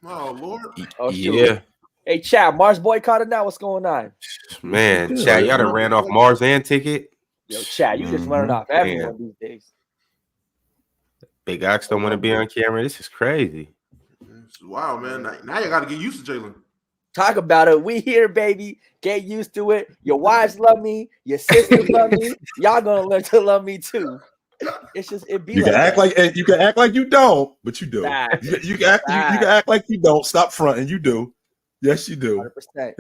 Oh Lord. Oh, yeah. Hey, Chad, Mars boycotted now. What's going on? Man, Chad, y'all done ran off Mars and Ticket. Yo, Chad, you just learn off everyone these days. Big Ox don't want to be on camera. This is crazy. Wow, man. Now you got to get used to Jalen. Talk about it. We here, baby. Get used to it. Your wives love me. Your sisters love me. Y'all gonna learn to love me too. It's just it be. You can act like you can act like you don't, but you do. You can act like you don't. Stop fronting. You do. Yes, you do. 100%.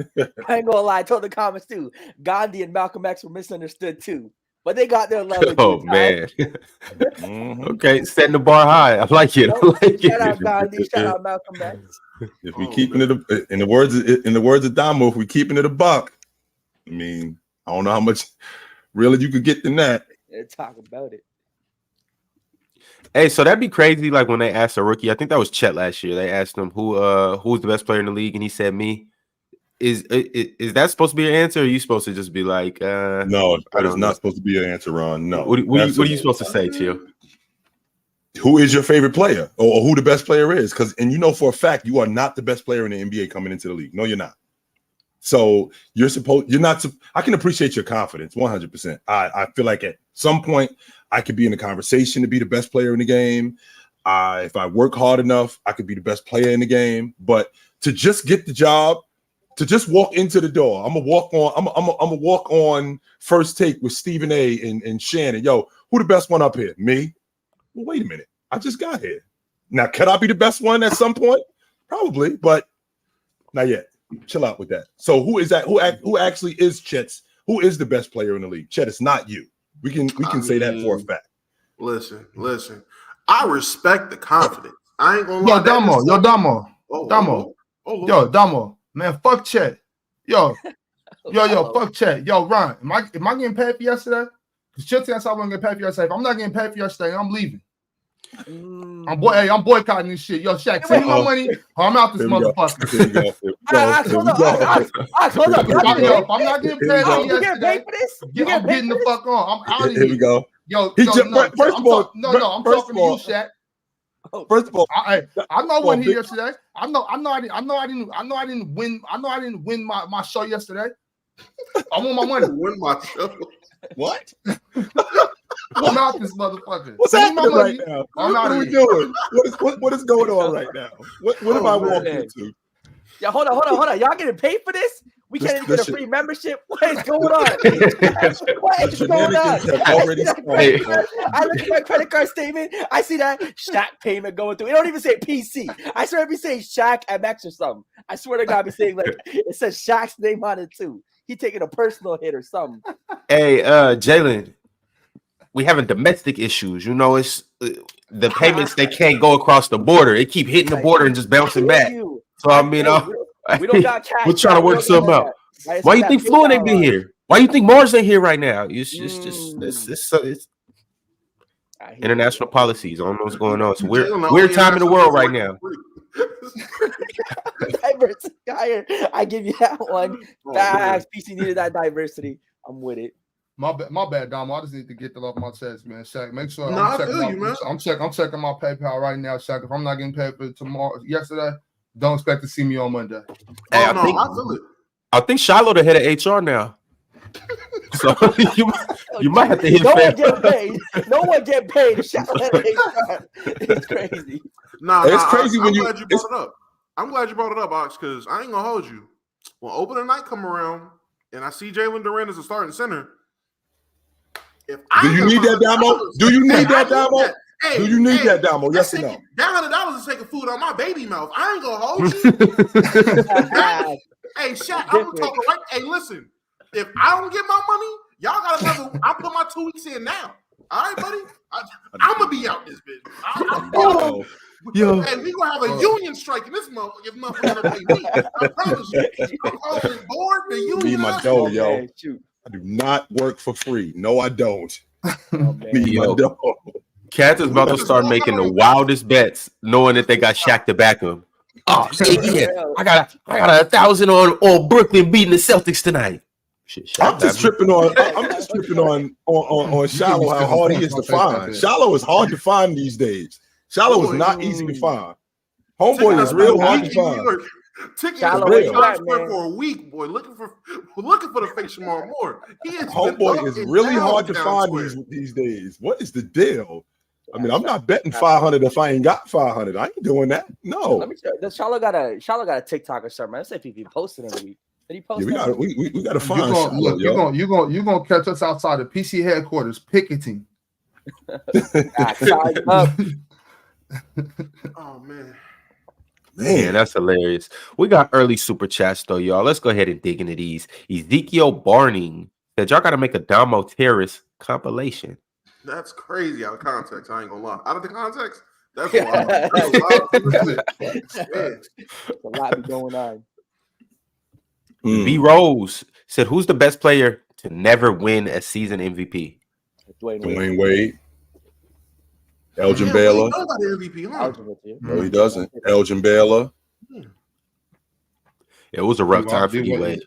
I ain't gonna lie. I told the comments too. Gandhi and Malcolm X were misunderstood too, but they got their love. Oh man. Okay, setting the bar high. I like it. Shout out Gandhi. Shout out Malcolm X. If we keeping it in the words of Damo, if we keeping it a buck, I mean, I don't know how much really you could get than that. Talk about it. Hey, so that'd be crazy. Like when they asked a rookie, I think that was Chet last year. They asked him who's the best player in the league, and he said me. Is that supposed to be your answer? Or are you supposed to just be like, no, that is not supposed to be your answer, Ron. No. What are you supposed to say, Chill? Who is your favorite player, or who the best player is? And you know for a fact you are not the best player in the NBA coming into the league. No, you're not. So you're not. I can appreciate your confidence, 100%. I feel like at some point I could be in a conversation to be the best player in the game. If I work hard enough, I could be the best player in the game. But to just get the job, to just walk into the door, I'm gonna walk on first take with Stephen A. and Shannon. Yo, who the best one up here? Me. Well, wait a minute. I just got here. Now, could I be the best one at some point? Probably, but not yet. Chill out with that. So who is that? Who actually is Chet's? Who is the best player in the league? Chet, it's not you. We can say that for a fact. Listen. I respect the confidence. I ain't gonna lie. Yo, Damo. Man, fuck Chet. Yo, fuck Chet. Yo, Ron, am I getting paid for yesterday? Because Chet said I wasn't getting paid for yesterday. If I'm not getting paid for yesterday, I'm leaving. I'm boycotting this shit. Yo, Shaq, send me my money. I'm out this motherfucker. Hold up. If I'm not getting paid for you getting paid for this? I'm getting the fuck on. I'm out of here. Here we go. Yo, first of all, I'm talking to you, Shaq. First of all, I know I wasn't here yesterday. I know I didn't win my show yesterday. I want my money. Win my show. What? I'm out this motherfucker. What's happening right now? What are we doing? What is going on right now? What am I walking into? Yeah, hold on. Y'all getting paid for this? We can't even get a free membership. What is going on? What is going on? I look at my credit card statement. I see that Shaq payment going through. It don't even say PC. I swear it be saying Shaq MX or something. I swear to God, it be saying like it says Shaq's name on it too. He taking a personal hit or something. Hey, Jalen, we having domestic issues. You know, it's the payments they can't go across the border. They keep hitting the border and just bouncing back. So I mean, we don't got cash. We're trying to work something out. Why you think Fluent ain't been here? Why you think Mars ain't here right now? It's international policies. I don't know what's going on. It's weird time in the world right now. I give you that one. Facts. PC needed that diversity. I'm with it. My bad, Dom. I just need to get that off my chest, man. Shaq, make sure I'm checking my PayPal right now, Shaq. If I'm not getting paid for yesterday, don't expect to see me on Monday. Hey, I think Shiloh the head of HR now. So you might have to hit no one get paid. No one get paid. Shiloh head of HR. It's crazy. It's crazy when I'm glad you brought it up. I'm glad you brought it up, Ox, because I ain't gonna hold you. When opening night come around and I see Jalen Duran as a starting center, do you need that, Damo? Do you need that, Damo? Do you need that, Damo? Yes or no? That $100 is taking food out my baby mouth. I ain't gonna hold you. Hey, Shaq, I'm gonna talk right. Hey, listen. If I don't get my money, y'all got another. I put my 2 weeks in now. All right, buddy. I'm gonna be out this bitch. Hey, we gonna have a union strike in this month. If motherfucker don't pay me, I promise you. I'm calling board the union. Be my dough, yo. I do not work for free. No, I don't. Be my dough. Cats is about to start making the wildest bets, knowing that they got Shaq to back them. Oh yeah, I got 1,000 on Brooklyn beating the Celtics tonight. Shit, I'm just tripping on Shiloh, how hard he is to find. Shiloh is hard to find these days. Shiloh is not easy to find. Homeboy is real hard to in New find. York. Ticket Shallow, is where you Times at, Square man? for a week, boy. Looking for the face Shamar Moore. He is Homeboy is really hard to find these days. What is the deal? I mean, I'm not betting 500 if I ain't got 500. I ain't doing that. No. Let me tell you, Shallow got a TikTok or something. Let's see if he posted in a week. Did he post? Yeah, we got to find You're Shallow, yo. You're gonna catch us outside the PC headquarters picketing. Oh man. Man, that's hilarious. We got early super chats though, y'all. Let's go ahead and dig into these. Ezekiel Barning said y'all got to make a Damo Terrace compilation. That's crazy out of context. I ain't gonna lie. Out of the context, that's wild. That's a lot going on. B Rose said, "Who's the best player to never win a season MVP?" Dwayne Wade. Elgin Baylor. MVP, huh? No, he doesn't. Elgin Baylor. It was a rough time for D-Wade.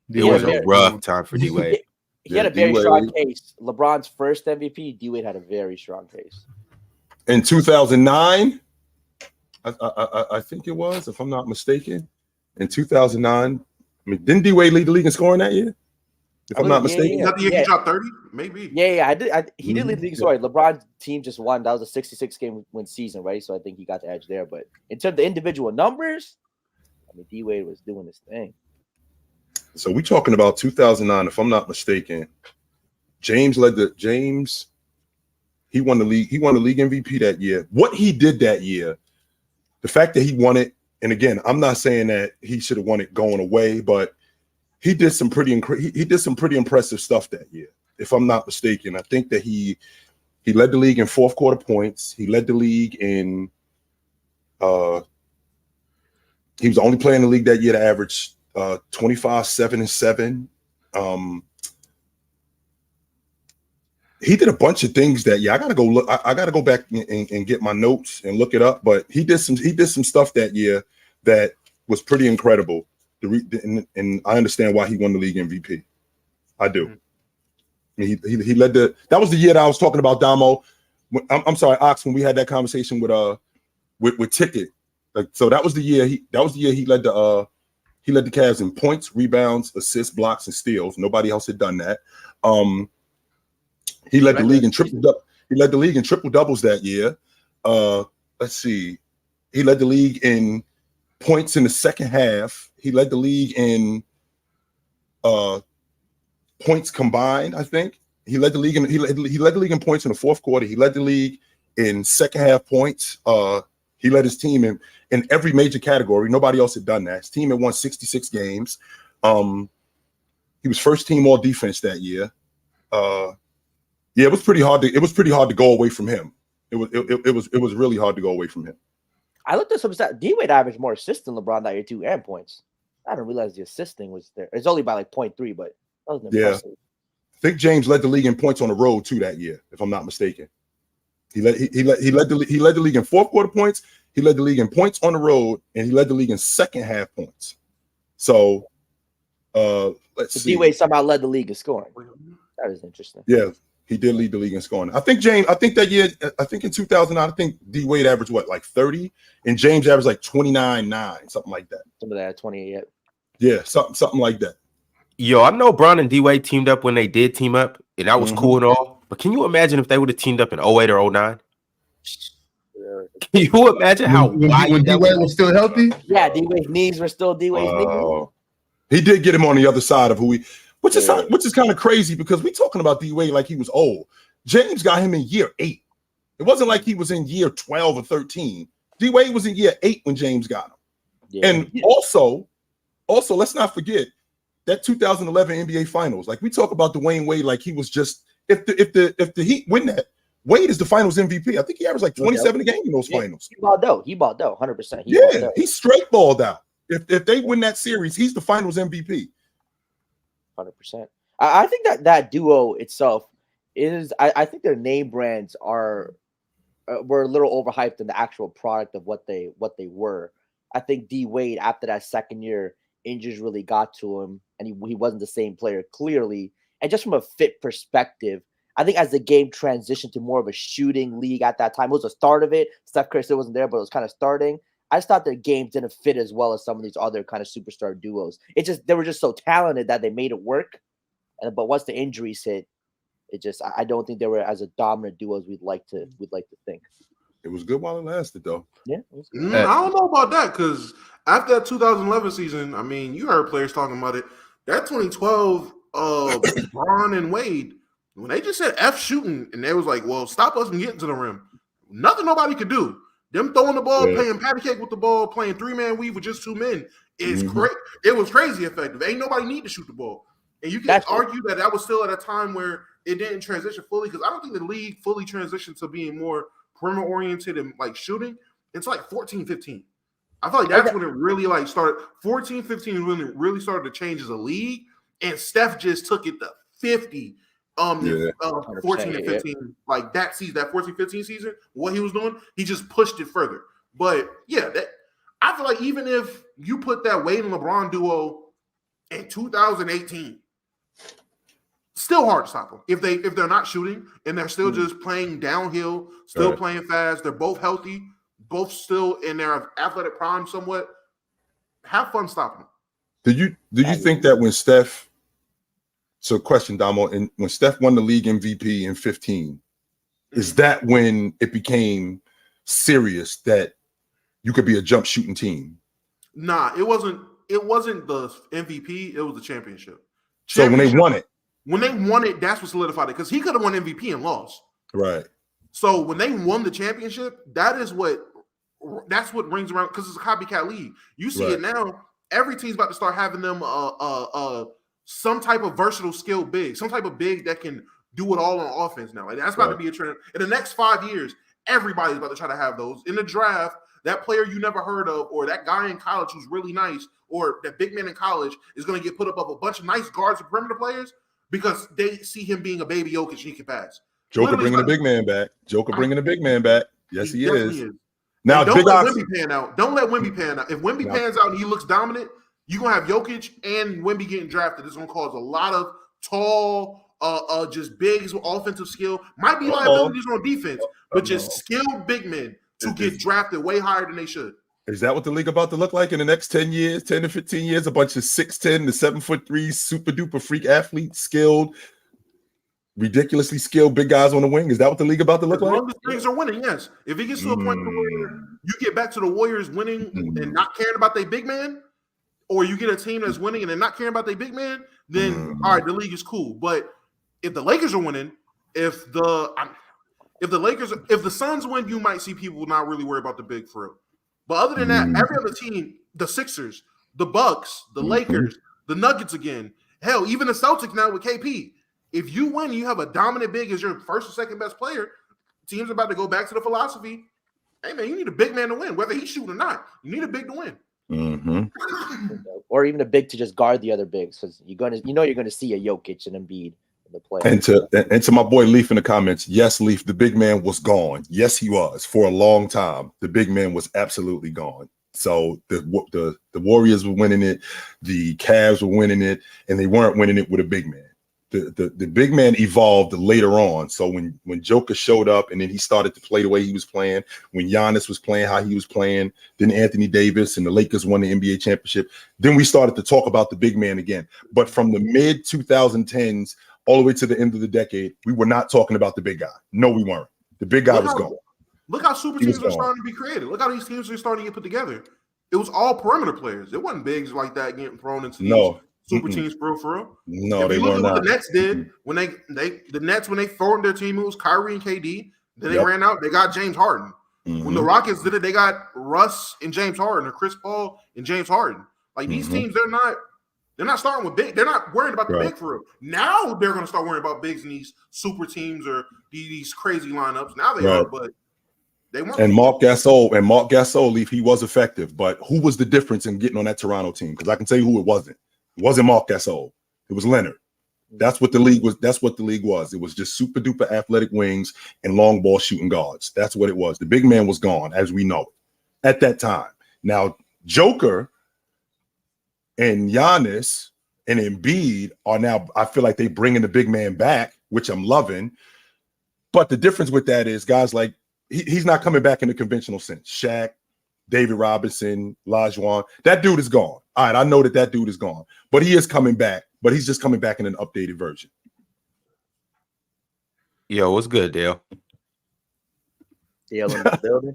It was a rough time for D-Wade. He had a very strong case. LeBron's first MVP, D-Wade had a very strong case. In 2009, I think it was, if I'm not mistaken. In 2009, I mean, didn't D-Wade lead the league in scoring that year? If I'm not mistaken. He dropped 30? Maybe. Yeah, he did lead the league. Sorry, LeBron's team just won. That was a 66-game win season, right? So I think he got the edge there. But in terms of the individual numbers, I mean, D-Wade was doing his thing. So we're talking about 2009, if I'm not mistaken. James, he won the league. He won the league MVP that year. What he did that year, the fact that he won it, and again, I'm not saying that he should have won it going away, but he did some pretty impressive stuff that year. If I'm not mistaken, I think that he led the league in fourth quarter points. He led the league in he was the only player in the league that year to average 25, 7, and 7. He did a bunch of things that year. I gotta go look. I gotta go back and get my notes and look it up. But he did some stuff that year that was pretty incredible. And I understand why he won the league MVP. I do. I mean, he led the. That was the year that I was talking about, Damo. I'm sorry, Ox. When we had that conversation with Ticket, like, so that was the year he led the Cavs in points, rebounds, assists, blocks, and steals. Nobody else had done that. He led the league in triple doubles that year. Let's see. He led the league in points in the second half. He led the league in points combined, I think. He led the league in points in the fourth quarter. He led the league in second half points. He led his team in every major category. Nobody else had done that. His team had won 66 games. He was first team all defense that year. Yeah, it was pretty hard to go away from him. It was really hard to go away from him. I looked at some stats. D-Wade averaged more assists than LeBron that year too, and points. I didn't realize the assisting was there. It's only by like 0.3, but that was impressive. Yeah. I think James led the league in points on the road too that year, if I'm not mistaken. He led the league in fourth quarter points. He led the league in points on the road, and he led the league in second half points. So let's see. D-Wade somehow led the league in scoring. That is interesting. Yeah, he did lead the league in scoring. I think that year, I think in 2009, I think D-Wade averaged like 30, and James averaged like 29.9, something like that. Some of that 28. Yeah, something like that. Yo, I know Bron and D-Wade teamed up when they did team up, and that was cool and all. But can you imagine if they would have teamed up in 08 or 09? Can you imagine how when D-Wade was still healthy? Yeah, D-Wade's knees were still D-Wade's knees. He did get him on the other side of which is kind of crazy because we talking about D-Wade like he was old. James got him in year 8. It wasn't like he was in year 12 or 13. D-Wade was in year 8 when James got him. Yeah. And also, let's not forget that 2011 NBA Finals. Like we talk about Dwayne Wade like he was just if the Heat win that, Wade is the Finals MVP. I think he averaged like 27 a game in those finals. He balled out. 100%. He straight balled out. If they win that series, he's the Finals MVP. 100%. I think that duo itself is. I think their name brands were a little overhyped in the actual product of what they were. I think D-Wade after that second year, injuries really got to him, and he wasn't the same player clearly. And just from a fit perspective, I think as the game transitioned to more of a shooting league at that time, it was the start of it. Steph Curry still wasn't there, but it was kind of starting. I just thought their games didn't fit as well as some of these other kind of superstar duos. They were just so talented that they made it work. But once the injuries hit, I don't think they were as a dominant duo as we'd like to think. It was good while it lasted, though. Yeah, I don't know about that because after that 2011 season, I mean, you heard players talking about it. That 2012 Bron and Wade, when they just said F shooting, and they was like, well, stop us from getting to the rim. Nothing nobody could do. Them throwing the ball, playing patty cake with the ball, playing 3-man weave with just 2 men is great. It was crazy effective. Ain't nobody need to shoot the ball. And you can argue that was still at a time where it didn't transition fully because I don't think the league fully transitioned to being more perimeter oriented and like shooting. It's like 14-15. I feel like that's when it really like started. 14-15 when it really started to change as a league, and Steph just took it to 50. 14 and 15, like that season, that 14-15 season, what he was doing, he just pushed it further. But yeah, I feel like even if you put that Wade and LeBron duo in 2018, still hard to stop them if they're not shooting and they're still just playing downhill, still playing fast. They're both healthy, both still in their athletic prime somewhat. Have fun stopping them. Did you think that when Steph? So, question, Damo, and when Steph won the league MVP in 15, is that when it became serious that you could be a jump shooting team? Nah, it wasn't. It wasn't the MVP. It was the championship. So when they won it, that's what solidified it because he could have won MVP and lost. Right. So when they won the championship, that's what rings around because it's a copycat league. You see it now. Every team's about to start having them some type of versatile skill big, some type of big that can do it all on offense now. Like that's about to be a trend. In the next 5 years, everybody's about to try to have those. In the draft, that player you never heard of, or that guy in college who's really nice, or that big man in college is going to get put above a bunch of nice guards and perimeter players because they see him being a baby Jokic and he can pass. Joker bringing the big man back. Yes, he is. Now, don't let Wemby pan out. Don't let Wemby pan out. If Wemby pans out and he looks dominant, you're going to have Jokic and Wemby getting drafted. It's going to cause a lot of tall, just big offensive skill. Might be liabilities on defense, but just skilled big men to get drafted way higher than they should. Is that what the league about to look like in the next 10 years, 10 to 15 years? A bunch of 6'10" to 7'3" super duper freak athletes, skilled, ridiculously skilled big guys on the wing. Is that what the league about to look like? As long as things are winning, yes. If it gets to a point where you get back to the Warriors winning and not caring about their big man, or you get a team that's winning and they're not caring about their big man, then all right, the league is cool. But if the Lakers are winning, if the Suns win, you might see people not really worry about the big for real. But other than that, every other team, the Sixers, the Bucks, the Lakers, the Nuggets again, hell, even the Celtics now with KP. If you win, you have a dominant big as your first or second best player. Teams are about to go back to the philosophy. Hey man, you need a big man to win, whether he's shooting or not. You need a big to win. Or even a big to just guard the other bigs because you're gonna see a Jokic and Embiid in the play. And to my boy Leaf in the comments, yes, Leaf, the big man was gone. Yes, he was for a long time. The big man was absolutely gone. So the Warriors were winning it, the Cavs were winning it, and they weren't winning it with a big man. The big man evolved later on. So when Joker showed up and then he started to play the way he was playing, when Giannis was playing how he was playing, then Anthony Davis and the Lakers won the NBA championship, then we started to talk about the big man again. But from the mid 2010s all the way to the end of the decade, we were not talking about the big guy. No, we weren't. The big guy was gone. Look how super teams are starting to be created. Look how these teams are starting to get put together. It was all perimeter players. It wasn't bigs like that getting thrown into these super teams for real. No, they weren't. What the Nets did when they formed their team, it was Kyrie and KD. Then they ran out. They got James Harden. When the Rockets did it, they got Russ and James Harden, or Chris Paul and James Harden. Like these teams, they're not starting with big. They're not worried about the big for real. Now they're going to start worrying about bigs in these super teams or these crazy lineups. Now they are, but they weren't. And Mark Gasol, Leaf, he was effective. But who was the difference in getting on that Toronto team? Because I can tell you who it wasn't. It wasn't Mark Gasol. It was Leonard. That's what the league was. That's what the league was. It was just super duper athletic wings and long ball shooting guards. That's what it was. The big man was gone, as we know it, at that time. Now, Joker and Giannis and Embiid are now, I feel like they bringing the big man back, which I'm loving. But the difference with that is guys like, he's not coming back in the conventional sense. Shaq, David Robinson, Lajuan. That dude is gone. All right, I know that dude is gone, but he is coming back. But he's just coming back in an updated version. Yo, what's good, Dale? Dale in the building.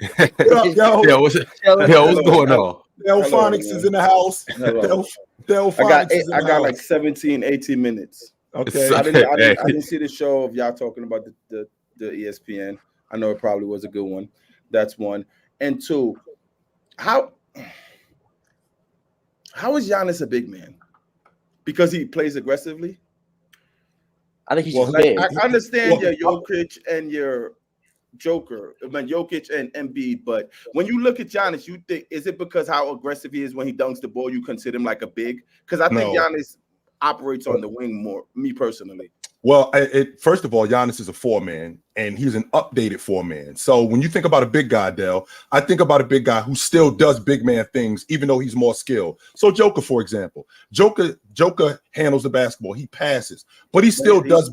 What's going on? Dale Phonics is in the house. Dale I got like 17, 18 minutes. Okay. I didn't see the show of y'all talking about the ESPN. I know it probably was a good one. That's one. And two, how is Giannis a big man? Because he plays aggressively? I think he's just big. I understand your Jokic and your Joker, Jokic and Embiid, but when you look at Giannis, you think, is it because how aggressive he is when he dunks the ball, you consider him like a big? Because I think Giannis operates on the wing more, me personally. Well, first of all, Giannis is a 4-man, and he's an updated 4-man. So when you think about a big guy, Dell, I think about a big guy who still does big man things, even though he's more skilled. So Joker, for example, Joker handles the basketball, he passes, but he still does.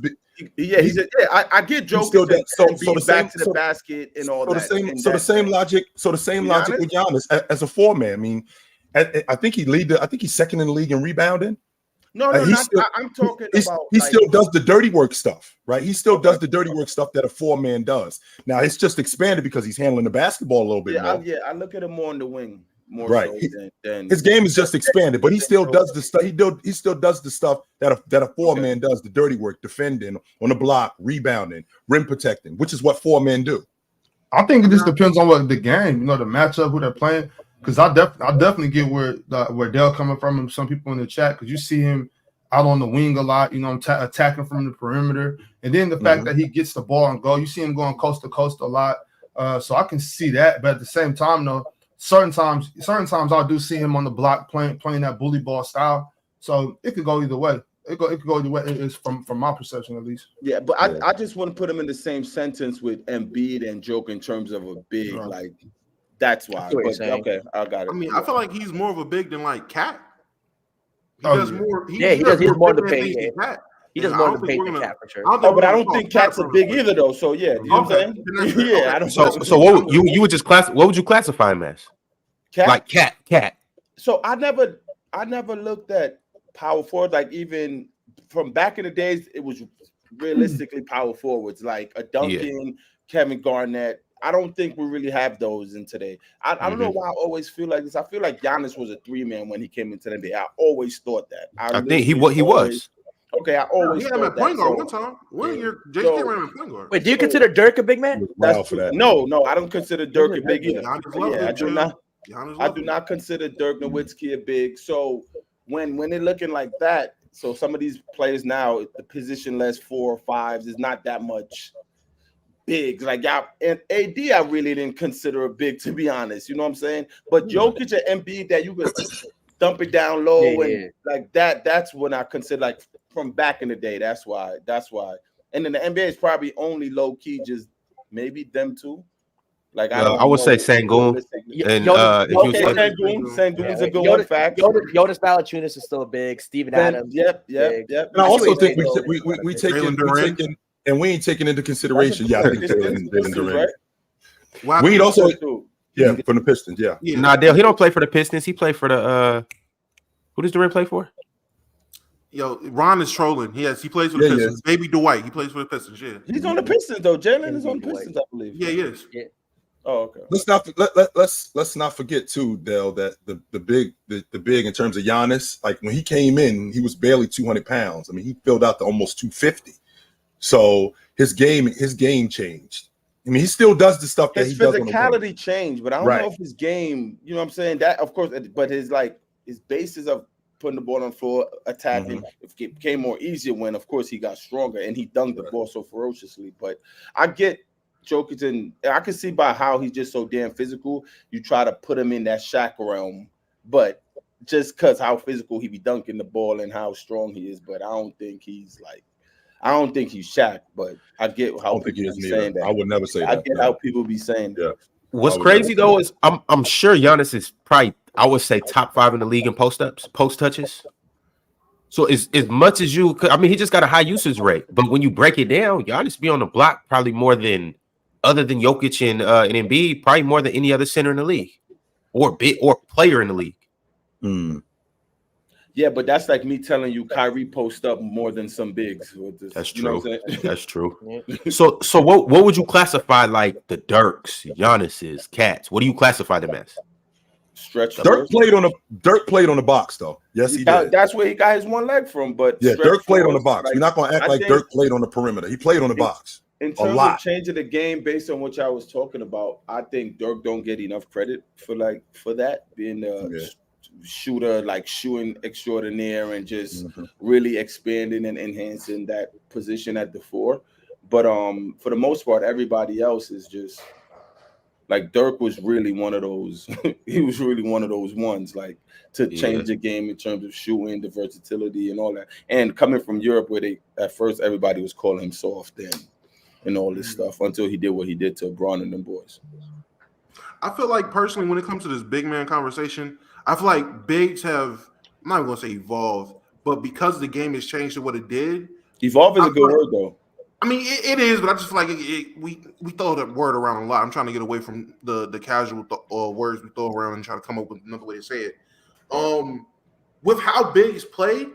I get Joker. So the back to the basket and all that. The same logic with Giannis as a 4-man. I mean, I think he's second in the league in rebounding. I'm talking about. He still does the dirty work stuff, right? He still does the dirty work stuff that a 4-man does. Now it's just expanded because he's handling the baskall a little bit more. I look at him more on the wing, more right. So than his game is just expanded, but he still does the stuff. He still does the stuff that a 4-man does: the dirty work, defending on the block, rebounding, rim protecting, which is what 4-men do. I think it just depends on what the game, the matchup, who they're playing. Because I definitely get where Dale coming from and some people in the chat, because you see him out on the wing a lot, attacking from the perimeter. And then the fact that he gets the ball and go, you see him going coast to coast a lot. So I can see that. But at the same time, though, certain times I do see him on the block playing that bully ball style. So it could go either way. It could go either way. It's from my perception, at least. Yeah, but I just want to put him in the same sentence with Embiid and Joker in terms of a big, like, that's why. Okay, I got it. I mean, I feel like he's more of a big than like Cat. He does more. He does more the paint. He does more the paint than Cat for sure. But I don't think Cat's a big either, though. So yeah, you know what I'm saying? Yeah, I don't. So what you would just what would you classify him as? Cat? Like Cat. So I never looked at power forward. Like even from back in the days, it was realistically power forwards like a Duncan, Kevin Garnett. I don't think we really have those in today. I don't know why I always feel like this. I feel like Giannis was a 3-man when he came into the NBA. I always thought that. I think he was. Okay, I always thought that. Point guard one time. One year, Jason ran a point guard. Wait, do you consider Dirk a big man? No, I don't consider Dirk a big either. I do not consider Dirk Nowitzki a big. So when they're looking like that, so some of these players now, the positionless 4 or 5s is not that much big. Like y'all and AD, I really didn't consider a big, to be honest. You know what I'm saying? But Jokic and Embiid, that you could dump it down low and like that. That's when I consider like from back in the day. That's why. And then the NBA is probably only low key, just maybe them two. Like I would say Sengun. And Sengun's a good one. Fact. Jonas Valanciunas is still big. Steven Adams. Yep. And I also think we taking. And we ain't taking into consideration. I think Jalen Durant. Right? We also, from the Pistons. Yeah. Nah, Dale, he don't play for the Pistons. He played for the. Who does Durant play for? Yo, Ron is trolling. He plays for the Pistons. Baby Dwight, he plays for the Pistons. Yeah, he's on the Pistons though. Jalen is on the Pistons, I believe. Yeah, he is. Yeah. Oh, okay. Let's not forget too, Dale, that the big in terms of Giannis, like when he came in, he was barely 200 pounds. I mean, he filled out to almost 250. So his game changed. I mean, he still does the stuff that he does. His physicality changed, but I don't know if his game, you know what I'm saying? That, of course, but his basis of putting the ball on the floor, attacking, it became more easier when, of course, he got stronger and he dunked the ball so ferociously. But I get Jokic, and I can see by how he's just so damn physical, you try to put him in that Shaq realm, but just because how physical he be dunking the ball and how strong he is, but I don't think he's Shaq, but I get how people be saying that. I would never say that. I get how people be saying that. What's crazy though is I'm sure Giannis is probably, I would say, top 5 in the league in post touches. So as much as you could, I mean, he just got a high usage rate. But when you break it down, Giannis be on the block probably more than, other than Jokic and Embiid, probably more than any other center in the league. or big or player in the league. Yeah, but that's like me telling you Kyrie post up more than some bigs. That's true. That's true. So what would you classify like the Dirks, Giannis's, Cats? What do you classify them as? Stretch. Dirk played on the box though. Yes, he did. That's where he got his one leg from. But yeah, Dirk played on the box. We're not gonna act like Dirk played on the perimeter. He played on the box. In terms of changing the game based on what y'all was talking about, I think Dirk don't get enough credit for that being shooter, like shooting extraordinaire and just really expanding and enhancing that position at the 4. But for the most part, everybody else is just like Dirk was really one of those. He was really one of those ones, like to change the game in terms of shooting, the versatility, and all that. And coming from Europe, where at first everybody was calling him soft and all this stuff until he did what he did to Bron and them boys. I feel like personally, when it comes to this big man conversation, I feel like bigs have, I'm not going to say evolved, but because the game has changed to what it did. Evolve is a good word, though. I mean, it is, but I just feel like we throw that word around a lot. I'm trying to get away from the casual words we throw around and try to come up with another way to say it. With how bigs play,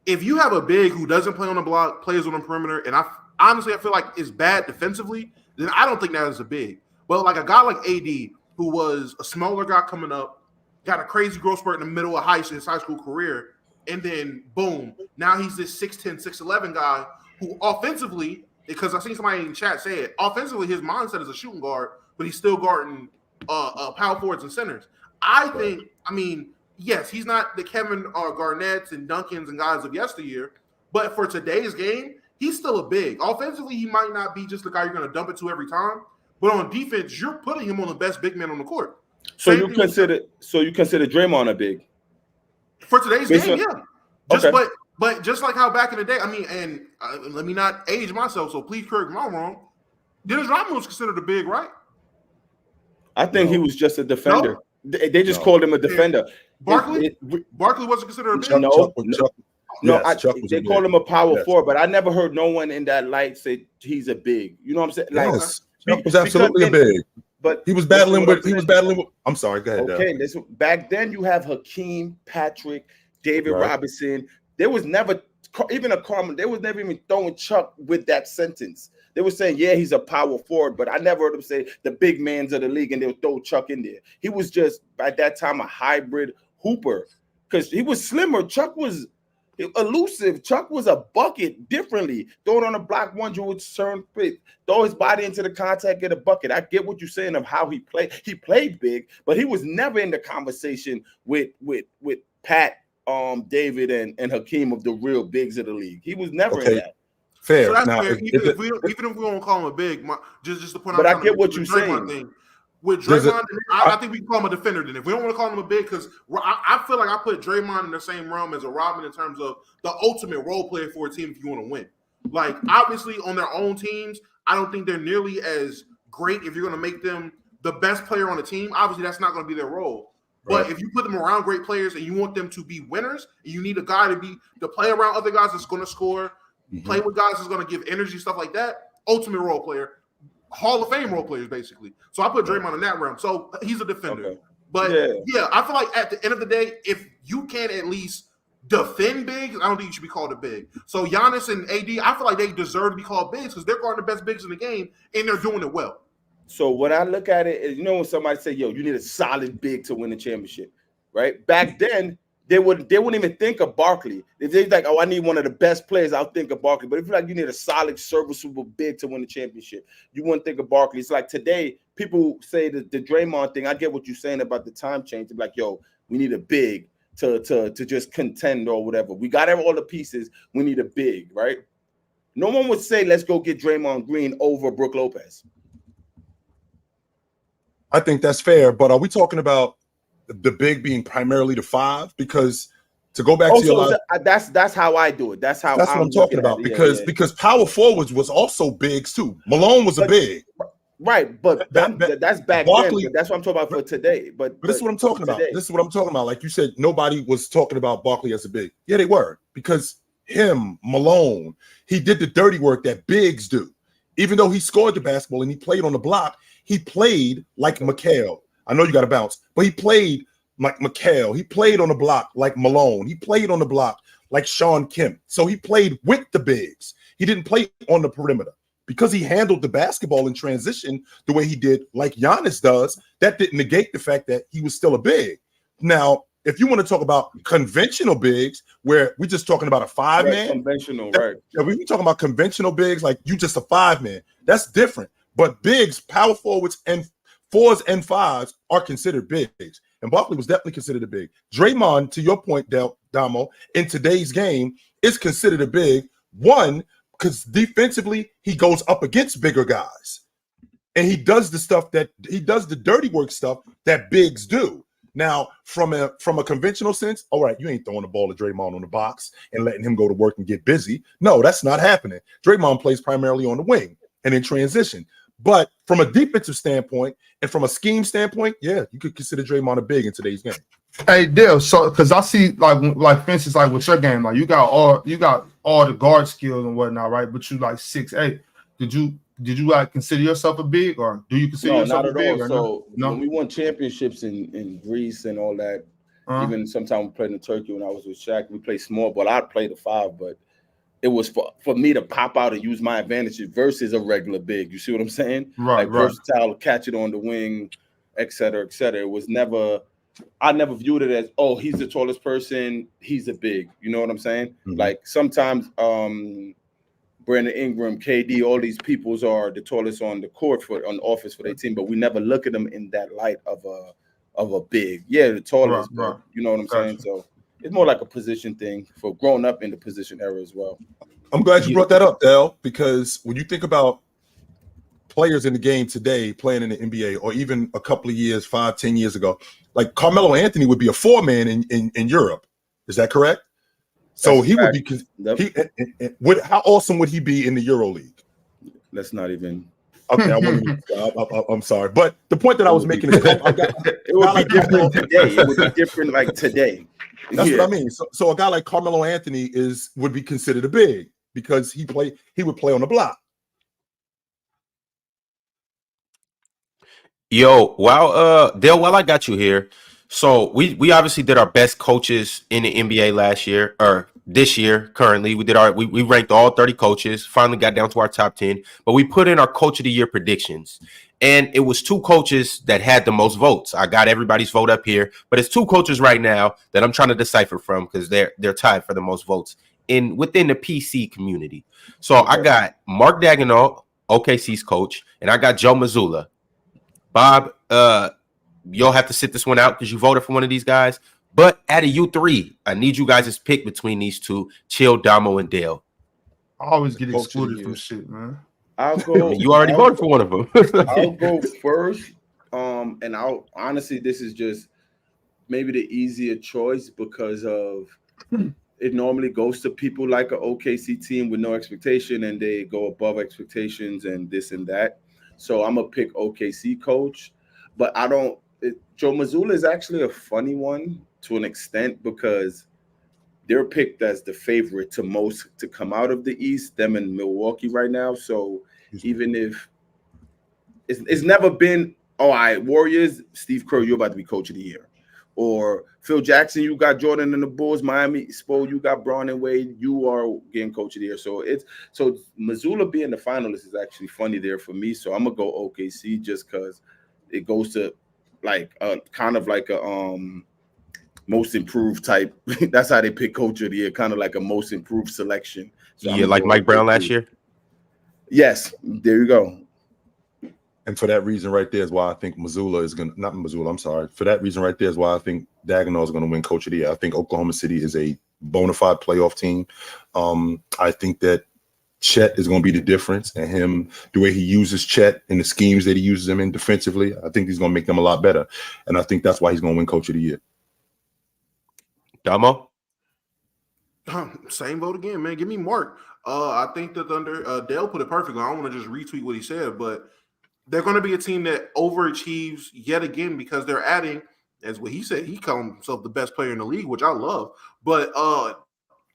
if you have a big who doesn't play on the block, plays on the perimeter, and honestly, I feel like it's bad defensively, then I don't think that is a big. But like a guy like AD, who was a smaller guy coming up, got a crazy growth spurt in the middle of his high school career, and then boom, now he's this 6'10", 6'11" guy who offensively, because I seen somebody in chat say it, offensively his mindset is a shooting guard, but he's still guarding power forwards and centers. I mean, yes, he's not the Kevin Garnett's and Duncans and guys of yesteryear, but for today's game, he's still a big. Offensively, he might not be just the guy you're going to dump it to every time, but on defense, you're putting him on the best big man on the court. So you consider Draymond a big for today's game, yeah. But just like how back in the day, I mean, and let me not age myself, so please correct me if I'm wrong. Dennis Rodman was considered a big, right? I think he was just a defender. No. They just called him a defender. Barkley wasn't considered a big. They called him a power forward, but I never heard no one in that light say he's a big. You know what I'm saying? Like, Chuck was absolutely a big. But he was battling with. I'm sorry. Go ahead. Okay, back then you have Hakeem, Patrick, David Robinson. There was never even a Carmen. They was never even throwing Chuck with that sentence. They were saying, yeah, he's a power forward, but I never heard them say the big mans of the league, and they'll throw Chuck in there. He was just at that time a hybrid hooper because he was slimmer. Chuck was elusive. Chuck was a bucket differently. Throw it on a block, one you would turn fit, throw his body into the contact, get a bucket. I get what you're saying of how he played. He played big, but he was never in the conversation with Pat, David, and Hakeem of the real bigs of the league. He was never in that. Fair. So that's now, fair. Even if we don't call him a big, just to point out. But I get what you're saying. With Draymond, I think we can call him a defender. Then, if we don't want to call him a big, because I feel like I put Draymond in the same realm as a Rodman in terms of the ultimate role player for a team if you want to win. Like, obviously, on their own teams, I don't think they're nearly as great. If you're going to make them the best player on the team, obviously that's not going to be their role. Right. But if you put them around great players and you want them to be winners, and you need a guy to play around other guys that's going to score, play with guys that's going to give energy, stuff like that. Ultimate role player. Hall of Fame role players, basically. So I put Draymond in that realm. So he's a defender. Okay. But yeah, I feel like at the end of the day, if you can at least defend bigs, I don't think you should be called a big. So Giannis and AD, I feel like they deserve to be called bigs because they're guarding the best bigs in the game and they're doing it well. So when I look at it, you know, when somebody say, yo, you need a solid big to win the championship, right? Back then, they wouldn't even think of Barkley. If they're like, oh, I need one of the best players, I'll think of Barkley. But if you're like, you need a solid, serviceable big to win the championship, you wouldn't think of Barkley. It's like today, people say the Draymond thing. I get what you're saying about the time change. They're like, yo, we need a big to just contend or whatever. We got all the pieces. We need a big, right? No one would say, let's go get Draymond Green over Brook Lopez. I think that's fair. But are we talking about the big being primarily the 5? Because to go back to your that's how I do it. That's what I'm talking about. Because power forwards was also bigs too. Malone was a big. Right, but that's back Barkley, then. But that's what I'm talking about for today. But this is what I'm talking about. This is what I'm talking about. Like you said, nobody was talking about Barkley as a big. Yeah, they were. Because Malone, he did the dirty work that bigs do. Even though he scored the basketball and he played on the block, he played like McHale. I know you got to bounce, but he played like McHale. He played on the block like Malone. He played on the block like Sean Kemp. So he played with the bigs. He didn't play on the perimeter. Because he handled the basketball in transition the way he did, like Giannis does, that didn't negate the fact that he was still a big. Now, if you want to talk about conventional bigs, where we're just talking about a 5-man. Conventional, right. When we talking about conventional bigs, like you just a 5-man, that's different. But bigs, power forwards, and 4s and 5s are considered bigs. And Barkley was definitely considered a big. Draymond, to your point, Damo, in today's game, is considered a big. One, because defensively, he goes up against bigger guys. And he does the dirty work stuff that bigs do. Now, from a conventional sense, all right, you ain't throwing the ball to Draymond on the box and letting him go to work and get busy. No, that's not happening. Draymond plays primarily on the wing and in transition. But from a defensive standpoint and from a scheme standpoint, yeah, you could consider Draymond a big in today's game. Hey, Dale, so because I see like for instance, like with your game, like you got all the guard skills and whatnot, right? But you like 6'8". Did you like consider yourself a big, or do you consider yourself a big? So when we won championships in Greece and all that, even sometimes we played in Turkey when I was with Shaq, we played small ball. I'd play the 5, but it was for me to pop out and use my advantages versus a regular big. You see what I'm saying? Right, versatile, catch it on the wing, et cetera, et cetera. It was never. I never viewed it as, oh, he's the tallest person, he's a big. You know what I'm saying? Mm-hmm. Like sometimes Brandon Ingram, KD, all these peoples are the tallest on the court on offense for their team, but we never look at them in that light of a big. Yeah, the tallest, right. You know what I'm saying? So it's more like a position thing for growing up in the position era as well. I'm glad you brought that up, Dale, because when you think about players in the game today playing in the NBA, or even a couple of years, 5-10 years ago, like Carmelo Anthony would be a 4-man in Europe. Is that correct? So he would be. How awesome would he be in the Euro League? Let's not even. Okay, I'm sorry, but the point that I was making is it would be different today. It would be different like today. That's what I mean. So a guy like Carmelo Anthony would be considered a big because he would play on the block. Yo, Dale, while I got you here, so we obviously did our best coaches in the NBA last year, or this year currently. We ranked all 30 coaches, finally got down to our top 10, but we put in our coach of the year predictions. And it was 2 coaches that had the most votes. I got everybody's vote up here, but it's 2 coaches right now that I'm trying to decipher from because they're tied for the most votes within the PC community. So I got Mark Daigneault, OKC's coach, and I got Joe Mazzulla. Bob, you'll have to sit this one out because you voted for one of these guys. But out of you 3, I need you guys to pick between these 2, Chill, Damo, and Dale. I always get excluded from shit, man. I'll go. You already voted for one of them. I'll go first. And honestly, this is just maybe the easier choice because of it normally goes to people like an OKC team with no expectation and they go above expectations and this and that. So I'm gonna pick OKC coach, but Joe Mazzulla is actually a funny one to an extent because they're picked as the favorite to come out of the East, them in Milwaukee right now. So even if it's never been, all right, Warriors, Steve Kerr, you're about to be coach of the year. Or Phil Jackson, you got Jordan and the Bulls, Miami, Spo, you got Braun and Wade, you are getting coach of the year. So Mazzulla being the finalist is actually funny there for me. So I'm gonna go OKC just because it goes to like kind of like a most improved type. That's how they pick coach of the year, kind of like a most improved selection. So yeah, like Mike Brown last year. Yes, there you go. And for that reason right there is why I think Mazzulla is going to – not Mazzulla, I'm sorry. For that reason right there is why I think Daigneault is going to win Coach of the Year. I think Oklahoma City is a bona fide playoff team. I think that Chet is going to be the difference, and him, the way he uses Chet and the schemes that he uses him in defensively, I think he's going to make them a lot better. And I think that's why he's going to win Coach of the Year. Damo? Same vote again, man. Give me Mark. I think that Dale put it perfectly. I don't want to just retweet what he said, but they're going to be a team that overachieves yet again because they're adding, as what he said, he calls himself the best player in the league, which I love. But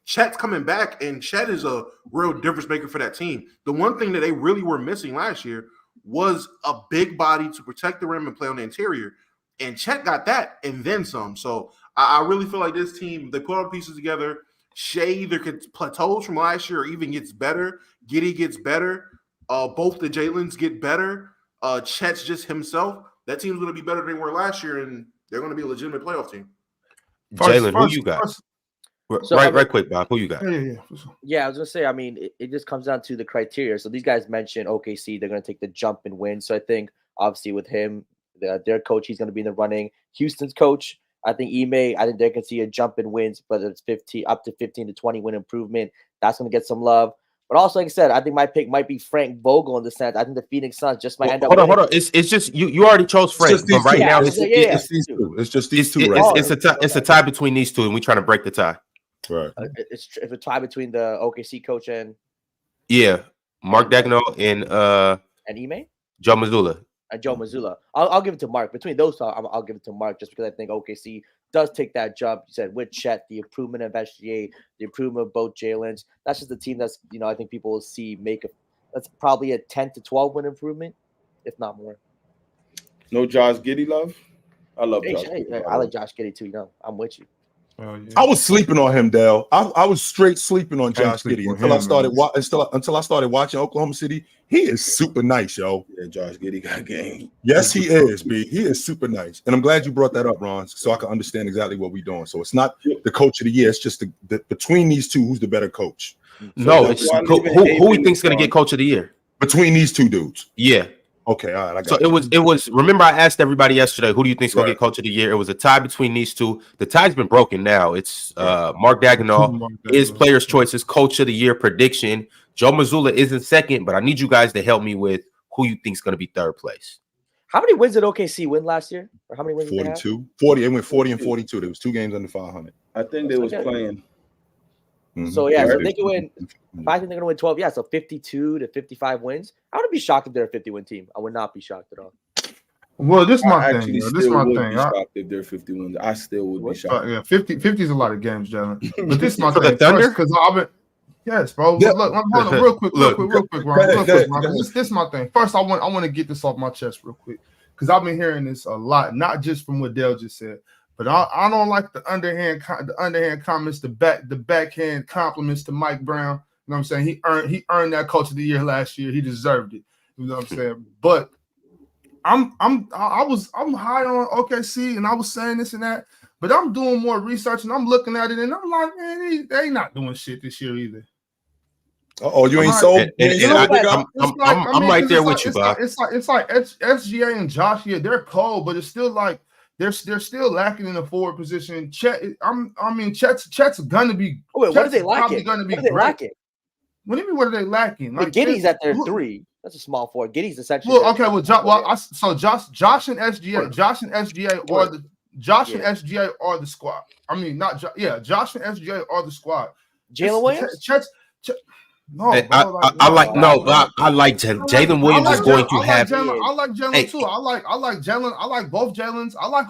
Chet's coming back, and Chet is a real difference maker for that team. The one thing that they really were missing last year was a big body to protect the rim and play on the interior. And Chet got that and then some. So I really feel like this team, they put all the pieces together. Shea either plateaus from last year or even gets better. Giddey gets better. Both the Jalen's get better. Chet's just himself. That team's going to be better than they were last year, and they're going to be a legitimate playoff team. Jalen, who you got? Right quick, Bob. Who you got? Yeah, I was going to say, I mean, it just comes down to the criteria. So these guys mentioned OKC, they're going to take the jump and win. So I think, obviously, with him, their coach, he's going to be in the running. Houston's coach, I think I think they can see a jump in wins, whether it's 15 up to 15 to 20 win improvement. That's going to get some love. But also, like I said, I think my pick might be Frank Vogel in the sense. I think the Phoenix Suns just might end up. Hold on. It's just you already chose Frank. But right now, it's these two. It's just these two. Right? It's a tie between these two, and we're trying to break the tie. Right. It's a tie between the OKC coach and Mark Daigneault and Ime? Joe Mazzulla. Joe Mazzulla. I'll give it to Mark. Between those two, I'll give it to Mark just because I think OKC does take that jump. You said with Chet, the improvement of SGA, the improvement of both Jalen's. That's just the team that's, I think people will see that's probably a 10 to 12 win improvement, if not more. No Josh Giddey love? I love Josh Giddey. I like Josh Giddey too. I'm with you. I was sleeping on him, Dale. I was straight sleeping on Josh Giddey until I started watching Oklahoma City. He is super nice, yo. Yeah, Josh Giddey got game. Yes, he is, B. He is super nice. And I'm glad you brought that up, Ron, so I can understand exactly what we're doing. So it's not the coach of the year. It's just the between these two, who's the better coach? No, it's who we think's going to get coach of the year? Between these two dudes. Yeah. Okay, all right. So it was. Remember, I asked everybody yesterday, who do you think's gonna get coach of the year? It was a tie between these two. The tie's been broken now. It's Mark Daigneault, his players' choices, coach of the year prediction. Joe Mazzulla isn't second, but I need you guys to help me with who you think's gonna be third place. How many wins did OKC win last year? Or how many wins? 42. 40. It went 40 and 42. There was 2 games under 500. I think they was playing. Mm-hmm. So so they can win. I think they're gonna win 12. Yeah, so 52 to 55 wins. I wouldn't be shocked if they're a 50-win team. I would not be shocked at all. Well, this is my thing. This is my thing. Shocked if they're 50 wins. I still would be shocked. Yeah, 50 is a lot of games, Jalen. But this is my thing. The Thunder, because I've been. Yes, bro. Yeah. Look, hold on, real quick, Ron. This is my thing. First, I want to get this off my chest real quick because I've been hearing this a lot, not just from what Dale just said. But I don't like the underhand comments, the backhand compliments to Mike Brown. You know what I'm saying? He earned that coach of the year last year. He deserved it. You know what I'm saying? But I'm high on OKC, and I was saying this and that. But I'm doing more research, and I'm looking at it, and I'm like, man, they ain't not doing shit this year either. Oh, you ain't sold. I'm right there with you, Bob. It's like SGA and Josh. Yeah, they're cold, but it's still like. They're still lacking in the forward position. Chet's gonna be. What are they lacking? Gonna be what are they lacking? What do you mean? What are they lacking? Like Giddey's at their 3. That's a small forward. Giddey's essentially. Well, okay. Well, Josh and SGA. Josh and SGA are the squad. I mean, not Josh and SGA are the squad. Jalen Williams. No, I like Jalen Williams is going to have. I like Jalen too. I like Jalen. I like both Jalen's. I like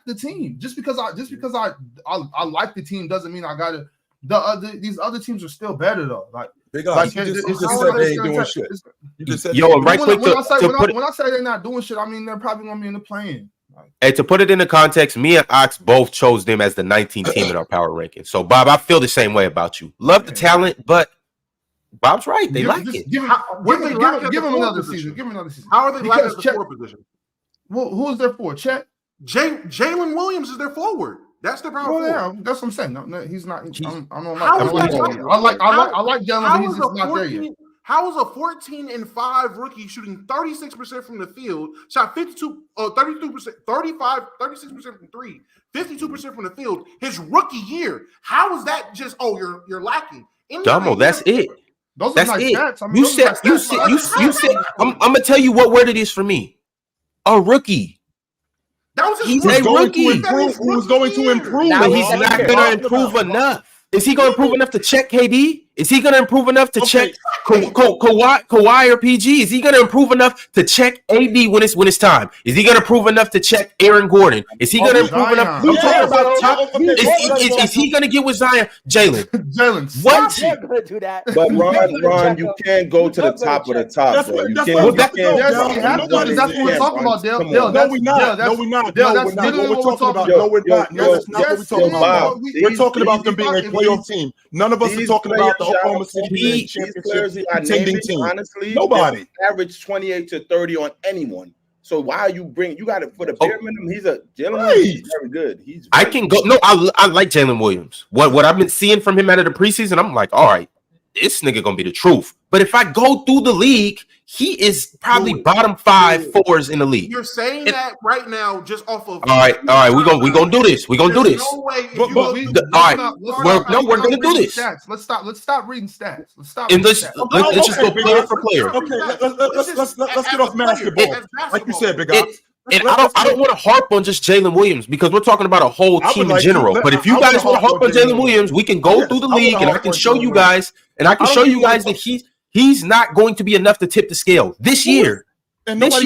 the team. Just because I like the team doesn't mean I got it. These other teams are still better though. Like big ups. You just said they ain't doing shit. You just said when I say they're not doing shit, I mean they're probably gonna be in the play-in. Hey, to put it into context, me and Ox both chose them as the 19th team in our power ranking. So Bob, I feel the same way about you. Love the talent, but Bob's right. They like it. Give him another season. Give him another season. How are they lacking the forward position? Well, who is their forward? Chet? Jalen Williams is their forward. That's the problem. Yeah, that's what I'm saying. No, he's not. I like Jalen, but he's just not there yet. How is a 14-5 rookie shooting 36% from the field, shot 32%, 36% from 3, 52% from the field his rookie year? How is that just you're lacking? Dumbo, that's it. Those are nice stats. I mean, you said. I'm gonna tell you what word it is for me. A rookie. That was he's a rookie. Who's going to improve? But he's not gonna improve enough. Is he gonna improve enough to check KD? Is he going to improve enough to check Kawhi or PG? Is he going to improve enough to check AD when it's time? Is he going to improve enough to check Aaron Gordon? Is he going to improve enough? Is he going to get with Zion? Jalen. One team going to do that. But Ron, you can't go to the top of the top, bro. You can't. That's what we're talking about, Dale. No, we're not. That's literally what we're talking about. No, we're not. No, that's not what we're talking about. We're talking about them being a playoff team. None of us are talking about the Oklahoma City being championship contending team. Honestly, nobody average 28 to 30 on anyone. So why are you bringing? You got it for the bare minimum. He's Jalen. He's very good. I can go. No, I like Jalen Williams. What I've been seeing from him out of the preseason, I'm like, all right, this nigga gonna be the truth. But if I go through the league, he is probably bottom 5 forwards in the league. You're saying that right now, just off of. All right. We gonna do this. We're gonna do this. No way. We're gonna do this. Let's stop reading stats. Let's just go player for player. Okay, let's get off basketball. Like you said, Big Ops. And I don't want to harp on just Jalen Williams because we're talking about a whole team in general. But if you guys want to harp on Jalen Williams, we can go through the league and I can show you guys that he's not going to be enough to tip the scale this year. And as a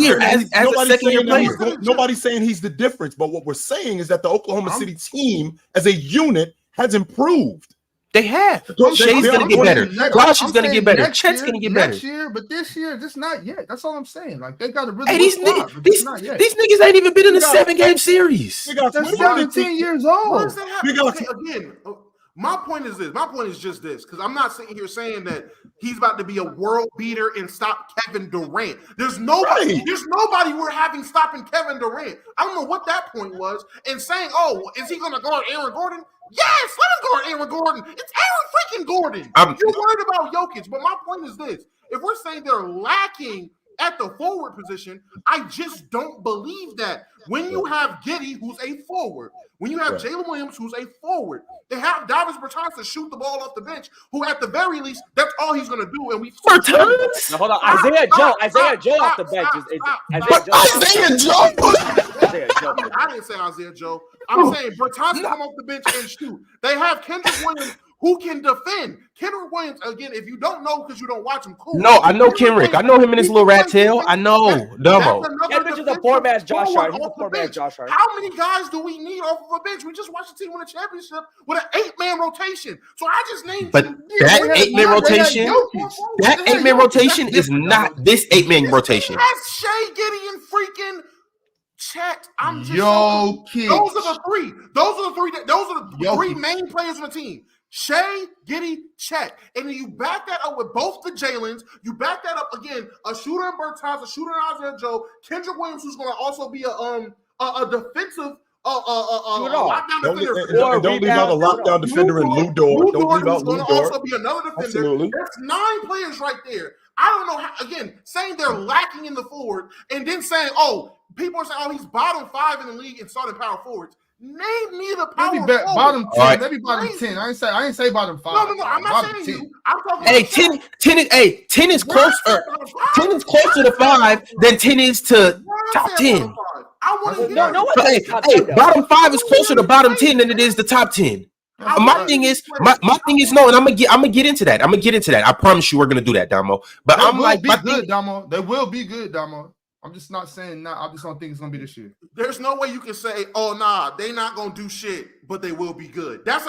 second-year player. Nobody's saying he's the difference, but what we're saying is that the Oklahoma City team as a unit has improved. They have. Shay's going to get better. Josh is going to get better. Chet's going to get better. Next year, but this year, just not yet. That's all I'm saying. Like, they got to really these niggas ain't even been in a 7-game series. They're 17 years old. Again, my point is this. My point is just this, because I'm not sitting here saying that he's about to be a world beater and stop Kevin Durant. There's nobody we're having stopping Kevin Durant. I don't know what that point was. And saying, oh, is he going to guard Aaron Gordon? Yes, let him guard Aaron Gordon. It's Aaron freaking Gordon. You're worried about Jokic, but my point is this. If we're saying they're lacking at the forward position, I just don't believe that. When you have Giddey, who's a forward, when you have Jalen Williams, who's a forward, they have Davis Bertans to shoot the ball off the bench, who at the very least, that's all he's going to do. And we Bertans? No, hold on. Isaiah Joe off the bench. Isaiah Joe. I didn't say Isaiah Joe. I'm saying Bertans come off the bench and shoot. They have Kendrick Williams, who can defend. Kendrick Williams, again, if you don't know because you don't watch him, cool. No, I know Kendrick. I know him and his little rat tail. I know. Dumbo. Kendrick is a poor man's Josh Hart. He's a poor man's Josh Hart. How many guys do we need off of a bench? We just watched the team win a championship with an 8-man rotation. So I just named. But that 8-man rotation is not this 8-man rotation. That's Shea, Giddey, and freaking Chet. I'm just kid. Those are the three main players on the team. Shea, Giddey, Chet. And then you back that up with both the Jalens. You back that up again, a shooter in Bertans, a shooter in Isaiah Joe, Kendrick Williams, who's going to also be a defensive lockdown defender. Don't leave out a lockdown defender in Lou Dort. Don't leave out Lou Dort. Also be another defender. Absolutely. That's 9 players right there. I don't know how, again, saying they're lacking in the forward and then saying, people are saying, he's bottom 5 in the league in starting power forwards. Name me the power forward. Bottom 10. Right. Maybe bottom 10. I didn't say bottom 5. No. I'm not saying 10. You. I'm talking about 10 is closer. 10 is closer to 5 than 10 is to top 10. I want to Hey, bottom 5 is closer to bottom 10 than it is the top 10. My thing is no, and I'm gonna get into that. I promise you, we're gonna do that, Damo. But I'm like, Damo. They will be good, Damo. I'm just not saying I just don't think it's gonna be this year. There's no way you can say, they not gonna do shit, but they will be good. That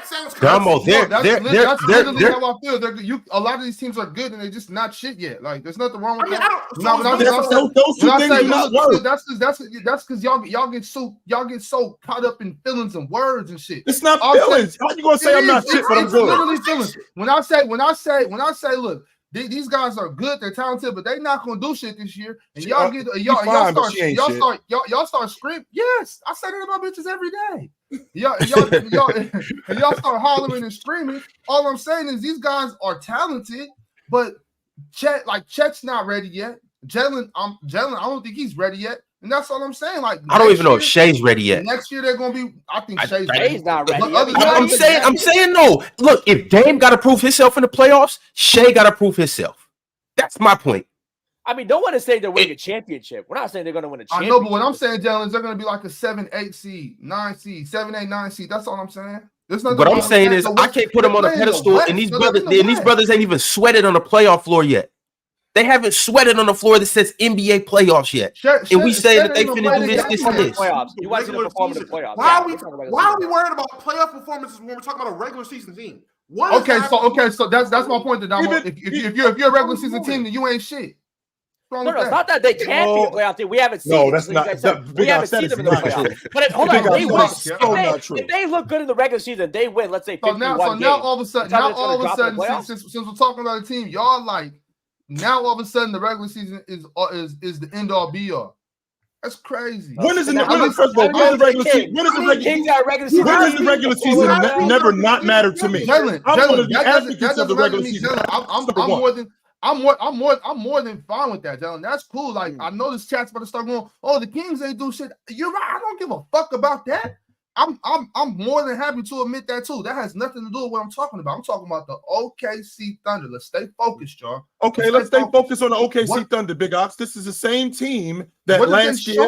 sounds Damo. That's literally how I feel. A lot of these teams are good and they're just not shit yet. Like, there's nothing wrong with that. That's because y'all get so caught up in feelings and words and shit. It's not feelings. How you gonna say I'm not shit, but I'm good? Literally feelings. When I say, look. These guys are good, they're talented, but they're not gonna do shit this year. And y'all start screaming. Yes, I say that about bitches every day. Y'all start hollering and screaming. All I'm saying is these guys are talented, but Chet's not ready yet. Jalen, I don't think he's ready yet. And that's all I'm saying. Like, I don't even know if Shay's ready yet. Next year they're gonna be. I think Shay's not ready. I'm saying no. Look, if Dame got to prove himself in the playoffs, Shay got to prove himself. That's my point. I mean, don't want to say they're winning a championship. We're not saying they're going to win a championship. I know, but what I'm saying, Jalen, is they're going to be like a 7-8 seed, 9 seed, 7-8, 9 seed. That's all I'm saying. What I'm saying is, I can't put them on a pedestal, and these brothers ain't even sweated on the playoff floor yet. They haven't sweated on the floor that says NBA playoffs yet, and we say that they finna do this. You want to perform in the playoffs? Why are we worried about playoff performances when we're talking about a regular season team? So that's my point. That if you're a regular season team, then you ain't shit. No, it's not that they can't be a playoff team. We haven't seen. No, that's not. We haven't seen them in the playoffs. But hold on, they win. If they look good in the regular season, they win. Let's say 51 games. Now all of a sudden, since we're talking about a team, y'all like now all of a sudden the regular season is the end all be all. That's crazy. When is the regular season never not matter to me? Jalen, I'm one of the advocates of the regular season. I'm more than fine with that, Jalen. That's cool. Like I know this chat's about to start going, oh, the Kings ain't do shit. You're right. I don't give a fuck about that. I'm more than happy to admit that too. That has nothing to do with what I'm talking about. I'm talking about the OKC Thunder. Let's stay focused, y'all. Okay, let's stay focused on the OKC Thunder, Big Ops. This is the same team that last year.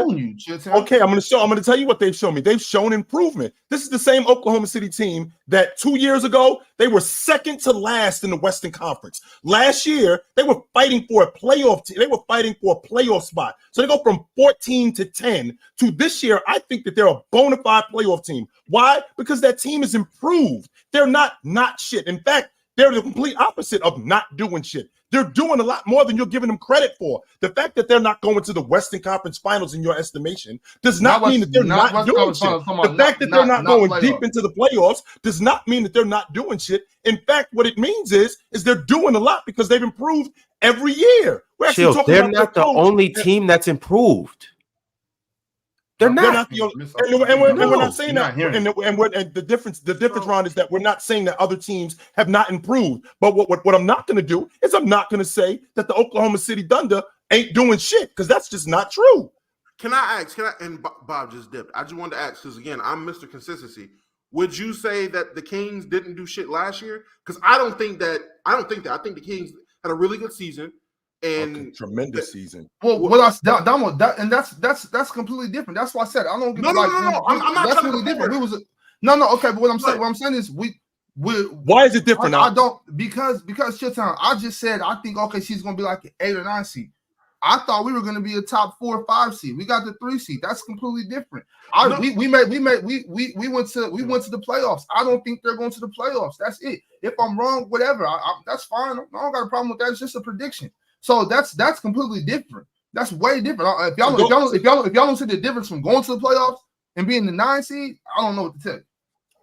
Okay, I'm gonna tell you what they've shown me. They've shown improvement. This is the same Oklahoma City team that 2 years ago they were second to last in the Western Conference. Last year they were fighting for a playoff. They were fighting for a playoff spot. So they go from 14 to 10 to this year. I think that they're a bona fide playoff team. Why? Because that team is improved. They're not shit. In fact, they're the complete opposite of not doing shit. They're doing a lot more than you're giving them credit for. The fact that they're not going to the Western Conference Finals in your estimation does not mean that they're not doing shit. The fact that they're not going deep into the playoffs does not mean that they're not doing shit. In fact, what it means is they're doing a lot because they've improved every year. They're not the only team that's improved. They're not the only, and we're not saying that. And the difference, Ron, is that we're not saying that other teams have not improved. But what I'm not going to do is I'm not going to say that the Oklahoma City Thunder ain't doing shit because that's just not true. Can I ask? And Bob just dipped. I just wanted to ask because again, I'm Mr. Consistency. Would you say that the Kings didn't do shit last year? Because I don't think that. I think the Kings had a really good season. And tremendous season. Well, that's completely different. That's why I said I don't give no. I'm not. That's really different. Okay, but what I'm saying is we. Why is it different? I don't because Chitchat. I just said I think she's gonna be like an 8 or 9 seed. I thought we were gonna be a top 4 or 5 seed. We got the 3 seed. That's completely different. We went to the playoffs. I don't think they're going to the playoffs. That's it. If I'm wrong, whatever. That's fine. I don't got a problem with that. It's just a prediction. So that's completely different. That's way different. If y'all don't see the difference from going to the playoffs and being the 9 seed, I don't know what to tell you.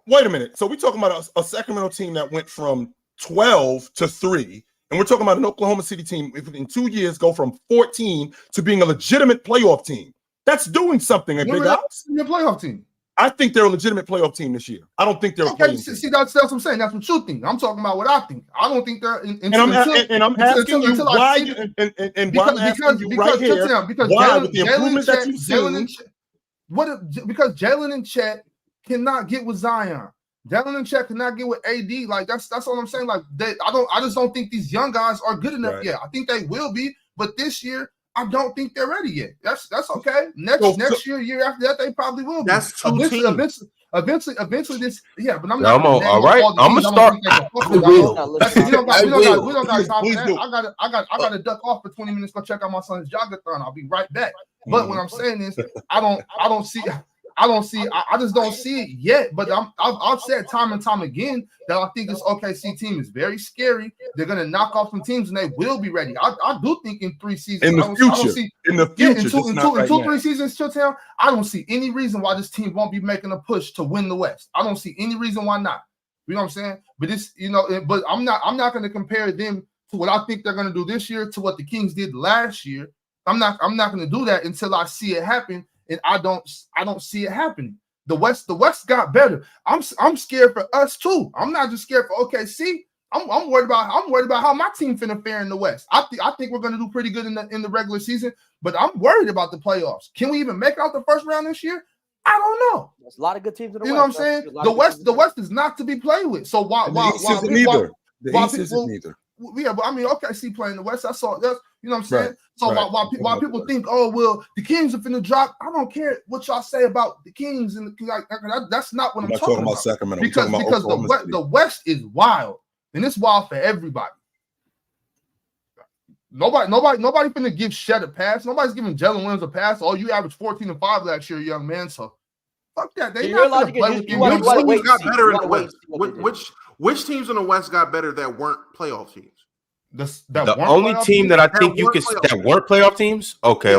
Wait a minute. So we're talking about a Sacramento team that went from 12 to 3, and we're talking about an Oklahoma City team in 2 years go from 14 to being a legitimate playoff team. That's doing something. A big ops. Your playoff team. I think they're a legitimate playoff team this year. I don't think they're a playing team. See, that's what I'm saying. That's what you think. I'm talking about what I think. I don't think they're. I'm asking you why. Why with the improvements that you've seen? Because Jalen and Chet cannot get with Zion. Jalen and Chet cannot get with AD. Like that's all I'm saying. Like I just don't think these young guys are good enough yet. I think they will be, but this year I don't think they're ready yet. That's okay. Next year after that, they probably will be. That's two teams. Eventually, this but I'm not. All right, I'm gonna start. We don't got time for that. I got to duck off for 20 minutes. Go check out my son's jogger-thon. I'll be right back. But what I'm saying is, I just don't see it yet. But I've said time and time again that I think this OKC team is very scary. They're gonna knock off some teams and they will be ready. I do think in 3 seasons, in the future, in 2-3 seasons, Chilltown, I don't see any reason why this team won't be making a push to win the West. I don't see any reason why not. You know what I'm saying? But it's but I'm not going to compare them to what I think they're going to do this year to what the Kings did last year. I'm not going to do that until I see it happen. And I don't see it happening. The West got better. I'm scared for us too. I'm not just scared for OKC. I'm worried about how my team finna fare in the West. I think we're gonna do pretty good in the regular season, but I'm worried about the playoffs. Can we even make it out the first round this year? I don't know. There's a lot of good teams in the West. You know what I'm saying? The West is not to be played with. So the East isn't either. Yeah, but I mean, OKC playing the West. I saw that. You know what I'm saying? So while people think, oh well, the Kings are finna drop, I don't care what y'all say about the Kings, and that's not what I'm talking about. Sacramento. Because the West is wild, and it's wild for everybody. Nobody finna give Shed a pass. Nobody's giving Jalen Williams a pass. Oh, you averaged 14 and 5 last year, young man. So fuck that. They not gonna play with you. Which teams got better in the West? Which teams in the West got better that weren't playoff teams? The only team that I think you could that weren't playoff teams. Okay.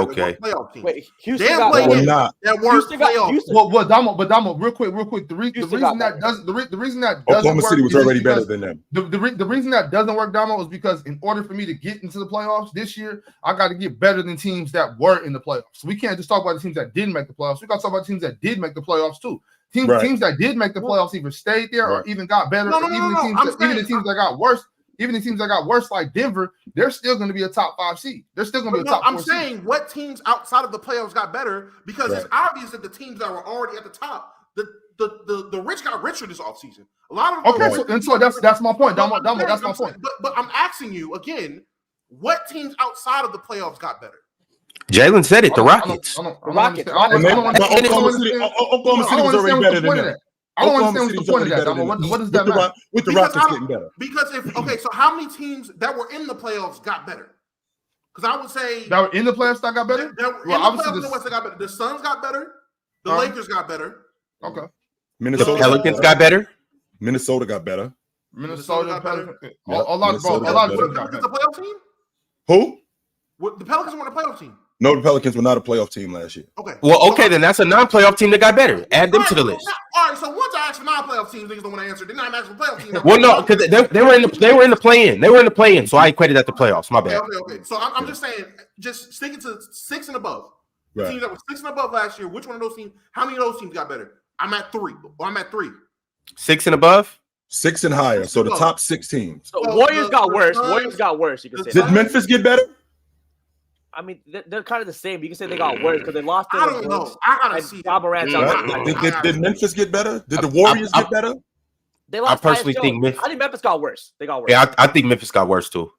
Wait, Houston got not. That weren't playoff. Well, Damo, real quick. The reason that doesn't Oklahoma work City was already better than them. The reason that doesn't work, Damo, is because in order for me to get into the playoffs this year, I got to get better than teams that were in the playoffs. So we can't just talk about the teams that didn't make the playoffs. We got to talk about teams that did make the playoffs too. Teams that did make the playoffs either stayed there or even got better. Even the teams that got worse. Even the teams that got worse, like Denver, they're still going to be a top 5 seed. They're still going to be a top 4 seed. I'm saying what teams outside of the playoffs got better, because it's obvious that the teams that were already at the top, the rich got richer this offseason. A lot of them. So that's my point. Damo, that's my point. But I'm asking you again, what teams outside of the playoffs got better? Jalen said it. The Rockets. Oklahoma City was already better than that. I don't understand what's the point of that. What does that matter? With the Rockets getting better. Because so how many teams that were in the playoffs got better? Because I would say that were in the playoffs that got better. Obviously the West got better. The Suns got better. The Lakers got better. Okay. The Pelicans got better. Minnesota got better. Minnesota got better. A lot of teams got better. The playoff team? Who? The Pelicans were the playoff team. No, the Pelicans were not a playoff team last year. Okay. Well, then that's a non-playoff team that got better. Add them to the list. All right. So once I asked for non-playoff teams, niggas don't want to answer. They're not asking for playoff teams. Well, no, because they were in the play-in. They were in the play-in, so I equated that to playoffs. My bad. Okay. So I'm just saying, just sticking to 6 and above. Right. Teams that were 6 and above last year. Which one of those teams? How many of those teams got better? I'm at 3. 6 and above. 6 and higher. So the top 6 teams. So Warriors got worse. Warriors got worse. You can say. Did Memphis get better? I mean, they're kind of the same. You can say they got worse because they lost. I don't know. I gotta see. Did Memphis get better? Did the Warriors get better? They lost. I personally think Memphis. I think Memphis got worse. They got worse. Yeah, I think Memphis got worse too.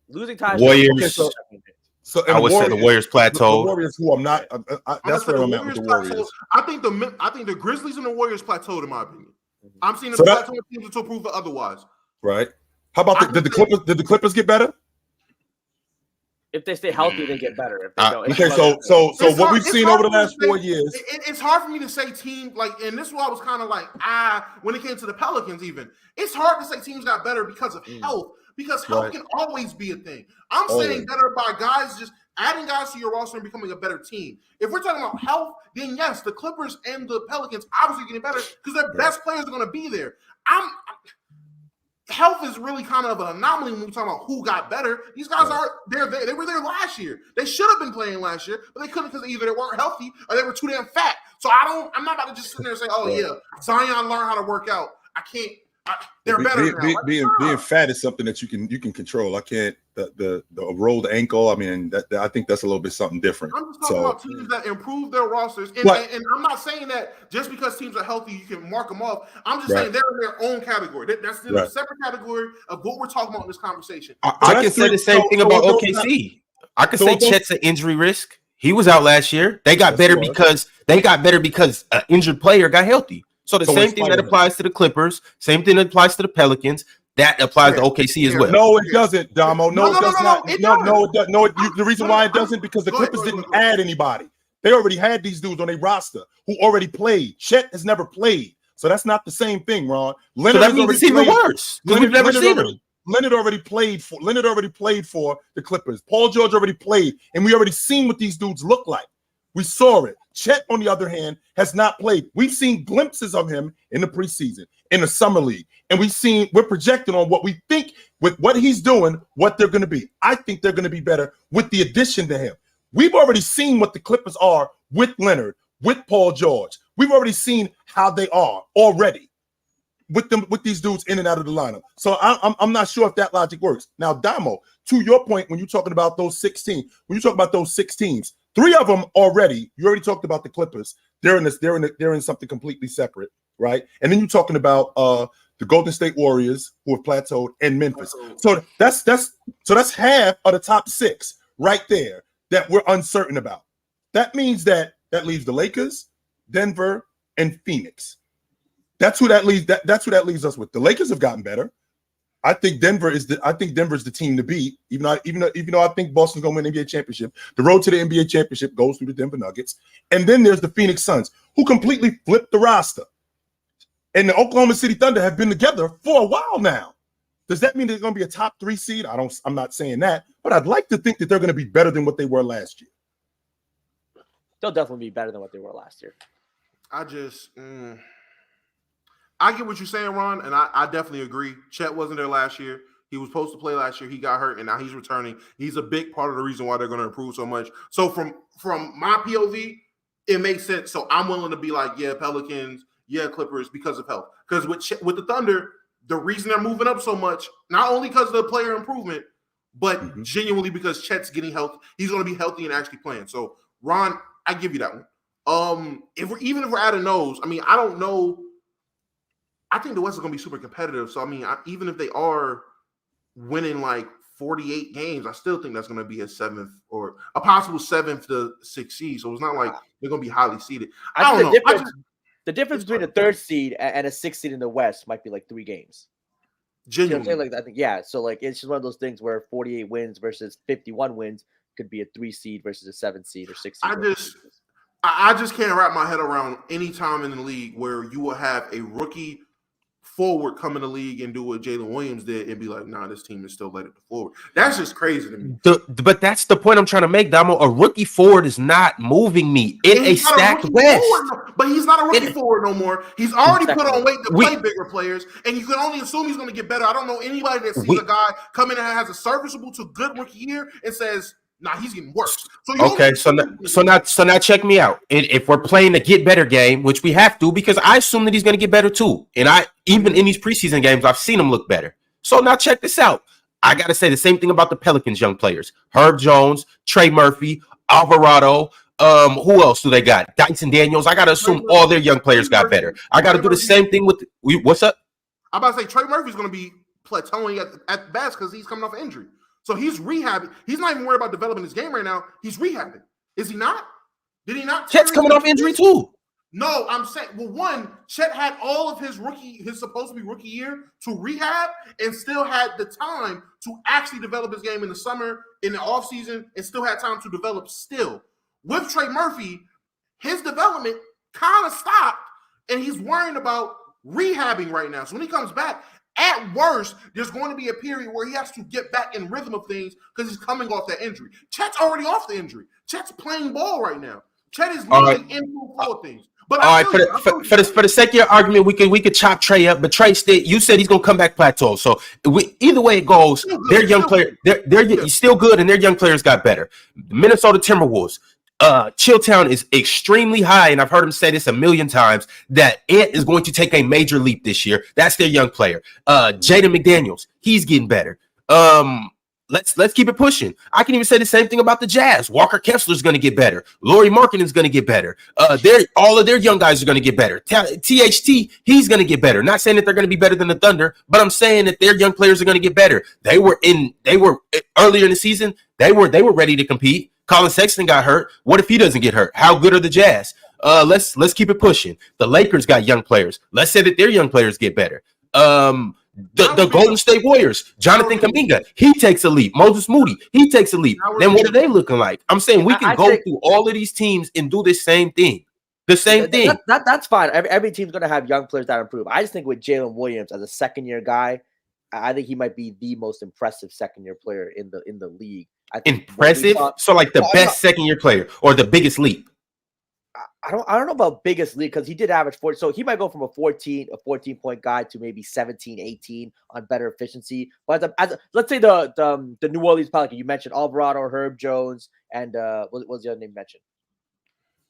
Losing Tyus Warriors. So I would say the Warriors plateaued. The Warriors, who I'm not. That's where I'm at with the Warriors. I think the Grizzlies and the Warriors plateaued, in my opinion. I'm seeing the plateau teams to prove it otherwise. Right. How about did the Clippers get better? If they stay healthy, they get better. If they don't, okay, so what we've seen over the last 4 years, it's hard for me to say team and this is why I was kind of like when it came to the Pelicans. Even it's hard to say teams got better because of health, because health can always be a thing. I'm saying better by guys just adding guys to your roster and becoming a better team. If we're talking about health, then yes, the Clippers and the Pelicans obviously getting better because their best players are going to be there. Health is really kind of an anomaly when we talk about who got better. These guys they were there last year. They should have been playing last year, but they couldn't because either they weren't healthy or they were too damn fat. So I'm not about to just sit there and say, oh yeah, Zion learned how to work out. I can't. They're better now. Being fat is something that you can control. I can't the rolled ankle. I mean, I think that's a little bit something different. I'm just talking about teams that improve their rosters, and I'm not saying that just because teams are healthy you can mark them off. I'm just saying they're in their own category. That's in a separate category of what we're talking about in this conversation. I can say the same thing about OKC. I can say Chet's an injury risk. He was out last year. They got better because an injured player got healthy. So the same thing that applies to the Clippers, same thing that applies to the Pelicans, that applies to OKC as well. No, it doesn't, Damo. No, it does not. No, the reason why it doesn't because the Clippers didn't add anybody. They already had these dudes on their roster who already played. Chet has never played, so that's not the same thing, Ron. Leonard so that means it's even worse because we've never seen him. Leonard already played for the Clippers. Paul George already played, and we already seen what these dudes look like. We saw it. Chet, on the other hand, has not played. We've seen glimpses of him in the preseason, in the summer league, and we're projecting on what we think with what he's doing, what they're going to be. I think they're going to be better with the addition to him. We've already seen what the Clippers are with Leonard, with Paul George. We've already seen how they are already with these dudes in and out of the lineup. So I'm not sure if that logic works. Now, Damo, to your point, when you're talking about those 16, when you talk about those 6 teams, 3 of them already. You already talked about the Clippers. They're in something completely separate, right? And then you're talking about the Golden State Warriors who have plateaued and Memphis. So that's So that's half of the top 6 right there that we're uncertain about. That means that leaves the Lakers, Denver, and Phoenix. That's who that leaves. That's who that leaves us with. The Lakers have gotten better. I think Denver's the team to beat. Even though I think Boston's gonna win the NBA championship. The road to the NBA championship goes through the Denver Nuggets. And then there's the Phoenix Suns, who completely flipped the roster. And the Oklahoma City Thunder have been together for a while now. Does that mean they're going to be a top 3 seed? I'm not saying that, but I'd like to think that they're going to be better than what they were last year. They'll definitely be better than what they were last year. I get what you're saying, Ron, and I definitely agree. Chet wasn't there last year. He was supposed to play last year. He got hurt, and now he's returning. He's a big part of the reason why they're going to improve so much. So from my POV, it makes sense. So I'm willing to be like, yeah, Pelicans, yeah, Clippers, because of health. Because with the Thunder, the reason they're moving up so much, not only because of the player improvement, but genuinely because Chet's getting healthy. He's going to be healthy and actually playing. So, Ron, I give you that one. If we're out of nose, I mean, I don't know. I think the West is going to be super competitive. So, I mean, even if they are winning like 48 games, I still think that's going to be a 7th or a possible 7th to 6th seed. So, it's not like they're going to be highly seeded. I don't know. The difference between a 3rd seed and a 6th seed in the West might be like 3 games. Genuinely. You know what I'm saying? Like, I think, yeah. So, like, it's just one of those things where 48 wins versus 51 wins could be a 3 seed versus a 7 seed or 6 seed. I just can't wrap my head around any time in the league where you will have a rookie forward come in the league and do what Jalen Williams did and be like, nah, this team is still led at the forward. That's just crazy to me. But that's the point I'm trying to make, Damo. A rookie forward is not moving me in a stacked West. But he's not a rookie forward no more. He's already put on weight to play bigger players, and you can only assume he's going to get better. I don't know anybody that sees a guy come in and has a serviceable to good rookie year and says, nah, he's getting worse. So now check me out. If we're playing the get better game, which we have to, because I assume that he's going to get better too. And even in these preseason games, I've seen him look better. So now check this out. I got to say the same thing about the Pelicans young players. Herb Jones, Trey Murphy, Alvarado. Who else do they got? Dyson Daniels. I got to assume all their young players got better. I got to do the same thing with what's up? I'm about to say Trey Murphy's going to be plateauing at best because he's coming off an injury. So he's rehabbing. He's not even worried about developing his game right now. He's rehabbing. Is he not? Did he not? Chet's coming off injury too. No, I'm saying, well, one, Chet had all of his supposed to be rookie year to rehab and still had the time to actually develop his game in the summer, in the offseason, and still had time to develop still. With Trey Murphy, his development kind of stopped, and he's worrying about rehabbing right now. So when he comes back, at worst, there's going to be a period where he has to get back in rhythm of things because he's coming off that injury. Chet's already off the injury. Chet's playing ball right now. Chet is literally in full things. But all right, for the sake of your argument, we could chop Trey up, but Trey, you said he's gonna come back plateau. So either way it goes, their young player, they're still good, and their young players got better. The Minnesota Timberwolves, Chilltown is extremely high, and I've heard him say this a million times that Ant is going to take a major leap this year. That's their young player. Jaden McDaniels, he's getting better. Let's keep it pushing. I can even say the same thing about the Jazz. Walker Kessler's going to get better. Lauri Markkanen's going to get better. All of their young guys are going to get better. THT, he's going to get better. Not saying that they're going to be better than the Thunder, but I'm saying that their young players are going to get better. They were earlier in the season. They were ready to compete. Colin Sexton got hurt. What if he doesn't get hurt? How good are the Jazz? Let's keep it pushing. The Lakers got young players. Let's say that their young players get better. The Golden State Warriors, Jonathan Kuminga, he takes a leap. Moses Moody, he takes a leap. Then what are they looking like? I'm saying we can go through all of these teams and do the same thing. The same thing. That's fine. Every team's going to have young players that improve. I just think with Jalen Williams as a second-year guy, I think he might be the most impressive second-year player in the league. I think impressive? So like the best second-year player or the biggest leap? I don't know about biggest league because he did average 40. So he might go from a 14-point guy to maybe 17, 18 on better efficiency. But let's say the New Orleans Pelicans, you mentioned Alvarado, Herb Jones, and what was the other name you mentioned?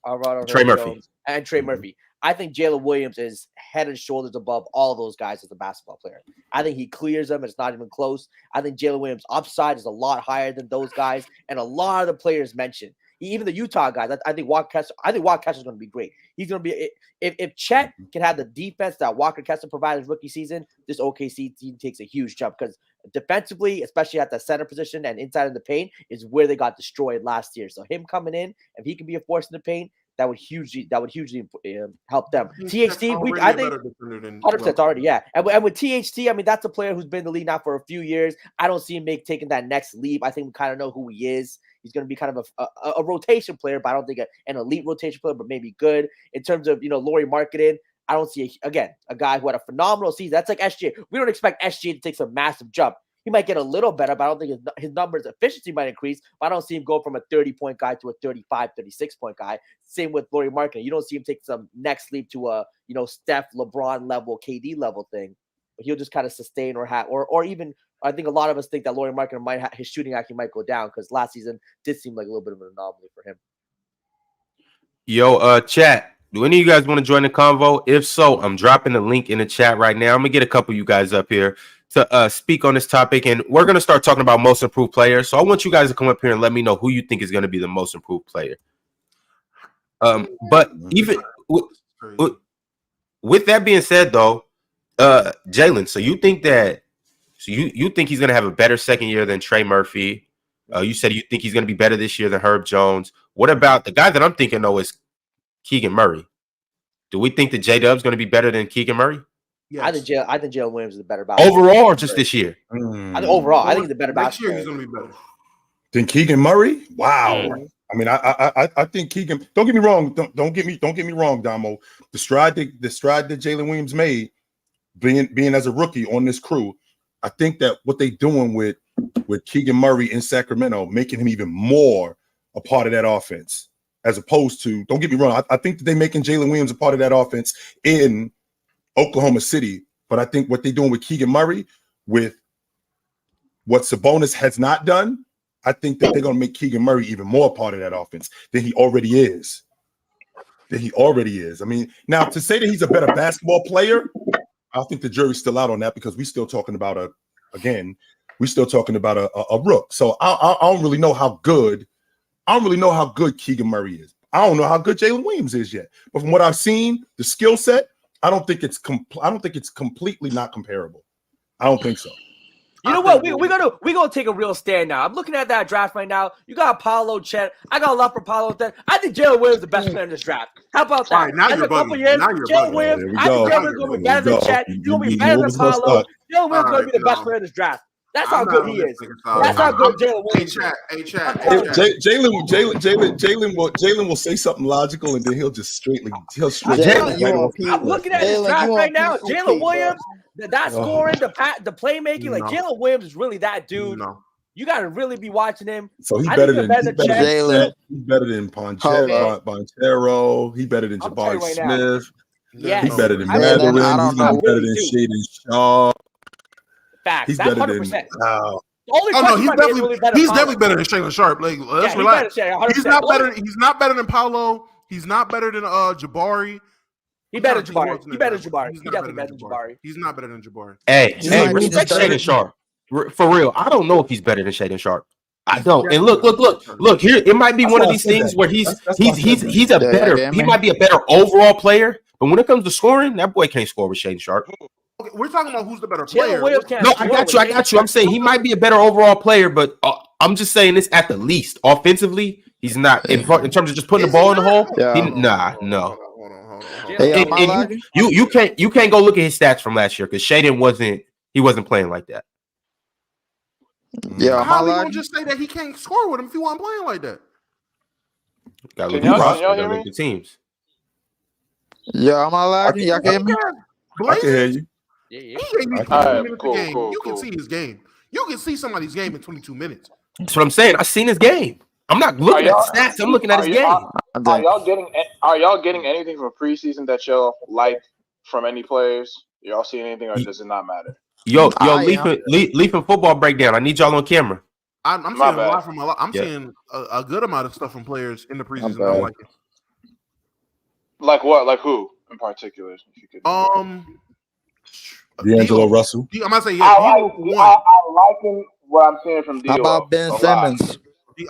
Alvarado, Trey Murphy. Jones, and Trey Murphy. I think Jalen Williams is head and shoulders above all those guys as a basketball player. I think he clears them. It's not even close. I think Jalen Williams' upside is a lot higher than those guys and a lot of the players mentioned. Even the Utah guys, I think Walker Kessler is going to be great. He's going to be if Chet can have the defense that Walker Kessler provided his rookie season, this OKC team takes a huge jump because defensively, especially at the center position and inside of the paint, is where they got destroyed last year. So him coming in, if he can be a force in the paint, that would hugely help them. THT, I think 100% already, yeah. And with THT, I mean, that's a player who's been in the league now for a few years. I don't see him taking that next leap. I think we kind of know who he is. He's going to be kind of a rotation player, but I don't think an elite rotation player, but maybe good. In terms of, Lauri Markkanen, I don't see, a guy who had a phenomenal season. That's like SGA. We don't expect SGA to take some massive jump. He might get a little better, but I don't think his numbers, efficiency might increase. But I don't see him go from a 30-point guy to a 35, 36-point guy. Same with Lauri Markkanen. You don't see him take some next leap to a, Steph, LeBron level, KD level thing. But he'll just kind of sustain or even, I think a lot of us think that Lauri Markkanen his shooting actually might go down because last season did seem like a little bit of an anomaly for him. Yo, chat. Do any of you guys want to join the convo? If so, I'm dropping the link in the chat right now. I'm going to get a couple of you guys up here to speak on this topic, and we're going to start talking about most improved players. So I want you guys to come up here and let me know who you think is going to be the most improved player. But even with that being said, though, Jalen, so you think you think he's going to have a better second year than Trey Murphy? You said you think he's going to be better this year than Herb Jones. What about the guy that I'm thinking, though, is Keegan Murray? Do we think that J-Dub's going to be better than Keegan Murray? Yes. I think Jalen Williams is a better basketball overall, or just this year? I think overall, I think he's a better basketball. Next year he's going to be better than Keegan Murray. Wow. I mean, I think Keegan. Don't get me wrong. Don't get me wrong, Damo. The stride that Jalen Williams made, being as a rookie on this crew, I think that what they doing with Keegan Murray in Sacramento, making him even more a part of that offense. As opposed to, don't get me wrong, I think that they're making Jalen Williams a part of that offense in Oklahoma City. But I think what they're doing with Keegan Murray, with what Sabonis has not done, I think that they're going to make Keegan Murray even more a part of that offense than he already is. I mean, now to say that he's a better basketball player, I think the jury's still out on that because we're still talking about a rook. So I don't really know how good. I don't really know how good Keegan Murray is. I don't know how good Jalen Williams is yet. But from what I've seen, the skill set, I don't think it's completely not comparable. I don't think so. You know what? We're gonna take a real stand now. I'm looking at that draft right now. You got Paolo, Chet. I got love for Paolo. I think Jalen Williams is the best player in this draft. How about that? All right, now you're bugging. Jalen Williams. I think Jalen Williams gonna be better than Chet. He's gonna be better than Paolo. Jalen Williams gonna be the best player in this draft. That's how good he is. That's how good Jalen Williams is. Jalen will say something logical and then he'll straight. I'm looking at this draft right now. Jalen Williams, that scoring, the playmaking, like Jalen Williams is really that dude. No. You got to really be watching him. So he's better than Jalen. He's better than Poncero. He's better than Jabari Smith. Yeah, he's better than Madeline. He's better than Shaden Shaw. Facts. He's That's better 100%. than he's definitely better than Shaden Sharp. Like, let's relax. He's not better. He's not better than Paolo. He's not better than Jabari. He better than Jabari. He better than Jabari. He definitely better than Jabari. He's not better than Jabari. Hey, respect Shaden Sharp. For real, I don't know if he's better than Shaden Sharp. I don't. And look. Here, it might be one of these things where he's a better. He might be a better overall player, but when it comes to scoring, that boy can't score with Shaden Sharp. Okay, we're talking about who's the better player. No, I got you. I'm saying he might be a better overall player, but I'm just saying this at the least. Offensively, he's not in terms of just putting the ball in the hole. No. Hey, you can't go look at his stats from last year because Shaden wasn't playing like that. Yeah, how are you gonna just say that he can't score with him if he wasn't playing like that? Got to look at the teams. Yeah, am I lagging? Y'all can hear me? I can hear you. He gave me 22 minutes a game. You can see his game. You can see somebody's game in 22 minutes. That's what I'm saying. I seen his game. I'm not looking at stats. I'm looking at his game. Are y'all getting anything from preseason that y'all like from any players? Y'all see anything, or does it not matter? Yo, Leaf and football breakdown. I need y'all on camera. I'm seeing a lot from a lot. I'm seeing a good amount of stuff from players in the preseason. I like it. Like what? Like who in particular? If you could D'Angelo Russell. I'm gonna say I liking what I'm seeing from D'Lo. How about Ben Simmons?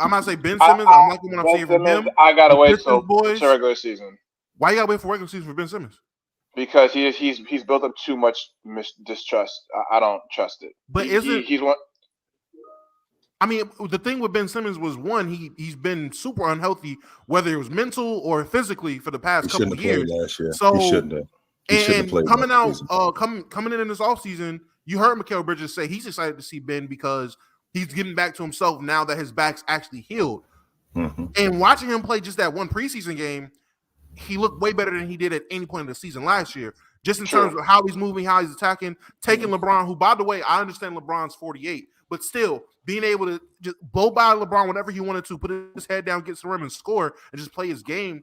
I'm gonna say Ben Simmons. I'm liking what I'm seeing from him. I gotta wait till regular season. Why you gotta wait for regular season for Ben Simmons? because he's built up too much distrust. I don't trust it. But he's one? I mean, the thing with Ben Simmons was he's been super unhealthy, whether it was mental or physically for the past couple of years. Last year. So he shouldn't have. And coming in this offseason, you heard Mikal Bridges say he's excited to see Ben because he's getting back to himself now that his back's actually healed. Mm-hmm. And watching him play just that one preseason game, he looked way better than he did at any point in the season last year. Just in terms of how he's moving, how he's attacking, taking LeBron, who, by the way, I understand LeBron's 48, but still being able to just blow by LeBron whenever he wanted to, put his head down, get some rim and score, and just play his game.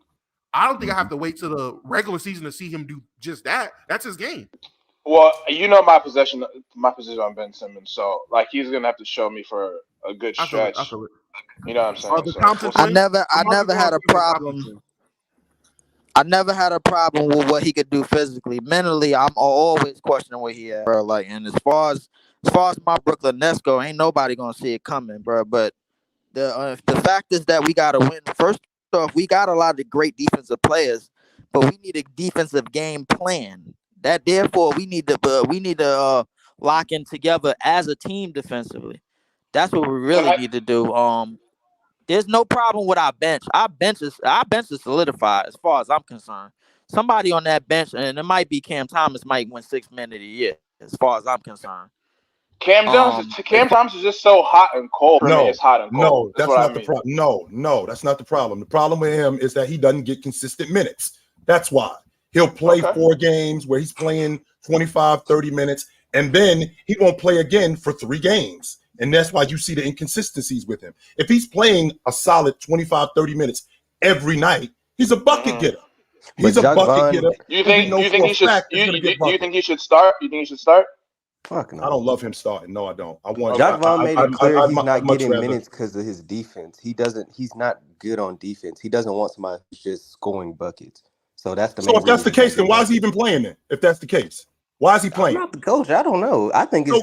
I don't think I have to wait till the regular season to see him do just that. That's his game. Well, you know my position on Ben Simmons, so like he's gonna have to show me for a good stretch. You know what I'm saying? I never had a problem. I never had a problem with what he could do physically. Mentally, I'm always questioning what he had, bro. Like, and as far as my Brooklyn Nets go, ain't nobody gonna see it coming, bro. But the fact is that we gotta win. First off, we got a lot of great defensive players, but we need a defensive game plan. That therefore we need to lock in together as a team defensively. That's what we really need to do. There's no problem with our bench. Our bench is solidified as far as I'm concerned. Somebody on that bench, and it might be Cam Thomas, might win 6 men of the year, as far as I'm concerned. Cam Thomas is just so hot and cold. No, it's hot and cold. That's not the problem. No, that's not the problem. The problem with him is that he doesn't get consistent minutes. That's why. He'll play 4 games where he's playing 25, 30 minutes, and then he won't play again for 3 games. And that's why you see the inconsistencies with him. If he's playing a solid 25, 30 minutes every night, he's a bucket getter. He's a bucket getter. You think he should start? You think he should start? Fuck no. I don't love him starting. No, I don't. I want Jacques Vaughn made it clear he's not getting minutes because of his defense. He's not good on defense. He doesn't want somebody who's just scoring buckets. So that's the main if that's the case, then why is he even playing then? If that's the case, why is he playing? I'm not the coach. I don't know. I think it's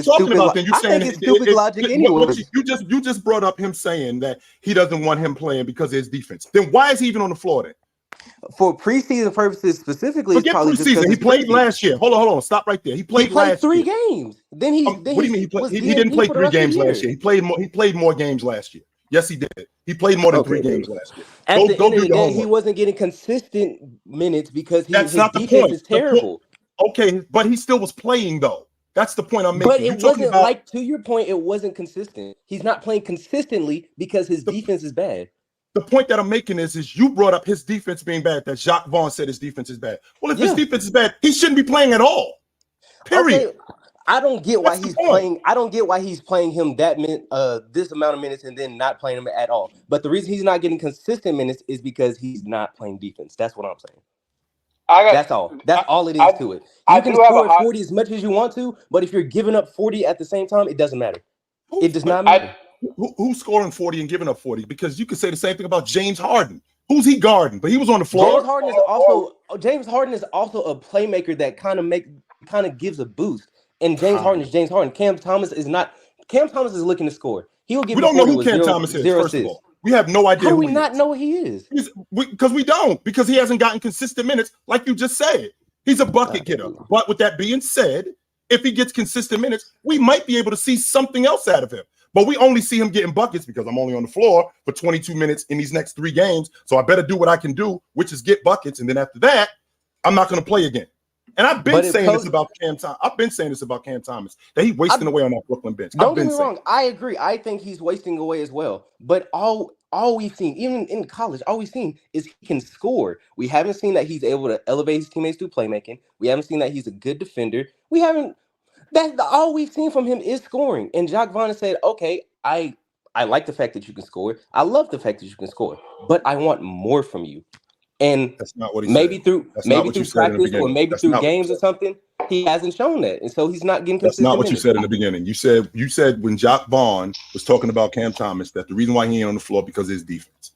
stupid logic anyway. You just brought up him saying that he doesn't want him playing because of his defense. Then why is he even on the floor then? For preseason purposes specifically, forget preseason. He played last year. Hold on. Stop right there. He played last 3 year. games. Then he. What do you mean? He didn't play 3 games last year. He played more games last year. Yes, he did. He played more than 3 games last year. At the end of the day, he wasn't getting consistent minutes because his defense is terrible. Okay, but he still was playing though. That's the point I'm making. But it wasn't like, to your point, it wasn't consistent. He's not playing consistently because his defense is bad. The point that I'm making is you brought up his defense being bad, that Jacques Vaughn said his defense is bad. Well, if his defense is bad, he shouldn't be playing at all. Period. Okay. I don't get why he's playing. I don't get why he's playing him this amount of minutes and then not playing him at all. But the reason he's not getting consistent minutes is because he's not playing defense. That's what I'm saying. That's all. That's all it is to it. You can score 40 as much as you want to, but if you're giving up 40 at the same time, it doesn't matter. It does not matter. Who's scoring 40 and giving up 40? Because you could say the same thing about James Harden. Who's he guarding? But he was on the floor. James Harden is also a playmaker that kind of gives a boost. And James Harden is James Harden. Cam Thomas is not. Cam Thomas is looking to score. He will give. We don't know who Cam Thomas is. First of all, we have no idea. How do we not know who he is? Because we don't. Because he hasn't gotten consistent minutes, like you just said. He's a bucket getter. But with that being said, if he gets consistent minutes, we might be able to see something else out of him. But we only see him getting buckets because I'm only on the floor for 22 minutes in these next 3 games. So I better do what I can do, which is get buckets. And then after that, I'm not going to play again. And I've been saying this about Cam Thomas. I've been saying this about Cam Thomas, that he's wasting away on that Brooklyn bench. Don't get me wrong. I agree. I think he's wasting away as well. But all we've seen, even in college, all we've seen is he can score. We haven't seen that he's able to elevate his teammates through playmaking. We haven't seen that he's a good defender. All we've seen from him is scoring. And Jacques Vaughn said, okay, I like the fact that you can score. I love the fact that you can score, but I want more from you. And that's not what he maybe said. through practice or maybe through games or something, he hasn't shown that, and so he's not getting consistent. That's not what you said in the beginning. You said when Jacques Vaughn was talking about Cam Thomas that the reason why he ain't on the floor because of his defense.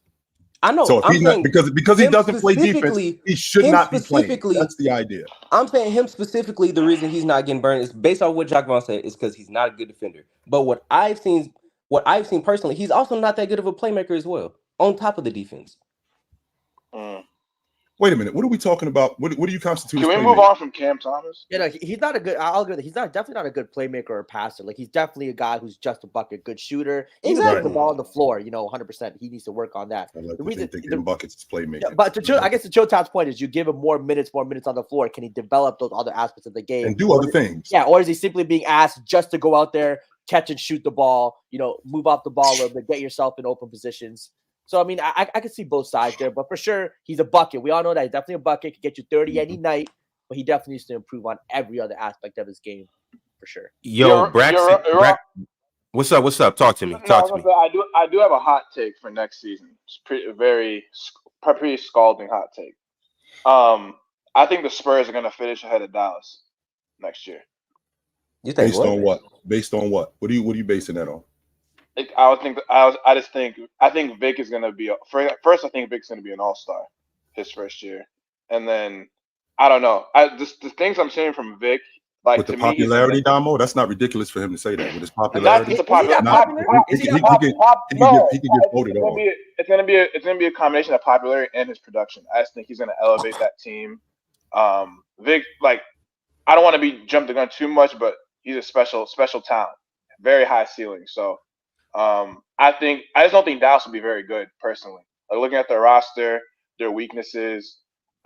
I know. So if he's not, because he doesn't play defense, he should not be playing. That's the idea. I'm saying him specifically. The reason he's not getting burned is based on what Jacques Vaughn said is because he's not a good defender. But what I've seen personally, he's also not that good of a playmaker as well. On top of the defense. Wait a minute. What are we talking about? What do you constitute? Can we move on from Cam Thomas? Yeah, no, he's not a good. I'll agree that he's definitely not a good playmaker or passer. Like he's definitely a guy who's just a bucket, good shooter. Even Exactly. put the ball on the floor, 100%. He needs to work on that. I like the reason thinking buckets is playmaking. Yeah, but I guess to Chotad's point is, you give him more minutes on the floor. Can he develop those other aspects of the game and do other things? Yeah, or is he simply being asked just to go out there, catch and shoot the ball? Move off the ball a little bit, get yourself in open positions. So, I mean, I can see both sides there, but for sure, he's a bucket. We all know that he's definitely a bucket. Can get you 30 any night, but he definitely needs to improve on every other aspect of his game, for sure. Yo, Braxton, what's up? What's up? Talk to me. I do have a hot take for next season. It's pretty scalding hot take. I think the Spurs are going to finish ahead of Dallas next year. You think based on what? Based on what? What are you basing that on? I think Vic is going to be first. I think Vic's going to be an all-star his first year, and then I don't know. The things I'm seeing from Vic, like with the to popularity, me, Damo, that's not ridiculous for him to say that. With his popularity, he can get voted on. It's going to be a combination of popularity and his production. I just think he's going to elevate that team. Vic, like, I don't want to be jumped the gun too much, but he's a special talent, very high ceiling. So. I just don't think Dallas will be very good personally. Like looking at their roster, their weaknesses,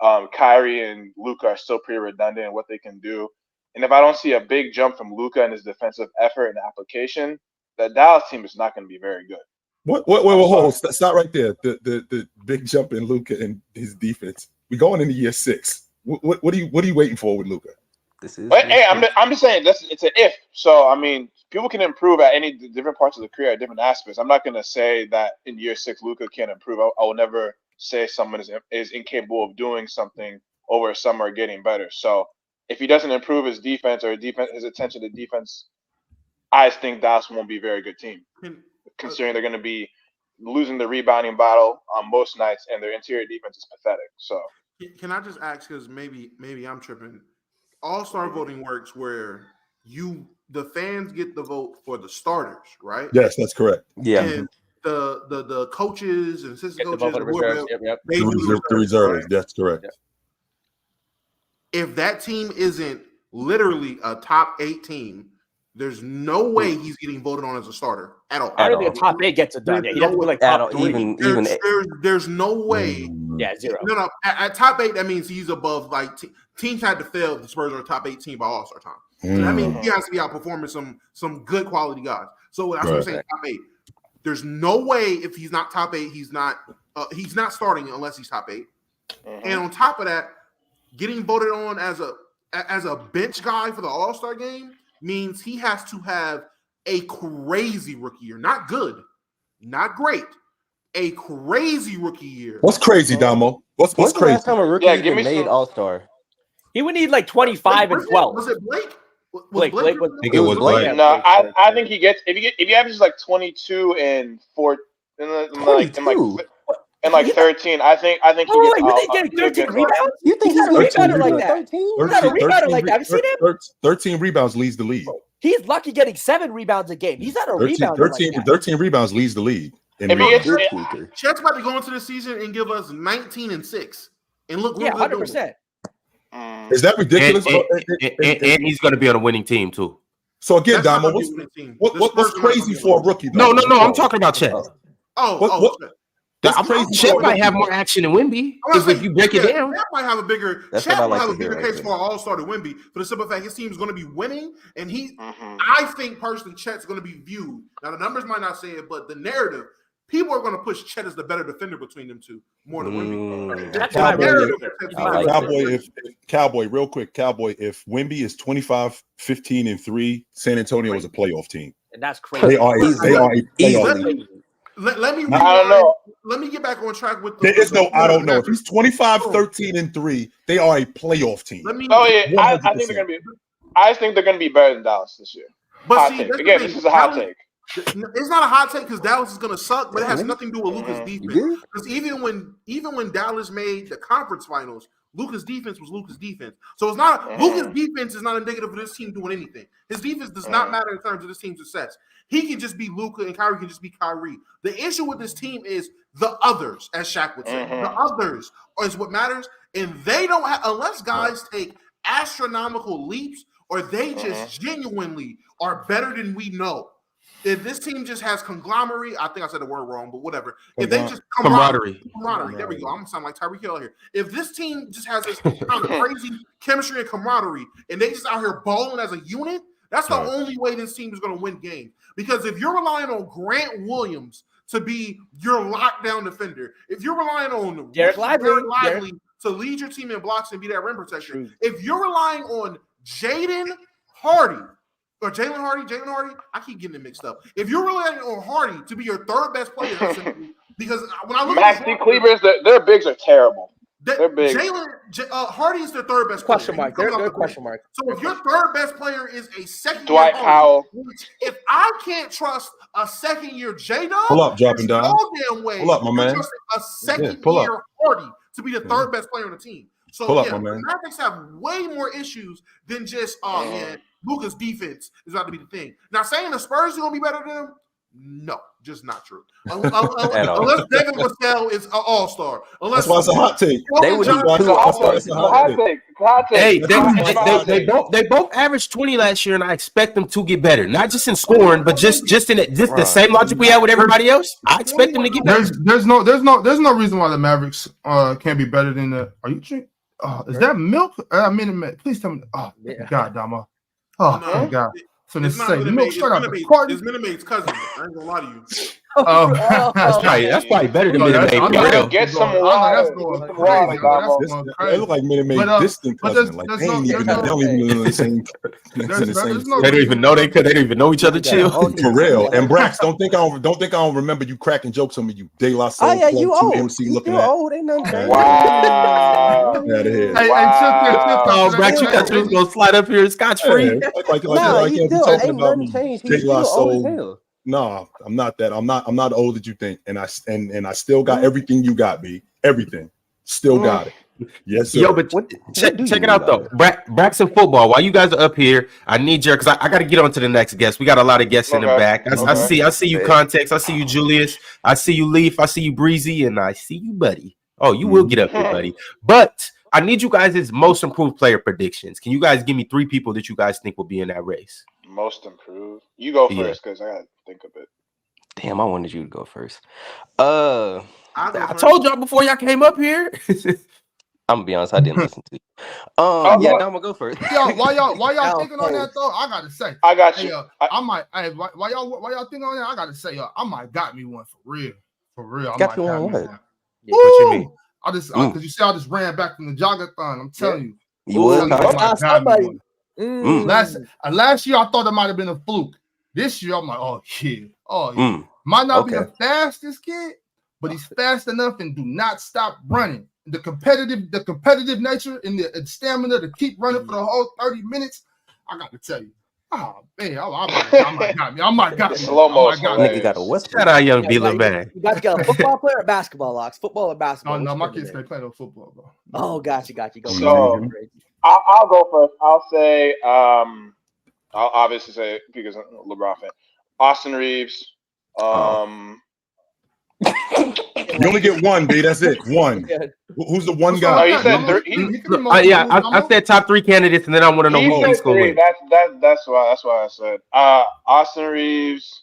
Kyrie and Luka are still pretty redundant in what they can do. And if I don't see a big jump from Luka in his defensive effort and application, that Dallas team is not going to be very good. Hold, stop right there. The big jump in Luka and his defense. We're going into year 6. What are you waiting for with Luka? I'm just saying it's an if. So I mean, people can improve at any different parts of the career at different aspects. I'm not going to say that in year 6 Luka can't improve. I will never say someone is incapable of doing something over a summer getting better. So if he doesn't improve his defense or his attention to defense, I just think Dallas won't be a very good team, considering they're going to be losing the rebounding battle on most nights and their interior defense is pathetic. So can I just ask, because maybe I'm tripping. All-star voting works where the fans get the vote for the starters, right? Yes, that's correct. Yeah. And the coaches and assistant coaches, the reserves. That's correct. Yep. If that team isn't literally a top 8 team, there's no way he's getting voted on as a starter at all. I don't think a top 8 gets it done. Yeah, he doesn't go like top 3. There's no way. Yeah, 0. No. At top 8, that means he's above. Like teams had to fail. The Spurs are a top 8 team by All-Star time. So that means he has to be outperforming some good quality guys. So that's what I'm saying. Top 8. There's no way if he's not top 8, he's not starting unless he's top 8. And on top of that, getting voted on as a bench guy for the All-Star game means he has to have a crazy rookie year. Not good, not great. A crazy rookie year. What's crazy, Damo? What's crazy? The last time a rookie even made All-Star? He would need like 25 and 12. Was it Blake? Blake was. I think it was Blake. No, I think he gets if he averages like 22 and 4 and like 13. I think he gets. You think getting 13 rebounds? You think he's a rebounder like that? He's not a rebounder like that. Have you seen him? 13 rebounds leads the league. He's lucky getting 7 rebounds a game. He's not a rebounder. 13 rebounds leads the league. Chet's about to go into the season and give us 19 and 6 and look. Yeah, 100%. Is that ridiculous? And he's going to be on a winning team too. So again, Damo, what's crazy for a rookie? No. I'm talking about Chet. Chet might have more action than Wemby if you break it down. Chet might have a bigger case for an All-Star than Wemby for the simple fact his team is going to be winning, and I think personally Chet's going to be viewed. Now the numbers might not say it, but the narrative. People are going to push Chet as the better defender between them two more than Wemby. Cowboy, real quick, Cowboy. If Wemby is 25, 15, and 3, San Antonio is a playoff team, and that's crazy. They are a playoff team. Let me. I don't know. Let me get back on track with. There is no. I don't know. If he's 25, 13, and 3, they are a playoff team. I think they're going to be. I just think they're going to be better than Dallas this year. But again, this is a hot take. It's not a hot take because Dallas is going to suck, but it has nothing to do with Luka's defense. Because even when Dallas made the conference finals, Luka's defense was Luka's defense. So it's not Luka's defense is not indicative of this team doing anything. His defense does not matter in terms of this team's success. He can just be Luka and Kyrie can just be Kyrie. The issue with this team is the others, as Shaq would say. The others is what matters, and they don't have unless guys take astronomical leaps or they just genuinely are better than we know. If this team just has conglomerate, I think I said the word wrong, but whatever. If they just camaraderie, there we go. I'm gonna sound like Tyreek Hill here. If this team just has this kind of crazy chemistry and camaraderie, and they just out here balling as a unit, that's the only way this team is going to win games. Because if you're relying on Grant Williams to be your lockdown defender, if you're relying on Derek Lively to lead your team in blocks and be that rim protector, if you're relying on Jaden Hardy. Or Jalen Hardy, I keep getting it mixed up. If you're relying on Hardy to be your third best player, because when I look at Maxi Cleavers, their bigs are terrible. They're big. Hardy is their third best question player. Mark. They're question mark. So if your third best player is a second Dwight Powell, if I can't trust a second year J-Dub, pull up, dropping down. No damn way. Pull up, my man. A second year Hardy to be the third best player on the team. So the Mavericks have way more issues than just man. Luka's defense is about to be the thing. Now, saying the Spurs are going to be better than them, no, just not true. Unless Devin Vassell is an all-star. That's why it's a hot take. Hey, they both averaged 20 last year, and I expect them to get better. Not just in scoring, but just in the same logic we have with everybody else. I expect them to get better. There's no reason why the Mavericks can't be better than the. Are you drinking? Is that milk? Please tell me. Oh, God, Dama. Oh my God! So it's say milk straight out the carton. It's Minute Maid's cousin. I ain't gonna lie to you. That's probably better than Minute Maid. Get some water. They look like Minute Maid distant cousin. Like they don't even know the same. They don't even know they don't even know each other. Chill for real. And Brax, don't think I don't remember you cracking jokes on me. You De La Soul. Oh yeah, you old. MC looking you old. Ain't nothing. Wow. Out of here. Brax, you thought you was gonna slide up here scotch free. No, he still ain't nothing changed. He's still old as hell. No, I'm not that. I'm not old that you think, and I still got everything you got, B. Everything, still got it. Yes, sir. Yo, but check it out though. Braxton football. While you guys are up here, I need your because I got to get on to the next guest. We got a lot of guests in the back. I see you Context. I see you Julius. I see you Leaf. I see you Breezy, and I see you Buddy. Oh, you will get up here, Buddy. But I need you guys' most improved player predictions. Can you guys give me 3 people that you guys think will be in that race? Most improved. You go first because I gotta think of it. Damn, I wanted you to go first. I told y'all before y'all came up here. I'm gonna be honest, I didn't listen to you. I'm gonna go first. Yo, why y'all thinking on that though? I gotta say, I got you. Why y'all thinking on that? I gotta say, I might got me one for real. Got you on what? What you mean? I just because you see, I just ran back from the joggathon. I'm telling you. You was last year I thought it might have been a fluke. This year I'm like, oh yeah. Might not be the fastest kid, but he's fast enough and do not stop running. The competitive nature and the stamina to keep running for the whole 30 minutes. I got to tell you. Oh man, I might got me. Slow motion. Nigga got a West. Shout out young B-Lil man. You got to get a football player or basketball, Locks? Football or basketball? Oh no, my kids can't play no football, bro. Oh, gotcha. Go. So, I'll go first. I'll say, I'll obviously say because I'm a LeBron fan. Austin Reeves. You only get one, B. That's it. One. Who's the one guy? Oh, you said 3. I said top 3 candidates, and then I want to know who he's going. That's why I said Austin Reeves,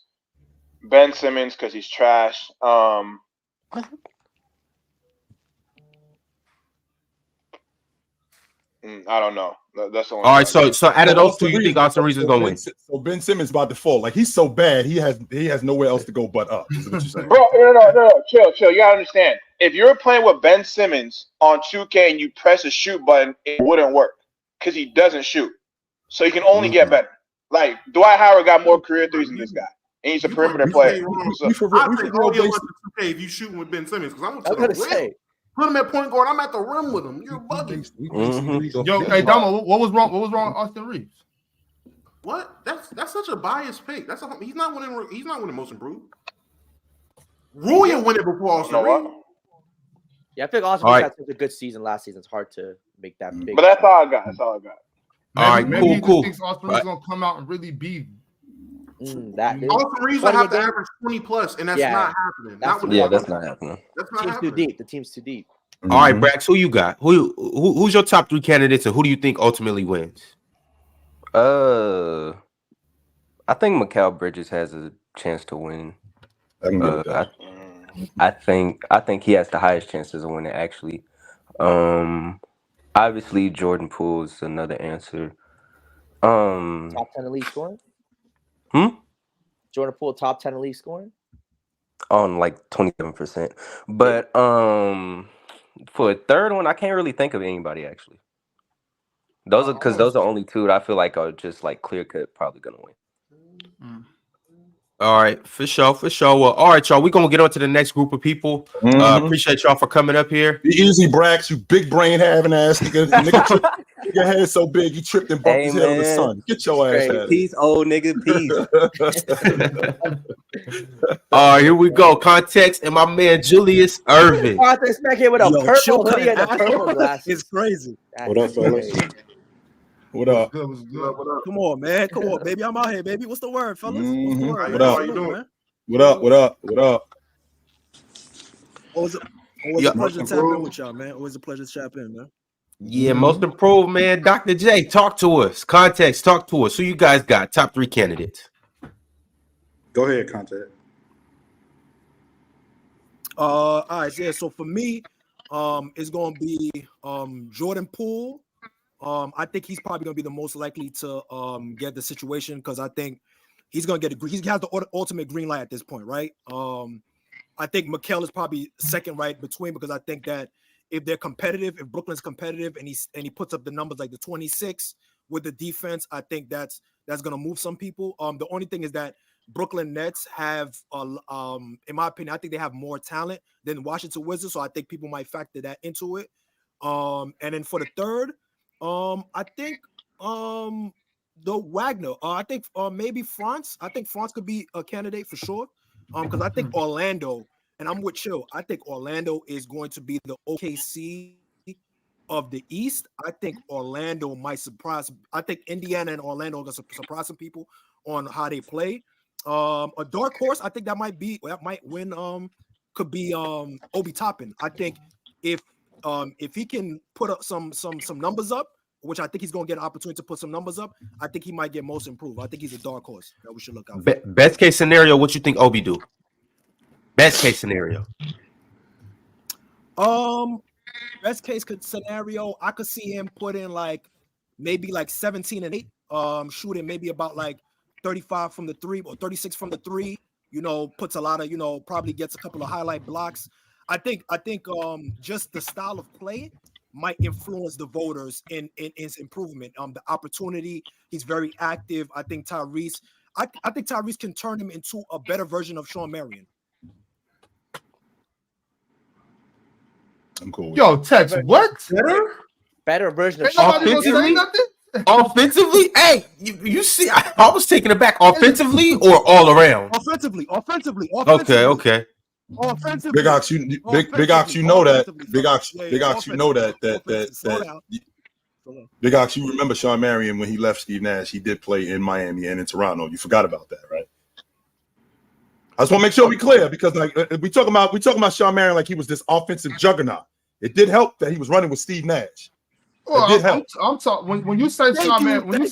Ben Simmons because he's trash. I don't know. That's the one. All right, so out of those 2, you think Austin Reeves is going to win? So Ben Simmons by default, like he's so bad, he has nowhere else to go but up. Is what you're saying. Bro, no, chill. You gotta understand. If you're playing with Ben Simmons on 2K and you press a shoot button, it wouldn't work because he doesn't shoot. So he can only get better. Like Dwight Howard got more career threes than this guy, and he's a perimeter player. If you shooting with Ben Simmons, because I'm gonna say. Put him at point guard. I'm at the rim with him. You're bugging. Yo, hey Damo, what was wrong? What was wrong with Austin Reeves? What? That's such a biased pick. He's not winning. He's not winning most improved. Rui will win it before Austin Reeves. Yeah, I think Austin All Reeves right. had such a good season last season. It's hard to make that big. But that's all I got. That's all I got. All right, Maybe he just cool. thinks Austin Reeves gonna come out and really be. That Austin Reeves will have to average 20 plus, and that's not happening. That's not happening. That's not team's happening. too deep. The team's too deep. All right, Brax, who you got? Who's your top 3 candidates, and who do you think ultimately wins? I think Mikal Bridges has a chance to win. I think he has the highest chances of winning. Actually, obviously Jordan Poole is another answer. Top 10 elite scoring. Jordan Poole, top 10 elite scoring. On like 27%, but for a third one, I can't really think of anybody actually. Those are only two that I feel like are just like clear cut probably gonna win. All right, for sure. Well, all right, y'all. We're gonna get on to the next group of people. Appreciate y'all for coming up here. Be easy, Brax, you big brain having ass nigga. Your head so big, you tripped and bumped his head on the sun. Get your ass out of here. Peace, old nigga, peace. All right, here we go. Context and my man Julius Irvin. Context back here with a purple hoodie and a purple glasses. It's crazy. What up, fellas? What up? Come on, man. Come on, baby. I'm out here, baby. What's the word, fellas? What's the word? What up? How you doing? What up? Always a pleasure to tap in with y'all, man. Always a pleasure to tap in, man. Yeah, most improved, man. Dr. J, talk to us. Context, talk to us. Who you guys got? Top 3 candidates. Go ahead, Context. All right, yeah. So for me, it's gonna be Jordan Poole. I think he's probably gonna be the most likely to get the situation because I think he's gonna get he has the ultimate green light at this point, right? I think Mikal is probably second right between because I think that if they're competitive, if Brooklyn's competitive and he puts up the numbers like the 26 with the defense, I think that's gonna move some people. The only thing is that Brooklyn Nets have, in my opinion, I think they have more talent than Washington Wizards, so I think people might factor that into it. And then for the third, I think the Wagner. I think maybe France. I think France could be a candidate for sure. Because I think Orlando, and I'm with Chill, I think Orlando is going to be the OKC of the East. I think Orlando might surprise. I think Indiana and Orlando are going to surprise some people on how they play. A dark horse, I think that might win. Could be Obi Toppin. I think if he can put up some numbers up, which I think he's going to get an opportunity to put some numbers up, I think he might get most improved. I think he's a dark horse that we should look out for. Best case scenario, what you think Obi do? Best case scenario. Best case scenario, I could see him put in maybe 17 and 8, shooting maybe about 35 from the 3 or 36 from the 3. Puts a lot of probably gets a couple of highlight blocks. I think just the style of play might influence the voters in his improvement. The opportunity, he's very active. I think Tyrese can turn him into a better version of Sean Marion. I'm cool. Yo, Tex, what? Better version of Offensively? Offensively? Hey, you see, I was taken aback. Offensively or all around? Offensively. Okay. Offensively. Big Ox, Big Ox, you know that. Big Ox, you know that. Big Ox, you remember Sean Marion when he left Steve Nash? He did play in Miami and in Toronto. You forgot about that, right? I just want to make sure we clear because we talking about Sean Marion like he was this offensive juggernaut. It did help that he was running with Steve Nash. Well, it did help. I'm talking when you say Sean Marion, the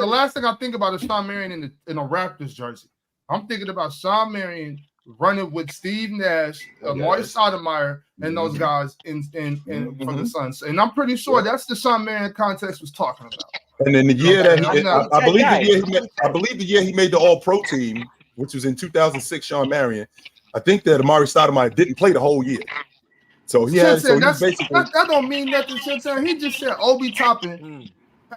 last thing I think about is Sean Marion in a Raptors jersey. I'm thinking about Sean Marion running with Steve Nash, Amari Stoudemire, and those guys in for the Suns. And I'm pretty sure that's the Sean Marion context was talking about. And then the year that I believe the year he made the All-Pro team, which was in 2006, Sean Marion, I think that Amari Stoudemire didn't play the whole year. So that don't mean nothing. He just said Obi Toppin.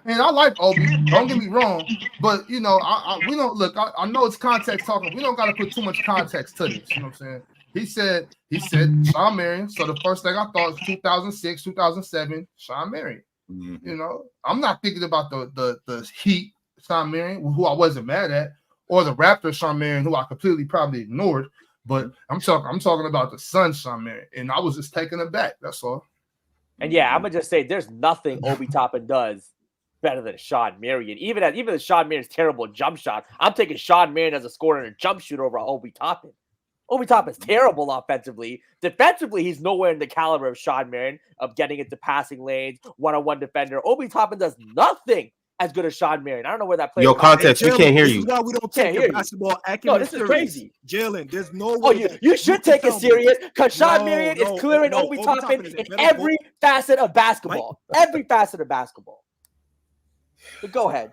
And I like Obi. Don't get me wrong, but we don't look. I know it's context talking. We don't got to put too much context to this. You know what I'm saying? He said Sean Marion. So the first thing I thought was 2006, 2007, Sean Marion. Mm-hmm. I'm not thinking about the Heat Sean Marion, who I wasn't mad at, or the Raptors Sean Marion, who I completely probably ignored. But I'm talking about the son, Sean Marion, and I was just taken aback. That's all. And yeah, I'm gonna just say there's nothing Obi Toppin does better than Sean Marion. Even the Sean Marion's terrible jump shot, I'm taking Sean Marion as a scorer and a jump shooter over Obi Toppin. Obi Toppin's terrible offensively. Defensively, he's nowhere in the caliber of Sean Marion of getting into passing lanes, one-on-one defender. Obi Toppin does nothing as good as Sean Marion. I don't know where that player. Yo, context, we can't hear you. This is why we don't take your basketball acumen. No, this is crazy. Jalen, there's no way. Oh, you should take it serious because Sean Marion is clearing Obi Toppin in every facet of basketball. Every facet of basketball. But go ahead.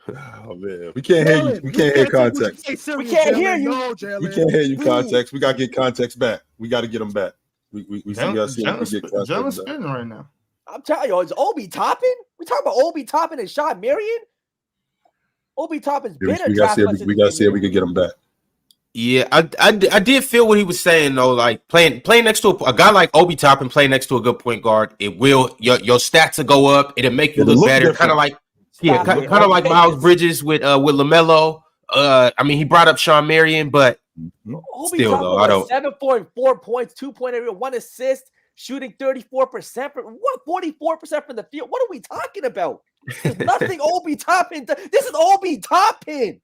Oh man, we can't hear you. We can't hear context. We can't hear you. We can't hear you. Context. We gotta get context back. We gotta get them back. We gotta see if we get context Jalen's back. spinning right now. I'm telling you, it's Obi Toppin. We talking about Obi Toppin and Sean Marion. Obi Toppin's been a draft. We gotta see if we can get him back. Yeah, I did feel what he was saying though. Like playing next to a guy like Obi Toppin, playing next to a good point guard, it will your stats will go up. It'll make you look better. Kind of like like Miles Bridges with LaMelo. I mean, he brought up Sean Marion, but Obi still Toppin though, I don't. 7.4 points, 2-point area, 1 assist, shooting 34%. 44% from the field. What are we talking about? There's nothing Obi Toppin. This is Obi Toppin.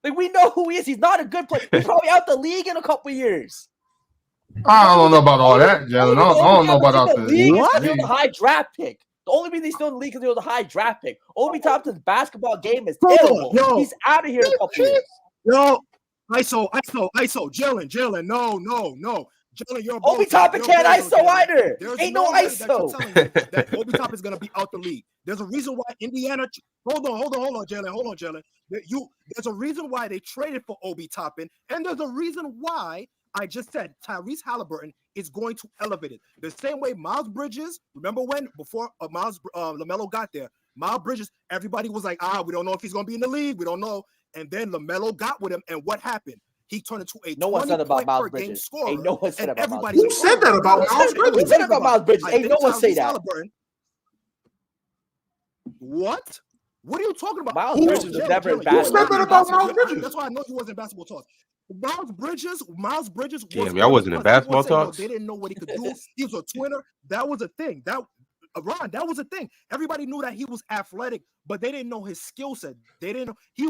Like, we know who he is. He's not a good player. He's probably out the league in a couple years. I don't know about all that, Jalen. I don't know about out the league. What? He's a high draft pick. The only reason he's still in the league is he was a high draft pick. Obi Toppin's basketball game is terrible. He's out of here in a couple years. Yo, ISO. Jalen, no. Jalen, you're Obi Toppin can't ISO either. Ain't no ISO. That Obi Toppin is gonna be out the league. There's a reason why Indiana. Hold on, Jalen. There's a reason why they traded for Obi Toppin, and there's a reason why I just said Tyrese Halliburton is going to elevate it. The same way Miles Bridges. Remember before LaMelo got there, Miles Bridges, everybody was like, we don't know if he's gonna be in the league. We don't know. And then LaMelo got with him, and what happened? He turned into a 20-point per game scorer. Ain't no one said about Miles Bridges. Who said that about Miles Bridges? Who said about Miles Bridges? Ain't no one say that. What? What are you talking about? Miles Bridges was never in basketball. Who said that about Miles Bridges? That's why I know he wasn't in basketball talks. Miles Bridges. Damn, y'all wasn't in basketball talks. They didn't know what he could do. He was a twinner. That was a thing. Ron, that was a thing. Everybody knew that he was athletic, but they didn't know his skill set. They didn't know he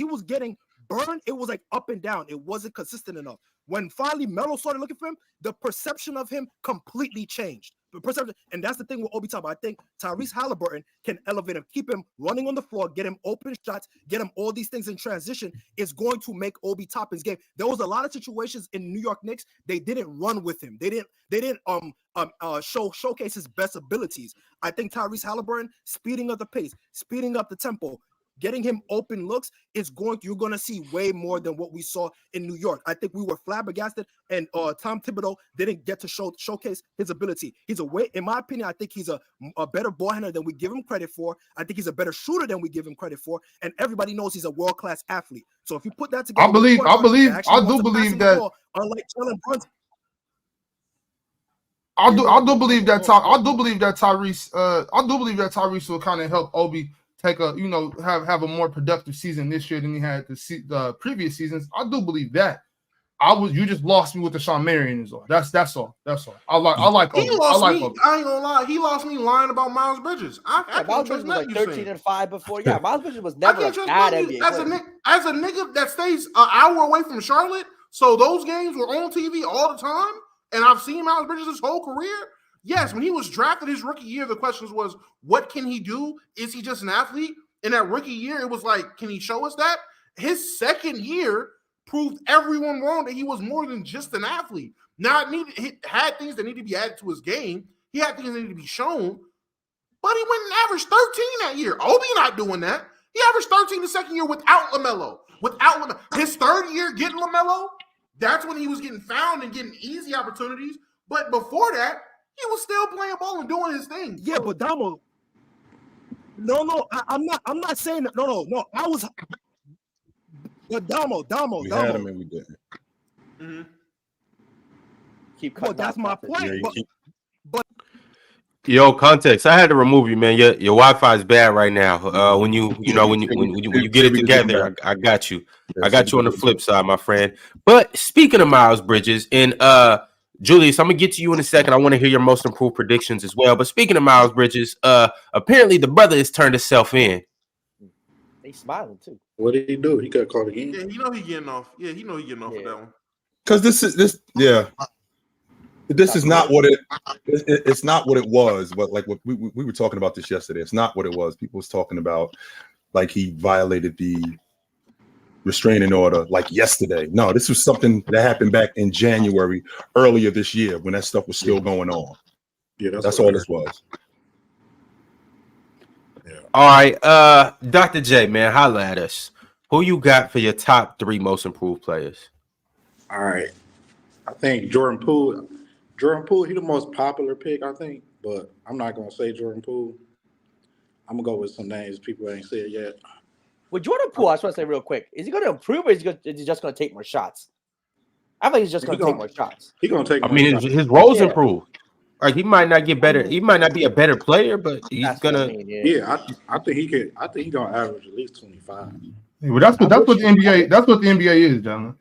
was getting burned. It was like up and down. It wasn't consistent enough. When finally Melo started looking for him, the perception of him completely changed. The perception, and that's the thing with Obi Toppin. I think Tyrese Halliburton can elevate him, keep him running on the floor, get him open shots, get him all these things in transition. Is going to make Obi Toppin's game. There was a lot of situations in New York Knicks they didn't run with him. They didn't showcase his best abilities. I think Tyrese Halliburton speeding up the pace, speeding up the tempo, getting him open looks you're going to see way more than what we saw in New York. I think we were flabbergasted, and Tom Thibodeau didn't get to showcase his ability. In my opinion, I think he's a better ball handler than we give him credit for. I think he's a better shooter than we give him credit for, and everybody knows he's a world-class athlete. So if you put that together, I do believe that. Unlike Jalen Brunson. I do believe that Tyrese will kind of help Obi take have a more productive season this year than he had the previous seasons. I do believe that. You just lost me with the Sean Marion is all. That's all. I like Obi. I ain't gonna lie. He lost me lying about Miles Bridges. Miles Bridges was like 13-5 before. Yeah, Miles Bridges was never a bad NBA player. As a nigga that stays an hour away from Charlotte, so those games were on TV all the time, and I've seen Miles Bridges his whole career. Yes, when he was drafted his rookie year, the question was, what can he do? Is he just an athlete? In that rookie year, it was like, can he show us that? His second year proved everyone wrong that he was more than just an athlete. Now, he had things that need to be added to his game. He had things that need to be shown, but he went and averaged 13 that year. Obi not doing that. He averaged 13 the second year without LaMelo. His third year getting LaMelo, that's when he was getting found and getting easy opportunities. But before that, he was still playing ball and doing his thing. Yeah, but Damo. No, I'm not saying that. No. I was. But Damo. We had him and we didn't. Mm-hmm. Keep cutting. That's my point. Yo, context. I had to remove you, man. Your Wi-Fi is bad right now. When you get it together, I got you. I got you on the flip side, my friend. But speaking of Miles Bridges, and Julius, I'm gonna get to you in a second. I want to hear your most improved predictions as well. But speaking of Miles Bridges, apparently the brother has turned himself in. He's smiling too. What did he do? He got caught again. Yeah, he getting off. Yeah, he getting off with that one. Because this is not what it's not what it was. But like what we were talking about this yesterday. It's not what it was. People was talking about like he violated the restraining order like yesterday. No, this was something that happened back in January earlier this year when that stuff was still going on. Yeah, that's all this was. Yeah. All right, Dr. J, man, holla at us. Who you got for your top 3 most improved players? All right, I think Jordan Poole. He the most popular pick, I think, but I'm not gonna say Jordan Poole. I'm gonna go with some names people ain't said yet. With Jordan Poole, I just want to say real quick: is he going to improve, or is he just going to take more shots? I think he's just going to take more shots. He's going to take. I mean, his roles improved. Like he might not get better. He might not be a better player, but he's gonna. I think he could. I think he's gonna average at least 25. Yeah, but that's what the NBA. That's what the NBA is, gentlemen.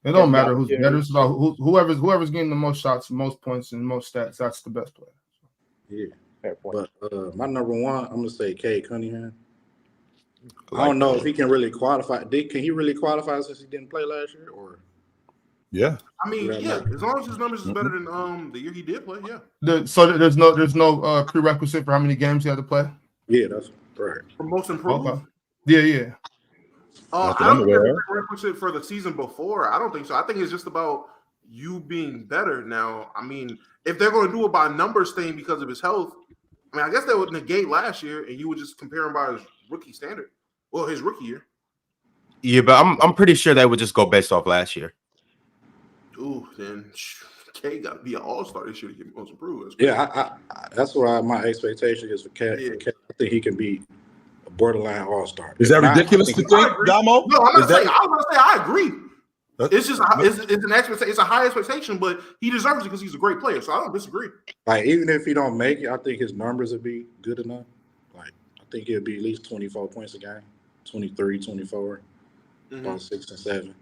It don't matter who's better. It's about whoever's getting the most shots, most points, and most stats. That's the best player. Yeah, fair point. But my number one, I'm gonna say Cade Cunningham. I don't know if he can really qualify. Can he really qualify since he didn't play last year? Or yeah, I mean, yeah, as long as his numbers is better than the year he did play, yeah. So there's no prerequisite for how many games he had to play. Yeah, that's right. For most improved. Okay. Yeah. I don't think it's a prerequisite for the season before. I don't think so. I think it's just about you being better now. I mean, if they're going to do it by numbers thing because of his health, I mean, I guess that would negate last year, and you would just compare him by his rookie standard. Well, his rookie year. Yeah, but I'm pretty sure they would just go based off last year. Ooh, then K got to be an all-star this year to get most improved. That's what my expectation is for Cat. Yeah. I think he can be a borderline all-star. Is that ridiculous to think, Damo? No, I'm not saying. I was going to say I agree. It's just it's an expectation. It's a high expectation, but he deserves it because he's a great player. So I don't disagree. Like even if he don't make it, I think his numbers would be good enough. Like I think it'd be at least 24 points a game, 23, 24, about 6 and 7.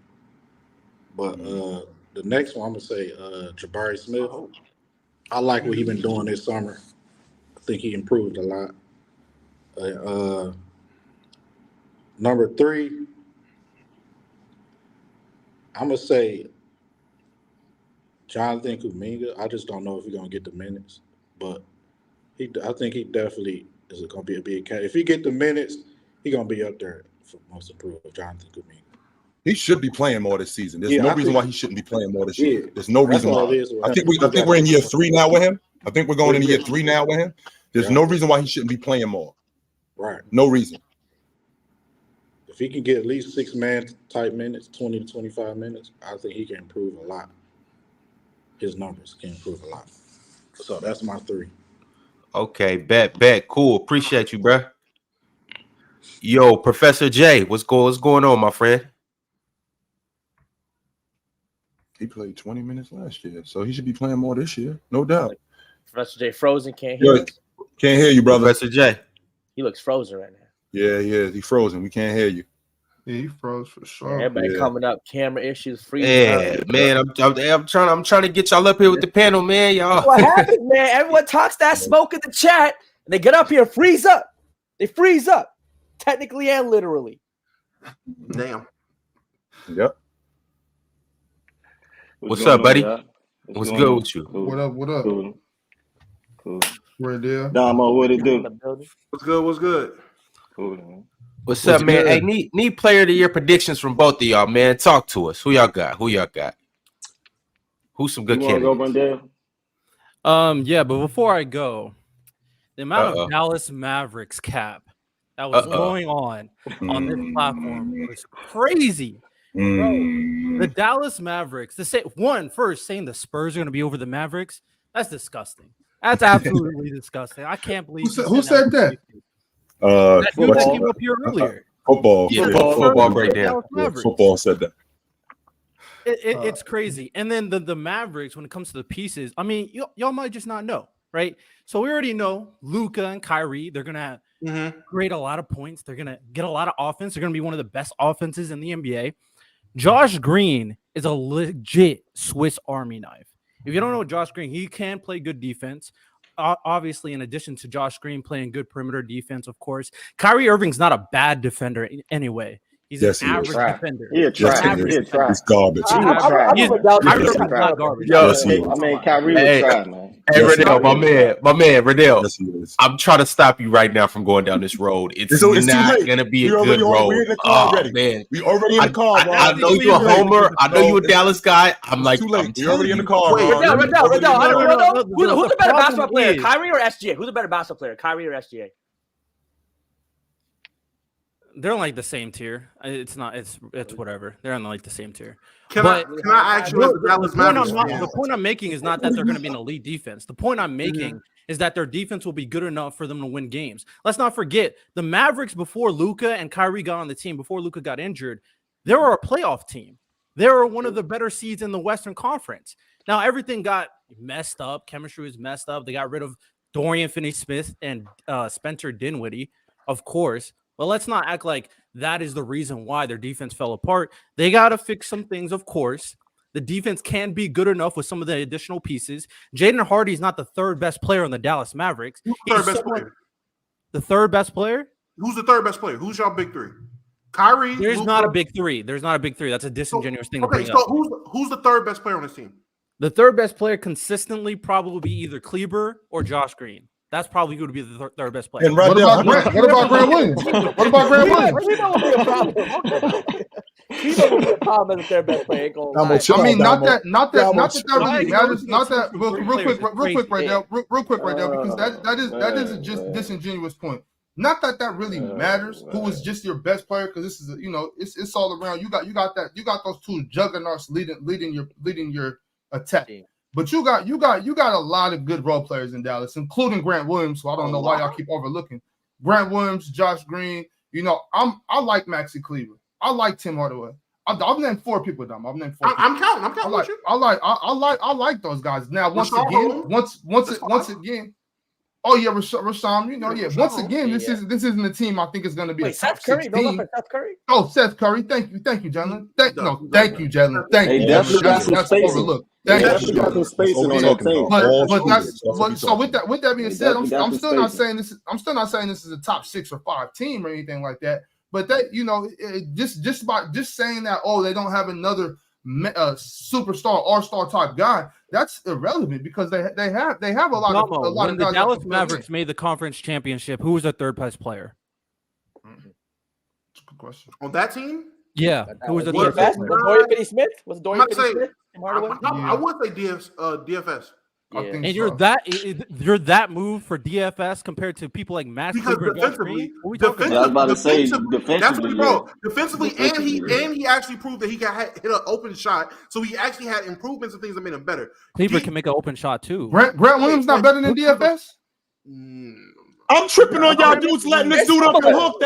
But the next one I'm gonna say Jabari Smith. I like what he's been doing this summer. I think he improved a lot. Number 3. I'm gonna say Jonathan Kuminga. I just don't know if he's gonna get the minutes, but I think he definitely is gonna be a big cat. If he get the minutes, he's gonna be up there for most improved. Jonathan Kuminga. He should be playing more this season. There's no reason why he shouldn't be playing more this year. There's no reason why. I think we're in year 3 now with him. I think we're going into year 3 now with him. There's no reason why he shouldn't be playing more. Right. No reason. If he can get at least 6-man type minutes, 20 to 25 minutes, I think he can improve a lot. His numbers can improve a lot. So that's my 3. Okay, bet. Cool. Appreciate you, bro. Yo, Professor J, what's going on, my friend? He played 20 minutes last year, so he should be playing more this year, no doubt. Professor J frozen, can't hear you. Can't hear you, brother. Professor J. He looks frozen right now. Yeah, he frozen. We can't hear you. Yeah, he froze for sure. Everybody coming up, camera issues, freezing. Yeah, man, I'm trying to get y'all up here with the panel, man. Y'all. What happens, man? Everyone talks that smoke in the chat, and they get up here, freeze up. They freeze up, technically and literally. Damn. Yep. What's up, buddy? What's good with you? What up? Cool. Where there? Damo, what it do? What's good? Cool, man. What's up, man? Hey, need player of the year predictions from both of y'all, man. Talk to us. Who y'all got? Who's some good candidates? Yeah, but before I go, the amount of Dallas Mavericks cap that was going on this platform was crazy. Bro, the Dallas Mavericks, saying the Spurs are going to be over the Mavericks, that's disgusting. That's absolutely disgusting. I can't believe who said that? That dude that came up here earlier. Football. Yeah, football breakdown. Football said that. It's crazy. And then the Mavericks, when it comes to the pieces, I mean, y'all might just not know. right? So we already know Luka and Kyrie, they're going to create a lot of points. They're going to get a lot of offense. They're going to be one of the best offenses in the NBA. Josh Green is a legit Swiss Army knife. If you don't know Josh Green, he can play good defense. Obviously, in addition to Josh Green playing good perimeter defense, of course. Kyrie Irving's not a bad defender anyway. He's an average defender. He's garbage. Not garbage. Yo, I mean, Kyrie was try, man. Hey, Riddell, my man, Riddell. I'm trying to stop you right now from going down this road. It's not going to be a good road. Oh, man. We already in the car, bro. I know you're a homer. I know you're a Dallas guy. I'm like, we already in the car, bro. Riddell, who's a better basketball player, Kyrie or SGA? Who's a better basketball player, Kyrie or SGA? They're like the same tier. It's not. It's whatever. They're on like the same tier. Can I ask you the point I'm making is not that they're going to be an elite defense. The point I'm making is that their defense will be good enough for them to win games. Let's not forget the Mavericks before Luka and Kyrie got on the team, before Luka got injured. They were a playoff team. They were one of the better seeds in the Western Conference. Now everything got messed up. Chemistry was messed up. They got rid of Dorian Finney-Smith and Spencer Dinwiddie, of course. But let's not act like that is the reason why their defense fell apart. They got to fix some things, of course. The defense can be good enough with some of the additional pieces. Jaden Hardy is not the third best player on the Dallas Mavericks. Who's the third best player? The third best player? Who's the third best player? Who's y'all big three? Kyrie? There's not a big three. There's not a big three. That's a disingenuous thing to bring up. So who's the third best player on this team? The third best player consistently probably be either Kleber or Josh Green. That's probably going to be the third best player. And what about Grant Williams? What about Grant Williams? Kleber will be a problem. Kleber will be a problem as the third best player. I mean, not that really matters. Not that real quick right now, because that is a just disingenuous point. Not that really matters who is just your best player, because this is it's all around. You got those two juggernauts leading your attack. But you got a lot of good role players in Dallas, including Grant Williams. So I don't know why y'all keep overlooking Grant Williams, Josh Green. I like Maxi Kleber. I like Tim Hardaway. I've named 4 people. I'm counting with you. I like those guys. Now once again. Oh yeah, Rashawn. Once again, this isn't a team I think is going to be a top Seth Curry. 16. Seth Curry. Oh, Seth Curry. Thank you, Jalen. Thank you, Jalen. Thank you. That's overlooked. Thank you. Got some spacing on that team. But so with that being said, I'm still not saying this. I'm still not saying this is a top 6 or 5 team or anything like that. But that just saying that they don't have another superstar all-star type guy, that's irrelevant, because they have a lot of when the guys. Dallas Mavericks made the conference championship, who was their third best player? Good question. On that team? Yeah, who was the third best player? Dorian Finney-Smith? Was it Dorian Finney-Smith? I would say DFS. Yeah. And you're that move for DFS compared to people like Max Kleber, defensively, defensively, and he actually proved that he can hit an open shot. So he actually had improvements and things that made him better. Kleber can make an open shot too. Grant Williams not better than DFS. I'm tripping on y'all dudes letting this dude up the hook.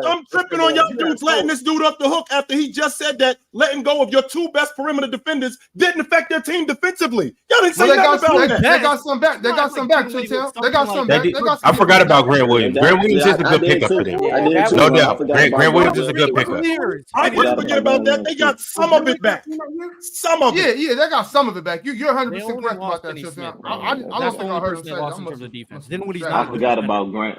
I'm tripping on y'all dudes letting this dude up the hook after he just said that letting go of your 2 best perimeter defenders didn't affect their team defensively. Y'all didn't say nothing about that. They got some back. They got some back, Chitchat. They got some back. I forgot about Grant Williams. Grant Williams is a good pickup for them. No doubt. Grant Williams is a good pickup. I didn't forget about that. They got some of it back. Some of it. Yeah, they got some of it back. You're 100% correct about that, Chitchat. I don't think I heard him say that. In terms of defense. Dinwiddie's I forgot about Grant.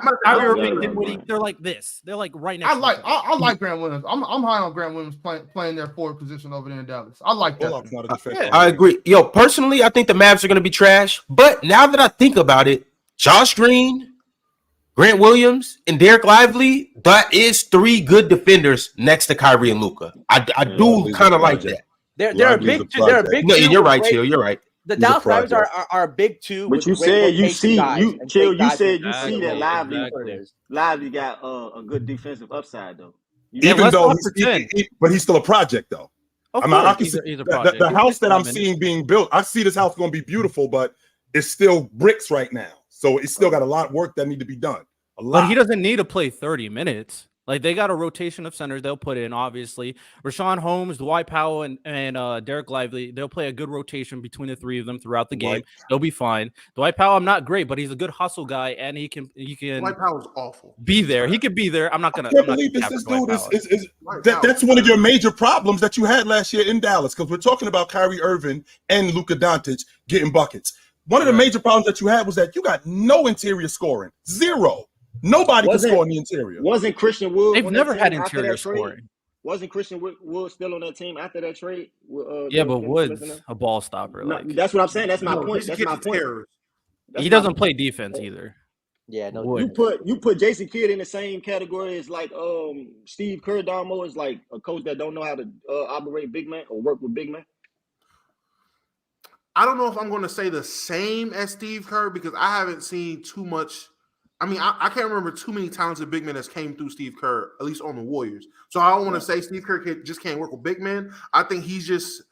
They're like this. They're like right next. I like Grant Williams. I'm high on Grant Williams playing their forward position over there in Dallas. I like that. I agree. Personally, I think the Mavs are going to be trash. But now that I think about it, Josh Green, Grant Williams, and Derek Lively, that is 3 good defenders next to Kyrie and Luka. I do kind of like that. They're a big two. They're a big two. You're right, Chill. You're right. The Dallas Mavericks are a big 2. But you said you see that Lively got a good defensive upside though. Even though but he's still a project though. He's a project. The house that I'm seeing being built, I see this house going to be beautiful, but it's still bricks right now. So it's still got a lot of work that need to be done. But he doesn't need to play 30 minutes. Like they got a rotation of centers they'll put in. Obviously, Rashawn Holmes, Dwight Powell, and Derek Lively. They'll play a good rotation between the three of them throughout the game. They'll be fine. Dwight Powell, I'm not great, but he's a good hustle guy, and he can. Dwight Powell's awful. Be there. He could be there. I'm not gonna. I can't believe this dude is that's one of your major problems that you had last year in Dallas, because we're talking about Kyrie Irving and Luka Doncic getting buckets. One of the major problems that you had was that you got no interior scoring. Zero. Nobody can score in the interior. Wasn't Christian Wood? They've never had interior scoring. Wasn't Christian Wood still on that team after that trade? Yeah, but Wood's a ball stopper. No, that's what I'm saying. That's my point. That's my point. He doesn't play defense either. Yeah, no. You put Jason Kidd in the same category as like Steve Kerr. Damo is like a coach that don't know how to operate big man or work with big man. I don't know if I'm going to say the same as Steve Kerr because I haven't seen too much. I mean, I can't remember too many talented big men that came through Steve Kerr, at least on the Warriors. So I don't want to say Steve Kerr just can't work with big men. I think he's just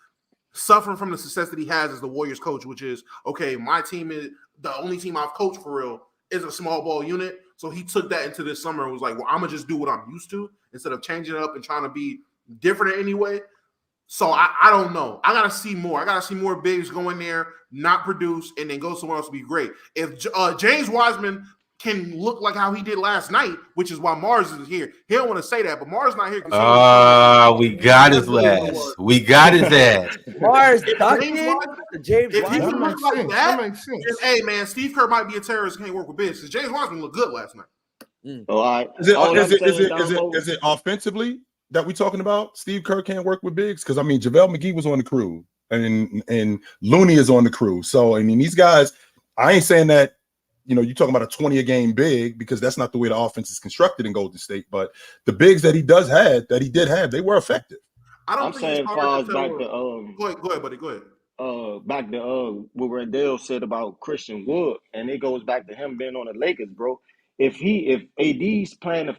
suffering from the success that he has as the Warriors coach, which is, okay, my team is the only team I've coached for real is a small ball unit. So he took that into this summer and was like, well, I'm going to just do what I'm used to instead of changing it up and trying to be different in any way. So I don't know. I got to see more. I got to see more bigs go in there, not produce, and then go somewhere else to be great. If James Wiseman can look like how he did last night, which is why Mars is here. He don't want to say that, but Mars not here. We got his ass. We got his ass. Mars, James if he can look like that makes sense. Hey, man, Steve Kerr might be a terrorist. Can't work with business. James Wiseman looked good last night. All right. Is it offensively that we talking about? Steve Kerr can't work with bigs? Because I mean, JaVale McGee was on the crew, and Looney is on the crew. So I mean, these guys. I ain't saying that. You know, you're talking about a 20-a-game big because that's not the way the offense is constructed in Golden State. But the bigs that he did have, they were effective. I'm saying back to go ahead, buddy. Go ahead. Back to what Randall said about Christian Wood, and it goes back to him being on the Lakers, bro. If AD's playing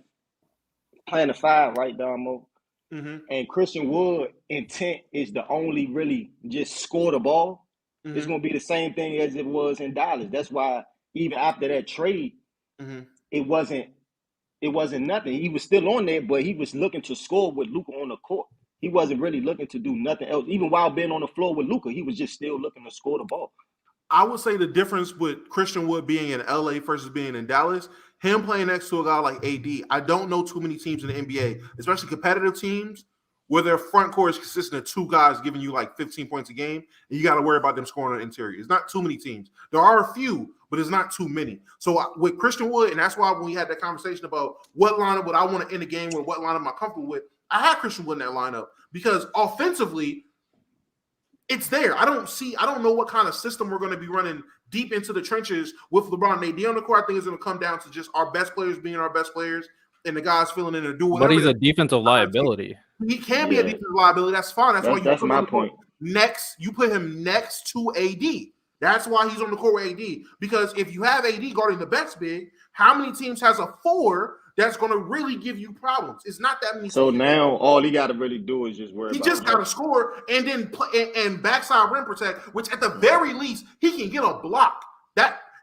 the five, right, Damo, and Christian Wood intent is the only really just score the ball, it's gonna be the same thing as it was in Dallas. That's why. Even after that trade, it wasn't nothing. He was still on there, but he was looking to score with Luka on the court. He wasn't really looking to do nothing else. Even while being on the floor with Luka, he was just still looking to score the ball. I would say the difference with Christian Wood being in LA versus being in Dallas, him playing next to a guy like AD, I don't know too many teams in the NBA, especially competitive teams, where their front court is consistent of two guys giving you like 15 points a game, and you got to worry about them scoring on the interior. It's not too many teams. There are a few, but it's not too many. So with Christian Wood, and that's why when we had that conversation about what lineup would I want to end the game with, what lineup am I comfortable with, I had Christian Wood in that lineup because offensively, it's there. I don't know what kind of system we're going to be running deep into the trenches with LeBron and AD on the court. I think it's going to come down to just our best players being our best players and the guys filling in and doing whatever. But he's a defensive liability. He can be a defensive liability. That's fine. That's why that's my point. You put him next to AD. That's why he's on the court with AD. Because if you have AD guarding the best big, how many teams has a 4 that's going to really give you problems? It's not that many. So now all he got to really do is just worry. He just got to score and then play and backside rim protect, which at the very least he can get a block.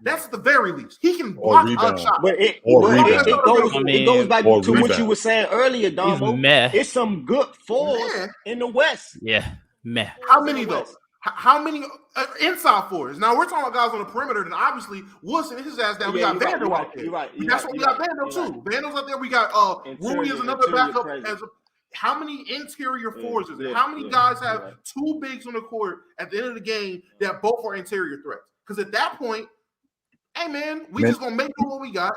That's the very least. He can block a shot. But it goes back to what you were saying earlier, Damo. It's some good fours in the West. Yeah, meh. How many though? How many inside fours? Now we're talking about guys on the perimeter. Then obviously Wilson his ass down. We got Vandal out there. That's what we got Vandal too. Vandal's out there. We got Rui is another backup. How many interior fours is it? How many guys have two bigs on the court at the end of the game that both are interior threats? Because at that point, hey man, we just gonna make do what we got.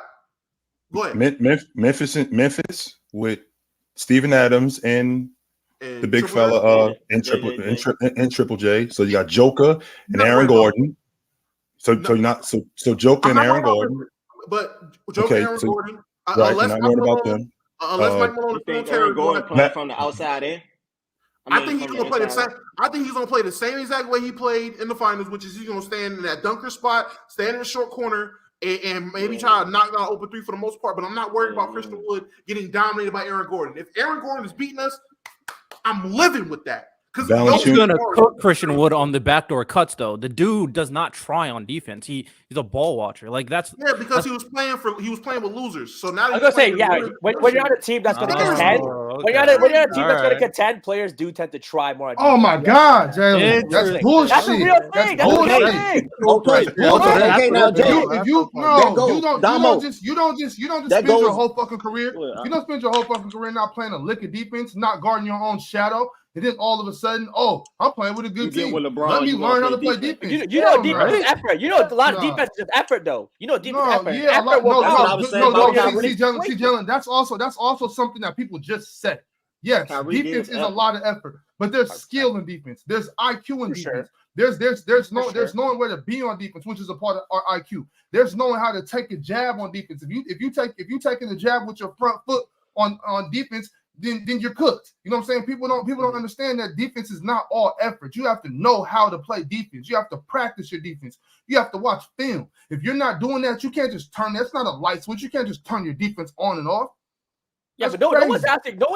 Go ahead. Memphis with Steven Adams and the big fella in Triple J. So you got Joker and Aaron Gordon. So Joker and Aaron Gordon. But Joker and Aaron Gordon. Right, not worried about them. Unless Mike Malone is Aaron Gordon playing from the outside in. I think he's gonna play the same. I think he's gonna play the same exact way he played in the finals, which is he's gonna stand in that dunker spot, stand in the short corner, and maybe try to knock down open 3 for the most part. But I'm not worried about Christian Wood getting dominated by Aaron Gordon. If Aaron Gordon is beating us, I'm living with that He's gonna cook Christian Wood on the backdoor cuts, though. The dude does not try on defense. He's a ball watcher. Like that's because he was playing with losers. So now I was gonna say, when you're on a team that's gonna contend, when you're on a team that's gonna contend, players do tend to try more. On oh my God, Jalen, that's bullshit. That's a real thing. That's a real thing. Okay, now Jalen, you don't just spend your whole fucking career. You don't spend your whole fucking career not playing a lick of defense, not guarding your own shadow. And then all of a sudden, I'm playing with a good team. Let me learn how to play defense. You know, defense is effort. You know, a lot of defense is effort, though. You know, defense is effort. See, Jalen, that's also something that people just said. Yes, defense is a lot of effort, but there's skill in defense. There's IQ in defense. There's knowing where to be on defense, which is a part of our IQ. There's knowing how to take a jab on defense. If you taking a jab with your front foot on defense, then you're cooked. You know what I'm saying? People don't understand that defense is not all effort. You have to know how to play defense. You have to practice your defense. You have to watch film. If you're not doing that, you can't just turn. That's not a light switch. You can't just turn your defense on and off. Yeah, but no one's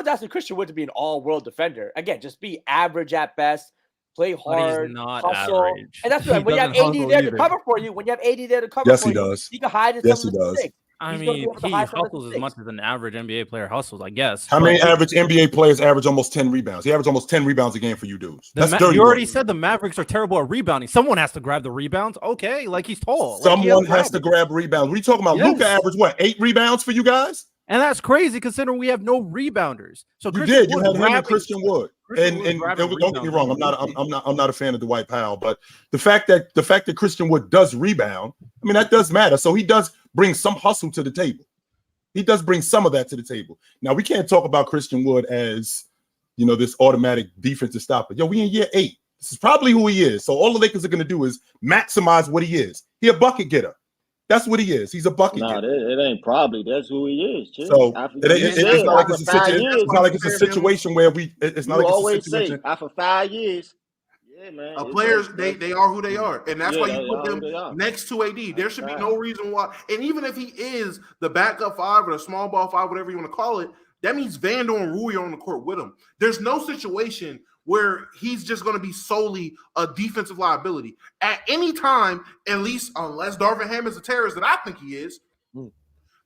asking Christian Wood to be an all-world defender. Again, just be average at best. Play hard, hustle, average. And that's what when you have AD there to cover for you. When you have AD there to cover for you, he can hide in some of the mistakes. I mean, he hustles as much as an average NBA player hustles, I guess. How many average NBA players average almost 10 rebounds? He averaged almost 10 rebounds a game for you dudes. That's dirty. You already said the Mavericks are terrible at rebounding. Someone has to grab the rebounds. Okay, like he's tall. Someone has to grab rebounds. What are you talking about? Yes. Luka averaged what? 8 rebounds for you guys? And that's crazy considering we have no rebounders. So you did. You had him and Christian Wood. And don't get me wrong. I'm not a fan of Dwight Powell, but the fact that Christian Wood does rebound, I mean, that does matter. So he does bring some hustle to the table. He does bring some of that to the table. Now, we can't talk about Christian Wood as, this automatic defensive stopper. We in year 8. This is probably who he is. So all the Lakers are going to do is maximize what he is. He a bucket getter. That's what he is. He's a bucket getter. It ain't probably. That's who he is. Chill. So it's not like it's a situation where it's not like it's a situation. Say, after 5 years, yeah, man. Players, they are who they are. And that's why you put them next to AD. There should be no reason why. And even if he is the backup 5 or the small ball 5, whatever you want to call it, that means Vando and Rui are on the court with him. There's no situation where he's just going to be solely a defensive liability. At any time, at least unless Darvin Ham is a terrorist that I think he is,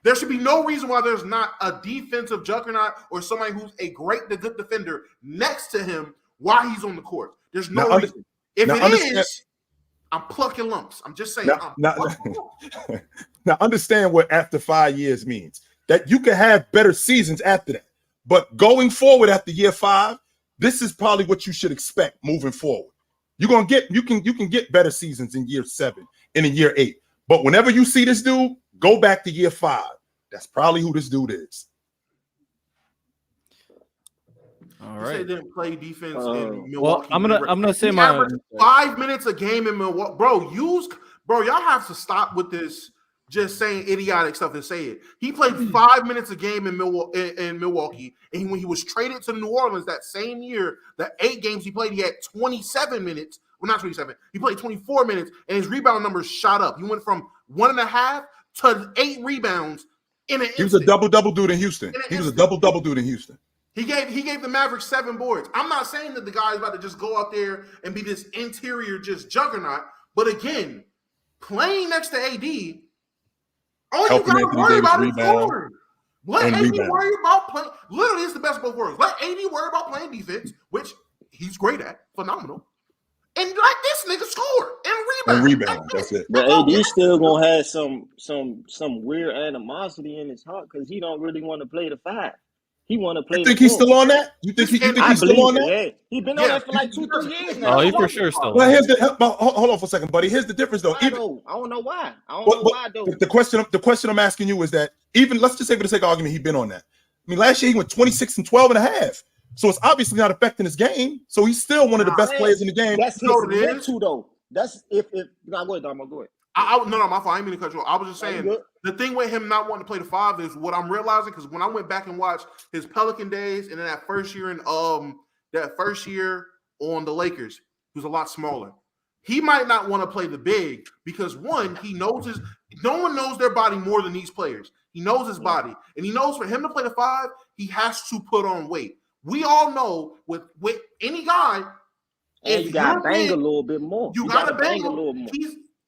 there should be no reason why there's not a defensive juggernaut or somebody who's a good defender next to him while he's on the court. There's no reason. If it is, I'm plucking lumps. I'm just saying. Now understand what after 5 years means. That you can have better seasons after that. But going forward after year 5, this is probably what you should expect moving forward. You can get better seasons in year 7 and in year 8. But whenever you see this dude, go back to year 5. That's probably who this dude is. All right. They didn't play defense in Milwaukee. Well, I'm gonna say my 5 minutes a game in Milwaukee. Y'all have to stop with this just saying idiotic stuff and say it. He played 5 minutes a game in Milwaukee, and when he was traded to New Orleans that same year, the 8 games he played, he had 27 minutes. Well, not 27. He played 24 minutes, and his rebound numbers shot up. He went from 1.5 to 8 rebounds in an instant. He was a double-double dude in Houston. He gave the Mavericks 7 boards. I'm not saying that the guy's about to just go out there and be this interior just juggernaut, but again, playing next to AD, all you got to worry about is scoring. Let AD worry about playing. Literally, it's the best of both worlds. Let AD worry about playing defense, which he's great at, phenomenal. And let this nigga score and rebound. That's it. But AD still gonna have some weird animosity in his heart because he don't really want to play the 5. He want to play. You think he's still on that? You think he's still on that? Yeah. He's been on that for like 2-3 years now. Oh, he for sure still. Well, hold on for a second, buddy. Here's the difference, though. I don't know why. Though. The question I'm asking you is that even let's just say for the sake of argument, he's been on that. I mean, last year he went 26 and 12 and a half. So it's obviously not affecting his game. So he's still one of the best players in the game. That's his mental, though. That's if no, go ahead, Damo, go ahead. No, my fault. I didn't mean to cut you off. I was just saying the thing with him not wanting to play the 5 is what I'm realizing because when I went back and watched his Pelican days and then that first year on the Lakers, he was a lot smaller. He might not want to play the big because one, he knows no one knows their body more than these players. He knows his body, and he knows for him to play the 5, he has to put on weight. We all know with any guy, And you got to bang a little bit more. You got to bang a little more.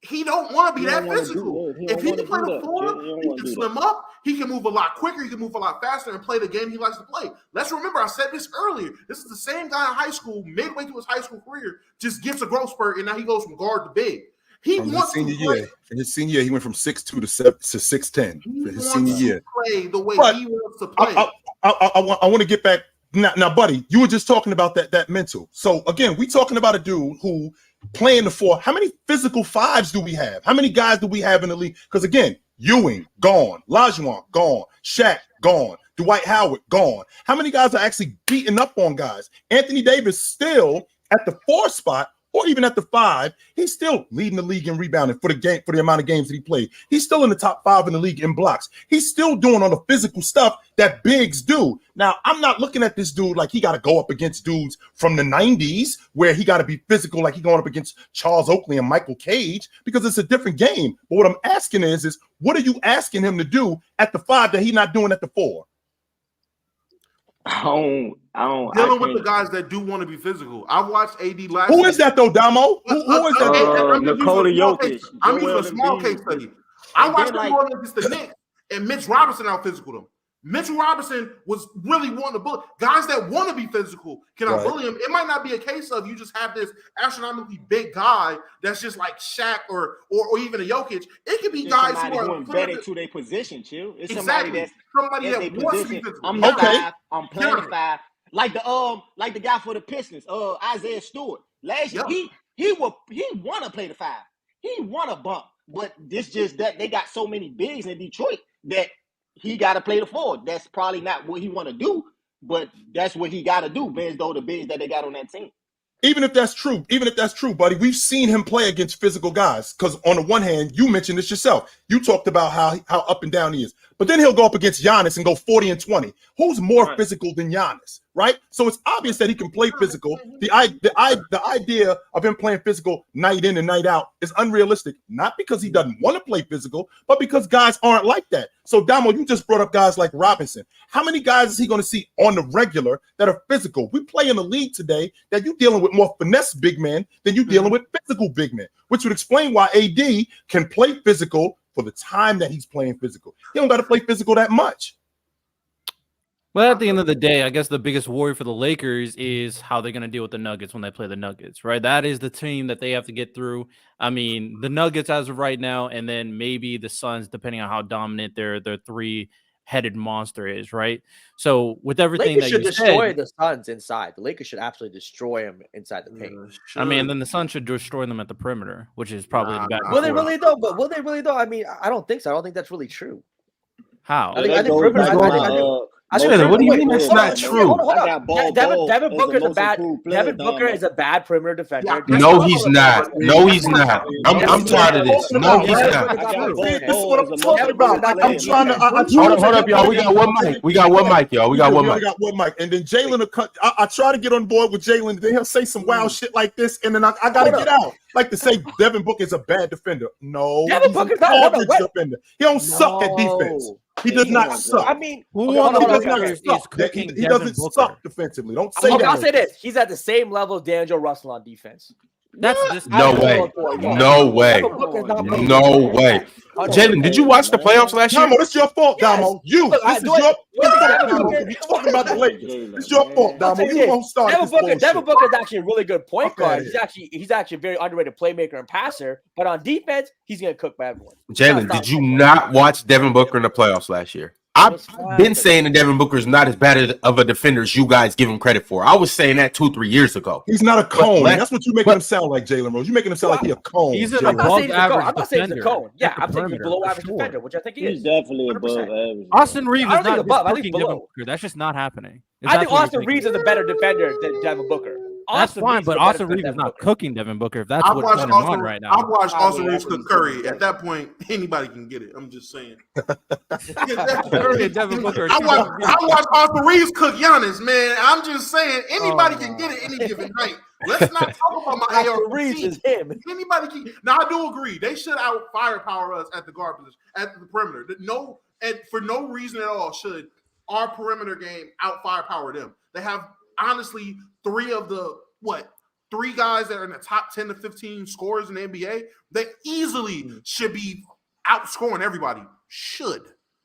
He don't want to be that physical. If he can play the floor, he can slim up. He can move a lot quicker. He can move a lot faster and play the game he likes to play. Let's remember, I said this earlier. This is the same guy in high school, midway through his high school career, just gets a growth spurt, and now he goes from guard to big. He wants to play. In his senior year, he went from 6'2" to 6'10". For his senior year, play the way he wants to play. I want to get back now, buddy. You were just talking about that mental. So again, we talking about a dude who playing the four. How many physical fives do we have? How many guys do we have in the league? Because again, Ewing gone, Olajuwon gone, Shaq gone, Dwight Howard gone. How many guys are actually beating up on guys? Anthony Davis still at the 4 spot, or even at the 5, he's still leading the league in rebounding for the amount of games that he played. He's still in the top 5 in the league in blocks. He's still doing all the physical stuff that bigs do. Now, I'm not looking at this dude like he got to go up against dudes from the 90s where he got to be physical like he going up against Charles Oakley and Michael Cage, because it's a different game. But what I'm asking is what are you asking him to do at the 5 that he's not doing at the 4? Dealing with the guys that do want to be physical. I watched AD last. Who is that though, Damo? Who is that? Nikola Jokic. I'm using a small case study. I watched them going against the Knicks, and Mitch Robinson out physical them. Mitchell Robinson was really wanting to bully guys that want to be physical. Can I bully him? It might not be a case of you just have this astronomically big guy that's just like Shaq or even a Jokic. It could be guys who are embedded to their position. Chill. It's exactly. somebody that wants to be physical. I'm the 5. I'm playing the 5. Like the guy for the Pistons, Isaiah Stewart. Last year, he want to play the 5. He want to bump, but this just that they got so many bigs in Detroit that he got to play the 4. That's probably not what he want to do, but that's what he got to do based on the bigs that they got on that team. Even if that's true, buddy, we've seen him play against physical guys. Because on the one hand, you mentioned this yourself. You talked about how up and down he is. But then he'll go up against Giannis and go 40 and 20. Who's more physical than Giannis, right? So it's obvious that he can play physical. The idea of him playing physical night in and night out is unrealistic. Not because he doesn't want to play physical, but because guys aren't like that. So, Damo, you just brought up guys like Robinson. How many guys is he going to see on the regular that are physical? We play in the league today that you're dealing with more finesse big men than you're dealing with physical big men, which would explain why AD can play physical for the time that he's playing physical. He don't got to play physical that much. Well, at the end of the day, I guess the biggest worry for the Lakers is how they're going to deal with the Nuggets when they play the Nuggets, right? That is the team that they have to get through. I mean, the Nuggets as of right now, and then maybe the Suns, depending on how dominant their 3-headed monster is, right? So with everything Lakers that you should destroy said, the Suns inside. The Lakers should absolutely destroy them inside the paint. I mean, then the Suns should destroy them at the perimeter, which is probably the bad. Will they really though? But will they really though? I mean, I don't think so. I don't think that's really true. How? I think perimeter. What do you mean that's not true? Devin Booker is a bad perimeter defender. No, he's not. No, he's not. I'm tired of this. No, he's not. This is what I'm talking about. I'm trying to. Hold up, y'all. We got one mic. We got one mic, y'all. We got one mic. And then Jalen will cut. I try to get on board with Jalen. Then he'll say some wild shit like this, and then I got to get out. Like to say Devin Booker is a bad defender. No, Devin Booker's not a garbage defender. He don't suck at defense. He does not suck. I mean, he doesn't suck defensively. Don't say that. I'll say this: he's at the same level as D'Angelo Russell on defense. That's just no way. No way. No way. Jalen, did you watch the playoffs last year? Damo, this is your fault, Damo. This is your fault, Damo. You're talking about the Lakers. It's your fault, Damo. You won't start this bullshit. Devin Booker is actually a really good point guard. He's actually a very underrated playmaker and passer. But on defense, he's gonna cook by everyone. Jalen, did you not watch Devin Booker in the playoffs last year? I've been saying that Devin Booker is not as bad of a defender as you guys give him credit for. I was saying that 2-3 years ago. He's not a cone. That's what you're making him sound like, Jalen Rose. You're making him sound like he's a cone. He's an above average defender. I'm not saying he's a cone. Yeah, I'm saying he's below average defender, which I think he is. He's definitely above average. Austin Reeves is not above. I think Devin Booker. That's just not happening. I think Austin Reeves is a better defender than Devin Booker. That's fine, but Austin Reeves is not cooking Devin Booker. If that's what's going on right now, I've watched Austin Reeves cook curry. At that point, anybody can get it. I'm just saying. Devin Booker. I watched Austin Reeves cook Giannis, man. I'm just saying anybody can get it any given night. Let's not talk about my AR. Reeves is him. Anybody can. Now I do agree. They should out firepower us at the guard position, at the perimeter. No, and for no reason at all should our perimeter game out firepower them. They have honestly 3 of the 3 guys that are in the top 10 to 15 scorers in the NBA, they easily should be outscoring everybody. Should.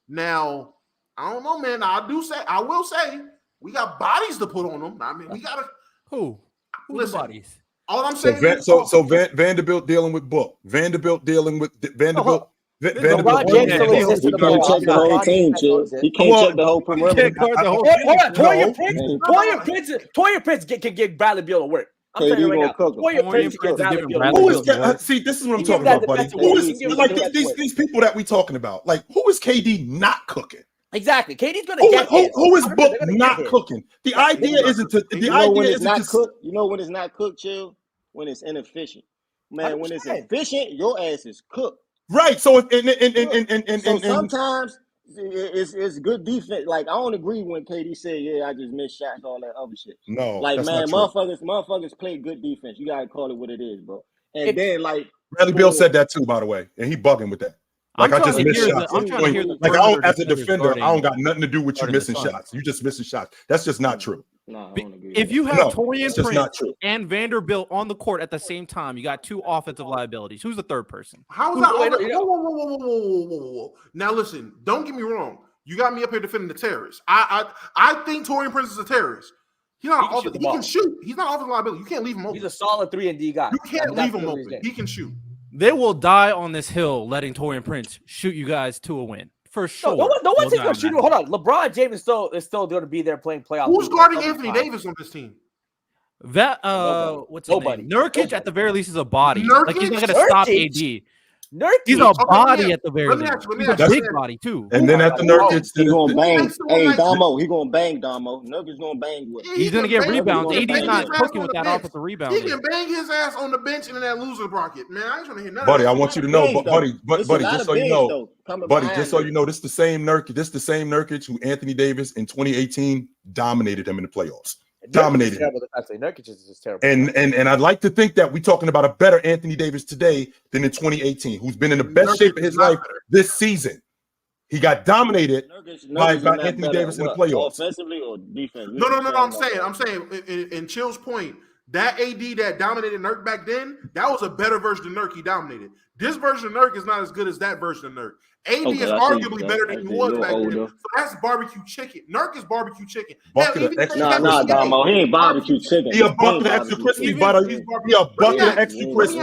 Now, I don't know, man. I will say, we got bodies to put on them. I mean, we gotta. Who's the bodies? All I'm saying is Vanderbilt dealing with Book. Vanderbilt dealing with Vanderbilt. LeBron James still exists in the ball. Check the whole team, Chill. He can't check the whole perimeter. Torian Prince can get Bradley Beal to work. I'm telling you right now. Torian Prince can get Bradley Beal to work. See, this is what I'm talking about, buddy. Who is like these people that we talking about? Like, who is KD not cooking? Exactly. KD's gonna get who is Book not cooking? The idea isn't to. The idea isn't not to. Cooked. You know when it's not cooked, Chill? When it's inefficient. Man, when it's efficient, your ass is cooked. Right. So sometimes it's good defense. Like, I don't agree when KD said, "Yeah, I just missed shots," all that other shit. No, like, that's man, not true. motherfuckers play good defense. You gotta call it what it is, bro. And then like Bradley Beal said that too, by the way, and he bugging with that. Like, I just missed shots. Like, as a defender, I don't got nothing to do with you missing shots. You just missing shots. That's just not true. No, I don't agree. If you have Torian Prince and Vanderbilt on the court at the same time, you got 2 offensive liabilities. Who's the third person? How is that? Whoa. Now listen, don't get me wrong. You got me up here defending the terrorists. I think Torian Prince is a terrorist. He can shoot. He's not offensive liability. You can't leave him open. He's a solid 3-and-D guy. You can't leave him open. He can shoot. They will die on this hill letting Torian Prince shoot you guys to a win. For sure. No one's going to shoot. Hold on. LeBron James is still going to be there playing playoff. Who's guarding Anthony Davis on this team? That what's his name? Nurkic at the very least is a body. Like, he's not going to stop AD. He's a body at the very least. He's a big body too. And then after Nurkic, he's gonna bang. Hey, Damo, he gonna bang Damo. Nurkic's gonna bang with. He's gonna get rebounds. AD's not cooking with that offensive rebound. He can bang his ass on the bench and in that loser bracket, man. I ain't trying to hear nothing. Buddy, I want you to know, buddy, just so you know, buddy, just so you know, this is the same Nurkic who Anthony Davis in 2018 dominated him in the playoffs. Dominated. Nurkic is just terrible. And I'd like to think that we're talking about a better Anthony Davis today than in 2018, who's been in the best shape of his life this season. He got dominated by Anthony Davis in the playoffs. Offensively or defensively? No. I'm saying in Chill's point, that AD that dominated Nurk back then, that was a better version of Nurk he dominated. This version of Nurk is not as good as that version of Nurk. AD is arguably better than he was back then. So that's barbecue chicken. Nurk is barbecue chicken. Nah, Damo, he ain't barbecue chicken. He a bucket of extra crispy butter. He a bucket of extra crispy.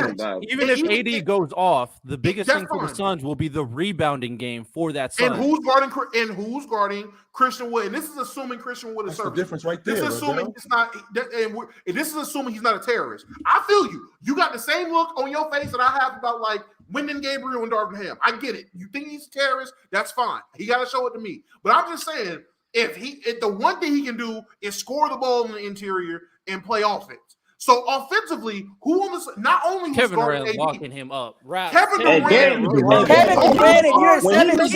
Even if AD goes off, the biggest thing for the Suns will be the rebounding game for that Suns. And who's guarding Christian Wood? And this is assuming Christian Wood is the difference right there. This is assuming it's not. And this is assuming he's not a terrorist. I feel you. You got the same look on your face that I have about like Wyndon Gabriel and Darvin Ham. I get it. You think he's a terrorist? That's fine. He got to show it to me. But I'm just saying, if the one thing he can do is score the ball in the interior and play offense. So offensively, who on this? Not only Kevin Durant locking him up. Kevin Durant, you're 17.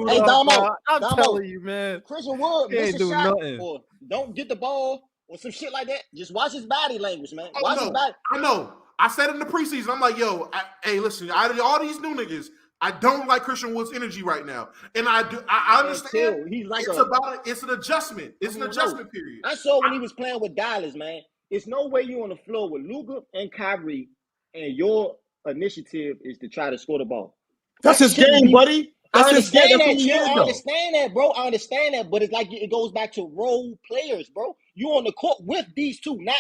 Hey, Damo, I'm telling you, man. Christian Wood miss a shot or don't get the ball or some shit like that. Just watch his body language, man. Watch his body. I know. I said in the preseason, I'm like, yo, hey, listen, out of all these new niggas, I don't like Christian Wood's energy right now. And I understand he's like it's an adjustment. It's an adjustment period. I saw when he was playing with Dallas, man. It's no way you on the floor with Luka and Kyrie and your initiative is to try to score the ball. That's his game, buddy. I understand that, bro. I understand that, but it's like it goes back to role players, bro. You on the court with these two, not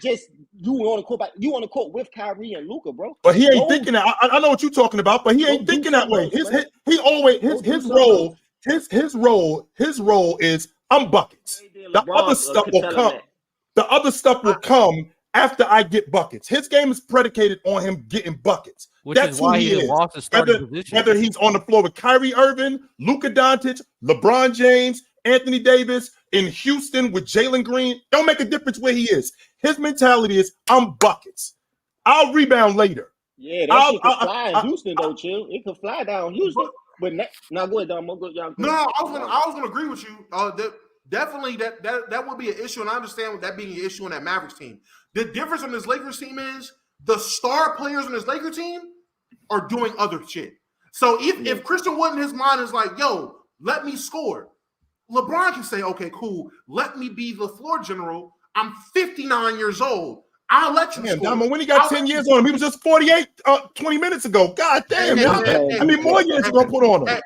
just you on the court. You on the court with Kyrie and Luka, bro. But he ain't thinking that. I know what you're talking about, but he ain't thinking that way. His role is I'm buckets. The other stuff will come. The other stuff will come after I get buckets. His game is predicated on him getting buckets. That's who he is. Whether he's on the floor with Kyrie Irving, Luka Doncic, LeBron James, Anthony Davis, in Houston with Jalen Green, don't make a difference where he is. His mentality is I'm buckets. I'll rebound later. Yeah, that shit could fly in Houston though, Chill. It could fly down Houston. But now go ahead, Dom. No, I was gonna agree with you. Definitely that would be an issue, and I understand with that being an issue on that Mavericks team. The difference on this Lakers team is the star players on this Lakers team are doing other shit. So if Christian Wood in his mind is like, yo, let me score, LeBron can say, okay, cool, let me be the floor general. I'm 59 years old. I'll let you score. Damo, when he got 10 years on him, he was just 48 20 minutes ago. God damn, how many more years you gonna put on him?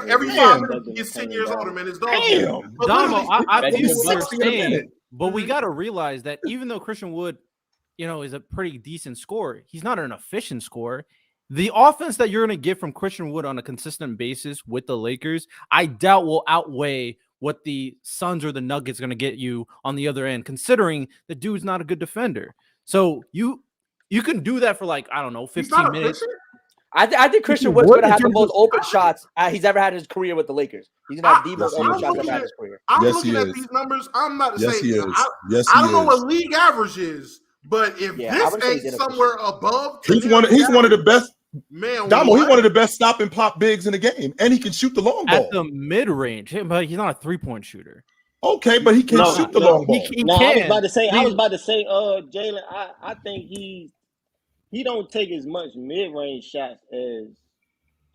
Every 5 minutes, he gets 10 years older, man. It's dog. Damo, I feel he's what you're 60 in a saying, minute. but we got to realize that even though Christian Wood, is a pretty decent scorer, he's not an efficient scorer. The offense that you're going to get from Christian Wood on a consistent basis with the Lakers, I doubt will outweigh what the Suns or the Nuggets are going to get you on the other end, considering the dude's not a good defender. So you can do that for 15 minutes. I think Christian Wood's going to have the most open shots he's ever had in his career with the Lakers. He's going to have the most open shots ever had in his career. I'm looking at these numbers. I'm about to say, I don't know what league average is, but if this ain't somewhere above, he's one of the best. Man, Damo, he's one of the best stop and pop bigs in the game, and he can shoot the long ball at the mid range. But he's not a 3-point shooter. Okay, but he can shoot the long ball. He can. I was about to say, Jalen. I think he don't take as much mid range shots as.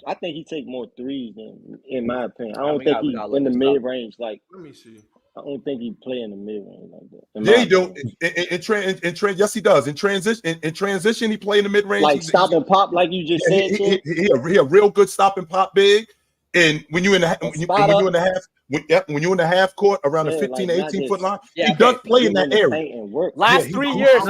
I think he take more threes than, in my opinion. I don't think he's in the mid range. Let me see. I don't think he play in the mid range like that. Yeah, he do. Yes, he does. In transition, he play in the mid range. Like stop and pop, like you just said. He a real good stop and pop big. And when you in the half court around the 15 to 18 foot line, he does play in that area. Last 3 years, he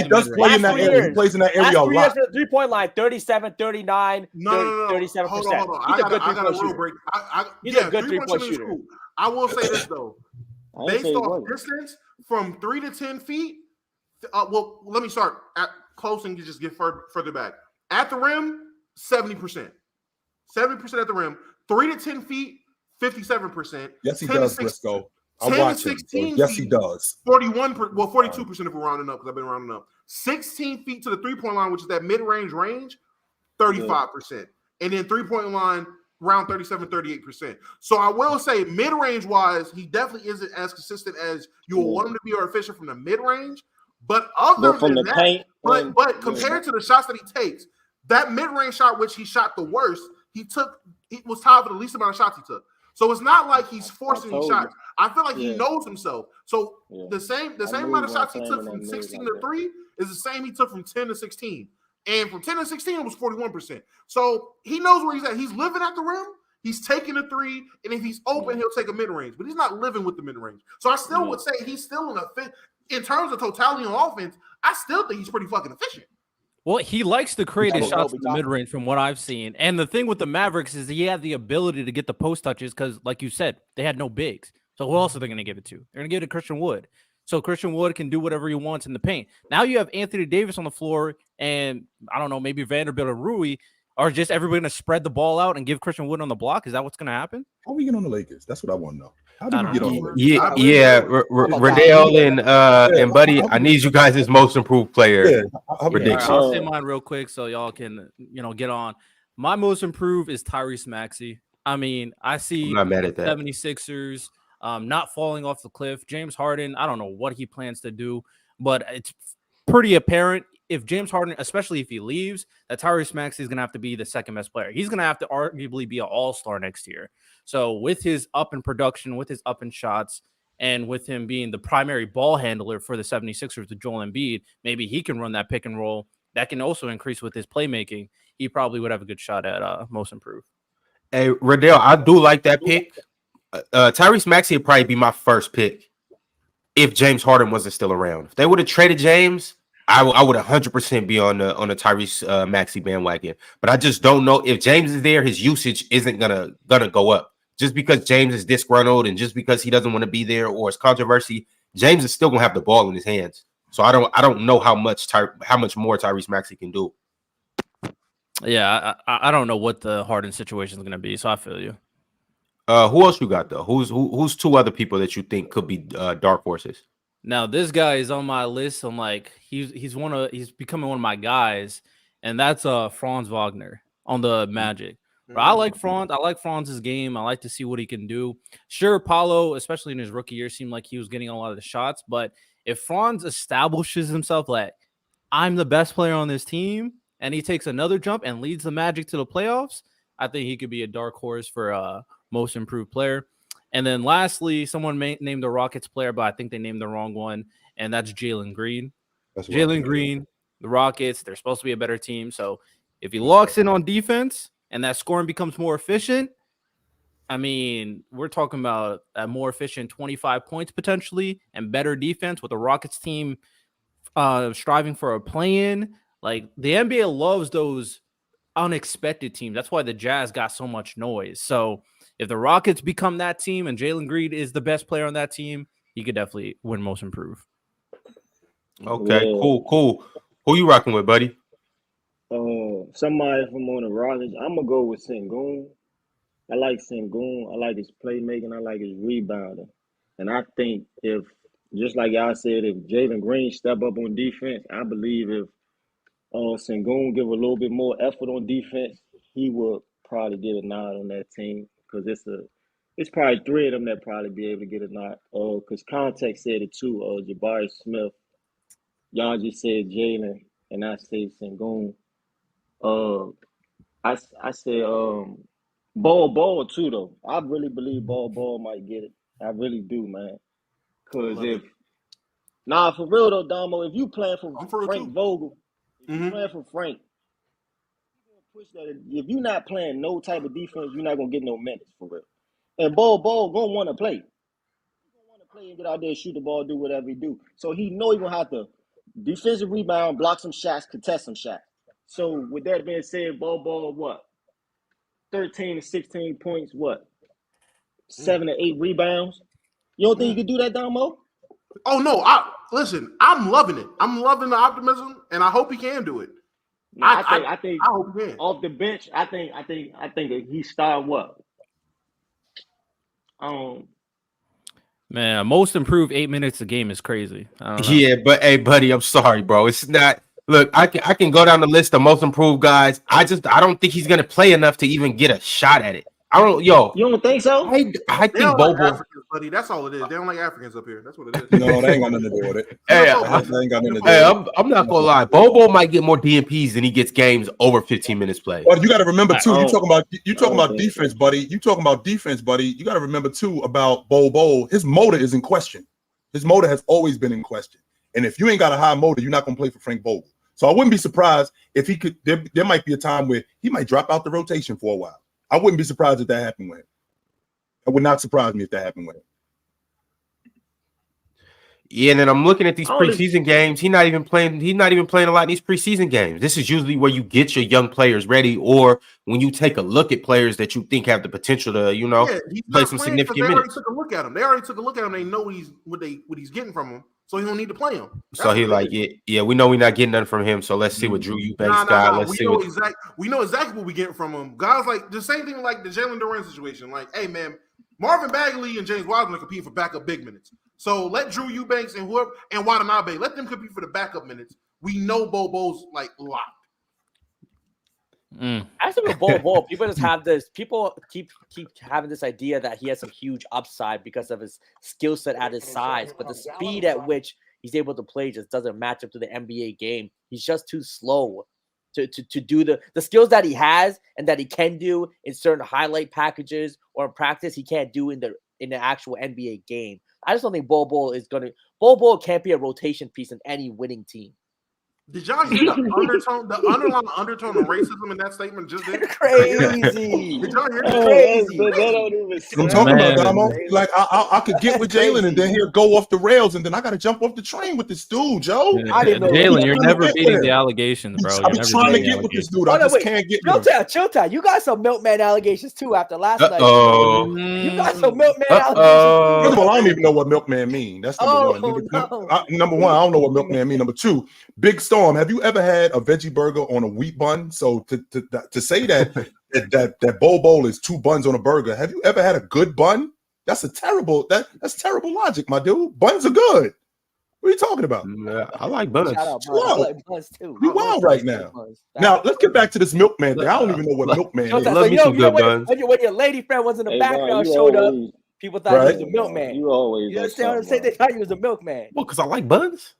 does play in that area. He plays in that area a lot. Last 3 years, 3-point line, 37, 39, 37%. Hold on. He's a good 3-point shooter. He's a good 3-point shooter. I will say this though, based off distance from 3 to 10 feet. Well, let me start at close and just get further back. At the rim, 70%. 70% at the rim. 3 to 10 feet, 57%. Yes, he does, Briscoe. I'm watching. Yes, he does. 42% if we're rounding up because I've been rounding up. 16 feet to the 3-point line, which is that mid-range range, 35%. And then 3-point line, around 37, 38%. So I will say mid-range wise, he definitely isn't as consistent as you will want him to be or efficient from the mid-range. But other than that, but compared to the shots that he takes, that mid-range shot, which he shot the worst, he was tied for the least amount of shots he took. So it's not like he's forcing these shots. I feel like he knows himself. So the same amount of shots he took from 16 to 3 is the same he took from 10 to 16. And from 10 to 16, it was 41%. So he knows where he's at. He's living at the rim. He's taking a 3. And if he's open, he'll take a mid-range. But he's not living with the mid-range. So I still would say he's still in terms of totality on offense, I still think he's pretty fucking efficient. Well, he likes to create his shots in the mid-range from what I've seen. And the thing with the Mavericks is he had the ability to get the post touches because, like you said, they had no bigs. So who else are they going to give it to? They're going to give it to Christian Wood. So Christian Wood can do whatever he wants in the paint. Now you have Anthony Davis on the floor and, I don't know, maybe Vanderbilt or Rui. Are just everybody going to spread the ball out and give Christian Wood on the block? Is that what's going to happen? How we get on the Lakers? That's what I want to know. How did we get on the Lakers? Yeah. Radale and Buddy, I need you guys' most improved player prediction. I'll say mine real quick so y'all can, get on. My most improved is Tyrese Maxey. I mean, I see I'm not mad at that. 76ers not falling off the cliff. James Harden, I don't know what he plans to do, but it's pretty apparent if James Harden, especially if he leaves, that Tyrese Maxey is going to have to be the second best player. He's going to have to arguably be an all-star next year. So with his up in production, with his up in shots, and with him being the primary ball handler for the 76ers with Joel Embiid, maybe he can run that pick and roll. That can also increase with his playmaking. He probably would have a good shot at most improved. Hey, Radale, I do like that pick. Tyrese Maxey would probably be my first pick if James Harden wasn't still around. If they would have traded James, I would 100% be on the Tyrese Maxey bandwagon. But I just don't know if James is there, his usage isn't gonna go up. Just because James is disgruntled and just because he doesn't want to be there or it's controversy, James is still gonna have the ball in his hands. So I don't know how much more Tyrese Maxey can do. Yeah, I don't know what the Harden situation is gonna be. So I feel you. Who else you got though? Who's two other people that you think could be dark horses? Now this guy is on my list. I'm like, he's becoming one of my guys, and that's Franz Wagner on the Magic. But I like Franz. I like Franz's game. I like to see what he can do. Sure, Paulo, especially in his rookie year, seemed like he was getting a lot of the shots. But if Franz establishes himself like I'm the best player on this team, and he takes another jump and leads the Magic to the playoffs, I think he could be a dark horse for most improved player. And then lastly, someone named the Rockets player, but I think they named the wrong one, and that's Jalen Green. Jalen Green, the Rockets, they're supposed to be a better team. So if he locks in on defense and that scoring becomes more efficient, I mean, we're talking about a more efficient 25 points potentially and better defense with the Rockets team striving for a play-in. Like, the NBA loves those unexpected teams. That's why the Jazz got so much noise. So if the Rockets become that team and Jalen Green is the best player on that team, he could definitely win most improved. Okay, cool. Who you rocking with, buddy? Somebody from on the Rockets. I'm gonna go with Sengun. I like Sengun. I like his playmaking. I like his rebounding. And I think if, just like y'all said, if Jalen Green step up on defense, I believe if Sengun give a little bit more effort on defense, he will probably get a nod on that team, because it's probably three of them that probably be able to get a nod. Because Context said it too. Jabari Smith. Y'all just said Jalen, and I said Sengun. I said Ball too, though. I really believe Ball might get it. I really do, man. Because for real though, Damo, if you playing for Frank Vogel, if you playing for Frank, push that. If you're not playing no type of defense, you're not gonna get no minutes for real. And Ball gonna want to play. He's gonna want to play and get out there, shoot the ball, do whatever he do. So he know he gonna have to defensive rebound, block some shots, contest some shots. So with that being said, Ball what? 13 to 16 points, what? 7 to 8 rebounds. You don't think you could do that, Damo? Oh no! Listen, I'm loving it. I'm loving the optimism, and I hope he can do it. No, I think hope he can. Off the bench. I think that he started what? Man, most improved 8 minutes a game is crazy. I don't know. Yeah, but hey, buddy, I'm sorry, bro. It's not. Look, I can go down the list of most improved guys. I don't think he's gonna play enough to even get a shot at it. You don't think so? I think Bobo. Like Africans, buddy. That's all it is. They don't like Africans up here. That's what it is. No, they ain't got nothing to do with it. I'm not gonna lie. Bobo might get more DMPs than he gets games over 15 minutes play. But you got to remember too. You talking about defense, buddy. You talking about defense, buddy. You got to remember too about Bobo. His motor is in question. His motor has always been in question. And if you ain't got a high motor, you're not gonna play for Frank Vogel. So I wouldn't be surprised if he could. There might be a time where he might drop out the rotation for a while. I wouldn't be surprised if that happened with him. It would not surprise me if that happened with him. Yeah, and then I'm looking at these preseason games. He's not even playing a lot in these preseason games. This is usually where you get your young players ready, or when you take a look at players that you think have the potential to, play some significant minutes. They already took a look at him. They know what he's getting from him, so he don't need to play him. So he like, yeah, we know we're not getting nothing from him. So let's see what Drew Eubanks got. Let's see we know exactly what we getting from him. Guys like the same thing like the Jalen Durant situation. Like, hey man, Marvin Bagley and James Wiseman are competing for backup big minutes. So let Drew Eubanks and whoever and Watanabe, let them compete for the backup minutes. We know Bobo's like locked. I think with Bol, people just have this. People keep having this idea that he has some huge upside because of his skill set at his size, but the speed at which he's able to play just doesn't match up to the NBA game. He's just too slow to do the skills that he has and that he can do in certain highlight packages or in practice. He can't do in the actual NBA game. I just don't think Bol can't be a rotation piece in any winning team. Did y'all hear the underlying undertone of racism in that statement just there? Crazy. Did y'all hear that? I'm talking about, Damo. Like I could get with Jalen and then he'll go off the rails and then I got to jump off the train with this dude, Joe. Jalen, you're never beating the allegations, bro. I'm trying to get with this dude. I just can't get with him. Chitchat, you got some milkman allegations too after last night. You got some milkman allegations. First of all, I don't even know what milkman mean. That's number one. Number one, I don't know what milkman mean. Number two, Big Storm, have you ever had a veggie burger on a wheat bun? So to say that Bowl is 2 buns on a burger, have you ever had a good bun? That's terrible logic, my dude. Buns are good. What are you talking about? I like buns. I like buns too. You wild right now. Now let's get back to this milkman thing. I don't even know what milkman is. Love me some good buns. When your lady friend was in the background, showed up, people thought he was a milkman. You always. You understand what I'm saying? They thought he was a milkman. Well, because I like buns.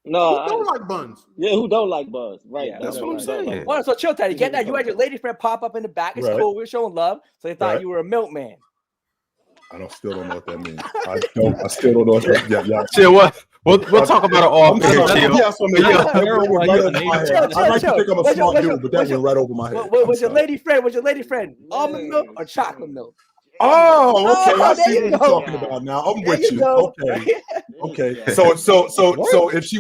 No, who don't like buns? Yeah, who don't like buns? Right. Yeah, that's what I'm saying. Well, so chill, Teddy. Get that. You had your lady friend pop up in the back. It's cool. We're showing love. So they thought you were a milkman. I still don't know what that means. I still don't know what that means. Yeah. Chill, what? We'll talk about it all. I like to think I'm a smart dude, but that went right over my head. Was your lady friend almond milk or chocolate milk? Oh, okay. I see what there you you're go. talking about now. I'm There with you you. go. Okay. So if she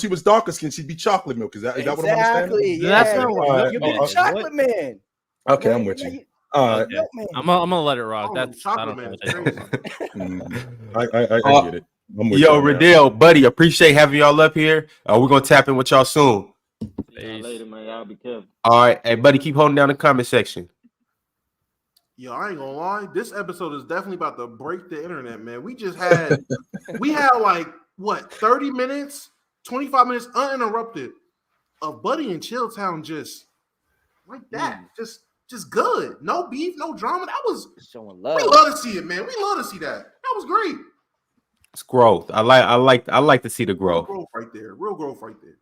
was darker skinned, she'd be chocolate milk. Is that what I'm understanding? Exactly. That's Yeah. not right. You'd be the chocolate man. Okay, I'm with you. All right. I'm gonna let it rock. That's chocolate man. I get it. I'm with Yo, y'all now. Riddell, buddy, appreciate having y'all up here. We're gonna tap in with y'all soon. Later, man. Y'all be careful. All right, hey, buddy, keep holding down the comment section. Yo, I ain't gonna lie. This episode is definitely about to break the internet, man. We had like what 30 minutes, 25 minutes uninterrupted of Buddy and Chilltown just like that. Just good. No beef, no drama. That was showing love. We love to see it, man. We love to see that. That was great. It's growth. I like to see the growth. Real growth right there. Real growth right there.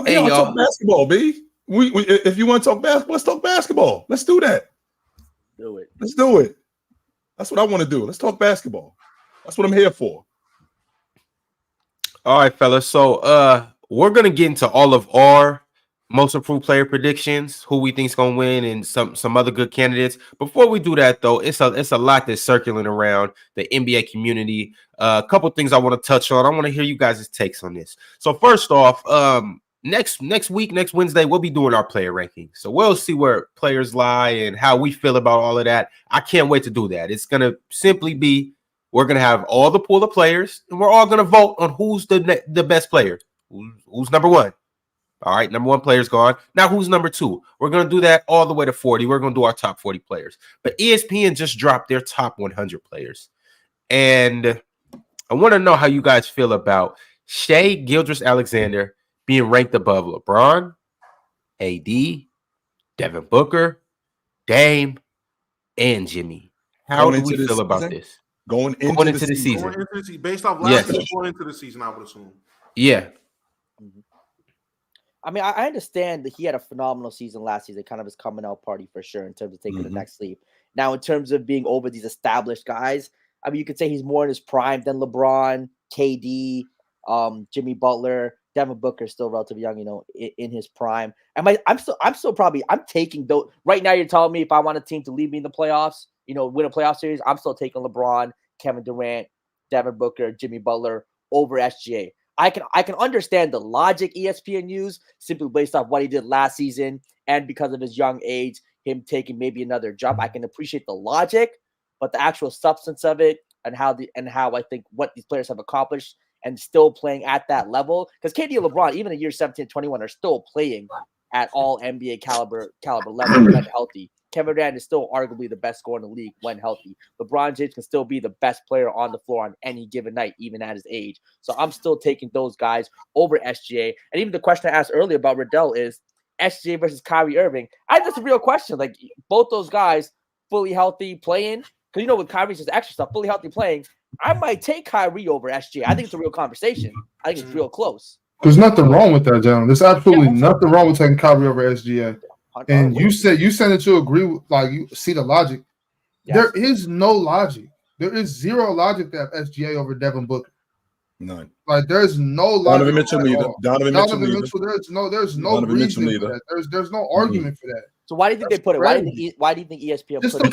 Hey, y'all talk basketball, B. We if you want to talk basketball, let's talk basketball. Let's do that. Do it. Let's do it. That's what I want to do. Let's talk basketball. That's what I'm here for. All right, fellas. So we're gonna get into all of our most improved player predictions, who we think's gonna win, and some other good candidates. Before we do that, though, it's a lot that's circling around the NBA community. A couple things I want to touch on. I want to hear you guys' takes on this. So first off, next week, next Wednesday, we'll be doing our player rankings. So we'll see where players lie and how we feel about all of that. I can't wait to do that. It's gonna simply be we're gonna have all the pool of players, and we're all gonna vote on who's the best player, who's number one. All right, number one player's gone. Now, who's number two? We're going to do that all the way to 40. We're going to do our top 40 players. But ESPN just dropped their top 100 players. And I want to know how you guys feel about Shai Gilgeous-Alexander being ranked above LeBron, AD, Devin Booker, Dame, and Jimmy. How do we feel about this? Going into the season. Based off last season, going into the season, I would assume. Yeah. I mean, I understand that he had a phenomenal season last season, kind of his coming out party for sure in terms of taking the next leap. Now, in terms of being over these established guys, I mean, you could say he's more in his prime than LeBron, KD, Jimmy Butler, Devin Booker, still relatively young, in his prime. I'm taking those right now. You're telling me if I want a team to lead me in the playoffs, win a playoff series, I'm still taking LeBron, Kevin Durant, Devin Booker, Jimmy Butler over SGA. I can understand the logic ESPN used simply based off what he did last season and because of his young age, him taking maybe another jump. I can appreciate the logic, but the actual substance of it and how I think what these players have accomplished and still playing at that level, because KD and LeBron, even in year 17, 21, are still playing at all NBA caliber level when healthy. Kevin Durant is still arguably the best scorer in the league when healthy. LeBron James can still be the best player on the floor on any given night, even at his age. So I'm still taking those guys over SGA. And even the question I asked earlier about Riddell is SGA versus Kyrie Irving. I think that's a real question. Like both those guys fully healthy playing. Because with Kyrie's just extra stuff, fully healthy playing. I might take Kyrie over SGA. I think it's a real conversation. I think it's real close. There's nothing wrong with that, gentlemen. There's absolutely nothing wrong with taking Kyrie over SGA. And you said that you agree with, like, you see the logic. Yes. There is no logic. There is zero logic to have SGA over Devin Booker. None. Like there's no logic. Donovan Mitchell. There's no reason for that. There's no argument for that. So why do you think they put it? Why do you think ESPN put it?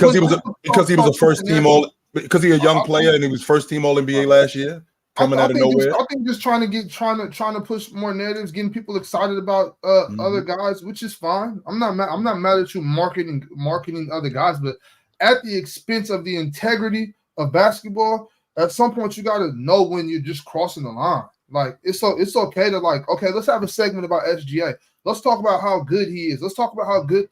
Because he was a first team all. Because he's a young player and he was first team All NBA last year. Coming out of nowhere. I think just trying to push more narratives, getting people excited about other guys, which is fine. I'm not mad at you marketing other guys, but at the expense of the integrity of basketball, at some point you got to know when you're just crossing the line. Like it's okay to let's have a segment about SGA. Let's talk about how good he is. Let's talk about how good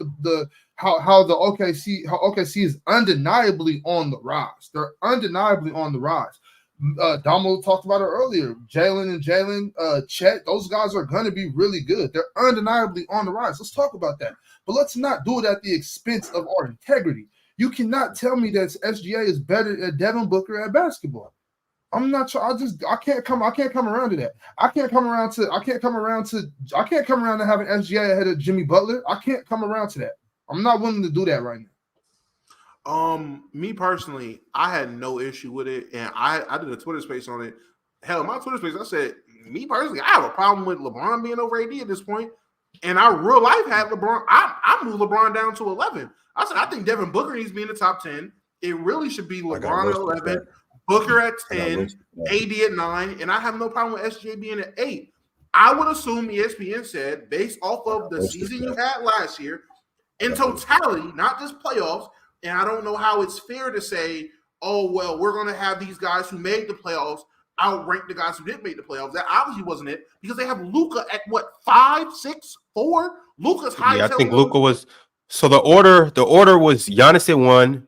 how OKC is undeniably on the rise. They're undeniably on the rise. Damo talked about it earlier. Jalen, Chet, those guys are going to be really good. They're undeniably on the rise. Let's talk about that. But let's not do it at the expense of our integrity. You cannot tell me that SGA is better than Devin Booker at basketball. I'm not sure. I can't come around to that. I can't come around to having SGA ahead of Jimmy Butler. I can't come around to that. I'm not willing to do that right now. Me personally, I had no issue with it, and I did a Twitter space on it. Hell, my Twitter space, I said, me personally, I have a problem with LeBron being over AD at this point. And I real life had LeBron. I moved LeBron down to 11. I said I think Devin Booker needs to be in the top 10. It really should be LeBron at 11, Booker at 10, AD at 9, and I have no problem with SJ being at 8. I would assume ESPN said, based off of the season you had last year, in totality, not just playoffs, and I don't know how it's fair to say, oh, well, we're going to have these guys who made the playoffs outrank the guys who didn't make the playoffs. That obviously wasn't it, because they have Luka at what, 5, 6, 4? Luka's high. Yeah, I think Luka was. So the order was Giannis at 1,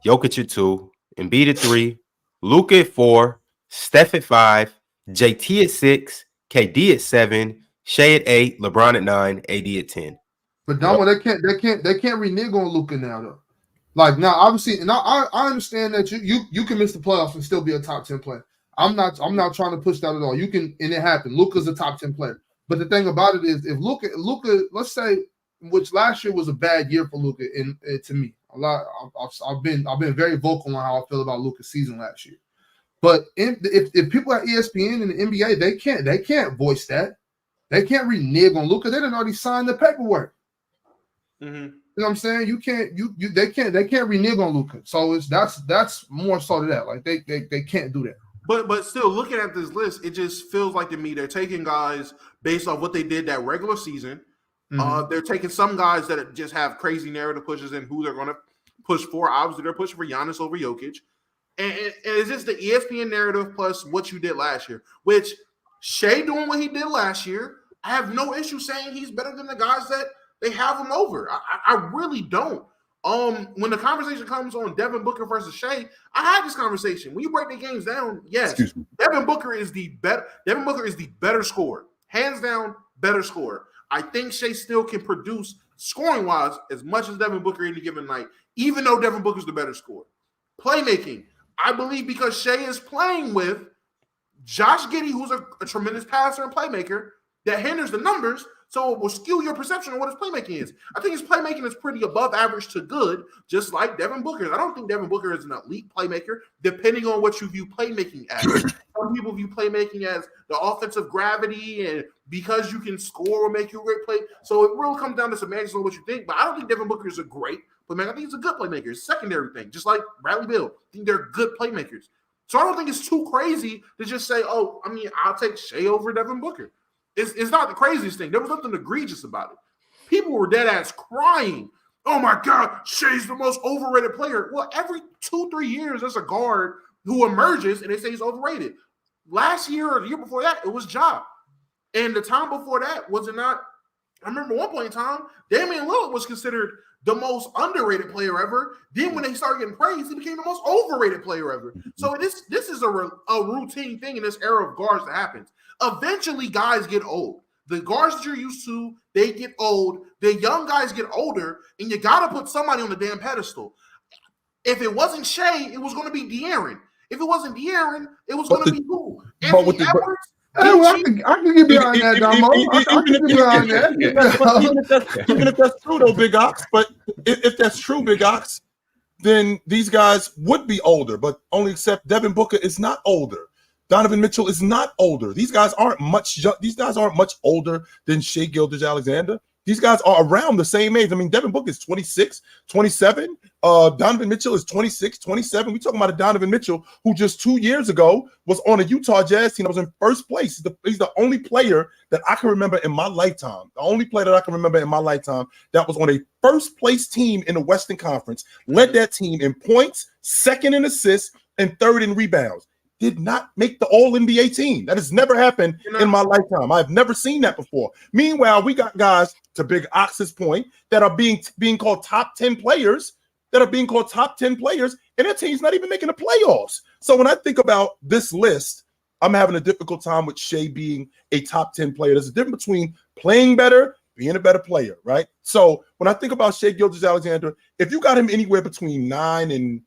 Jokic at 2, Embiid at 3, Luka at 4, Steph at 5, JT at 6, KD at 7, Shea at 8, LeBron at 9, AD at 10. But Damo, they can't renege on Luka now though. Like now, obviously, and I understand that you can miss the playoffs and still be a top 10 player. I'm not trying to push that at all. You can, and it happened. Luka's a top 10 player. But the thing about it is, if Luka, let's say, which last year was a bad year for Luka, and to me, I've been very vocal on how I feel about Luka's season last year. But if people at ESPN and the NBA, they can't voice that. They can't renege on Luka. They didn't already sign the paperwork. Mm-hmm. You know what I'm saying? They can't renege on Luka. So that's more so to that. Like they can't do that. But still, looking at this list, it just feels like to me they're taking guys based off what they did that regular season. Mm-hmm. They're taking some guys that just have crazy narrative pushes and who they're going to push for. Obviously, they're pushing for Giannis over Jokic. And it's just the ESPN narrative plus what you did last year, which Shea doing what he did last year, I have no issue saying he's better than the guys that they have him over. I really don't. When the conversation comes on Devin Booker versus Shea, I had this conversation. When you break the games down, yes, Devin Booker is the better scorer. Hands down, better scorer. I think Shea still can produce scoring-wise as much as Devin Booker any given night, even though Devin Booker's the better scorer. Playmaking, I believe because Shea is playing with Josh Giddey, who's a tremendous passer and playmaker, that hinders the numbers, so it will skew your perception of what his playmaking is. I think his playmaking is pretty above average to good, just like Devin Booker's. I don't think Devin Booker is an elite playmaker, depending on what you view playmaking as. Some people view playmaking as the offensive gravity, and because you can score will make you a great play. So it really comes down to semantics on what you think, but I don't think Devin Booker is a great playmaker. I think he's a good playmaker. It's a secondary thing, just like Bradley Beal. I think they're good playmakers. So I don't think it's too crazy to just say, oh, I mean, I'll take Shea over Devin Booker. It's not the craziest thing. There was nothing egregious about it. People were dead ass crying. Oh my God, Shea's the most overrated player. Well, every 2-3 years, there's a guard who emerges and they say he's overrated. Last year or the year before that, it was Ja. And the time before that, was it not? I remember one point in time, Damian Lillard was considered the most underrated player ever. Then when they started getting praised, he became the most overrated player ever. So this is a routine thing in this era of guards that happens. Eventually, guys get old. The guards that you're used to, they get old. The young guys get older, and you got to put somebody on the damn pedestal. If it wasn't Shea, it was going to be De'Aaron. If it wasn't De'Aaron, it was going to be who? Anthony Edwards? I can get behind that, Damo. I can get behind that. Even if that's true, though, Big Ox. But if that's true, Big Ox, then these guys would be older, but only except Devin Booker is not older. Donovan Mitchell is not older. These guys aren't much older than Shea Gilgeous-Alexander. These guys are around the same age. I mean, Devin Booker is 26, 27. Donovan Mitchell is 26, 27. We're talking about a Donovan Mitchell who just 2 years ago was on a Utah Jazz team that was in first place. He's the only player that I can remember in my lifetime. The only player that I can remember in my lifetime that was on a first place team in the Western Conference, led that team in points, second in assists, and third in rebounds. Did not make the All-NBA team. That has never happened in my lifetime. I've never seen that before. Meanwhile, we got guys, to Big Ox's point, that are being called top 10 players, and their team's not even making the playoffs. So when I think about this list, I'm having a difficult time with Shea being a top 10 player. There's a difference between playing better, being a better player, right? So when I think about Shea Gilgeous-Alexander, if you got him anywhere between 9 and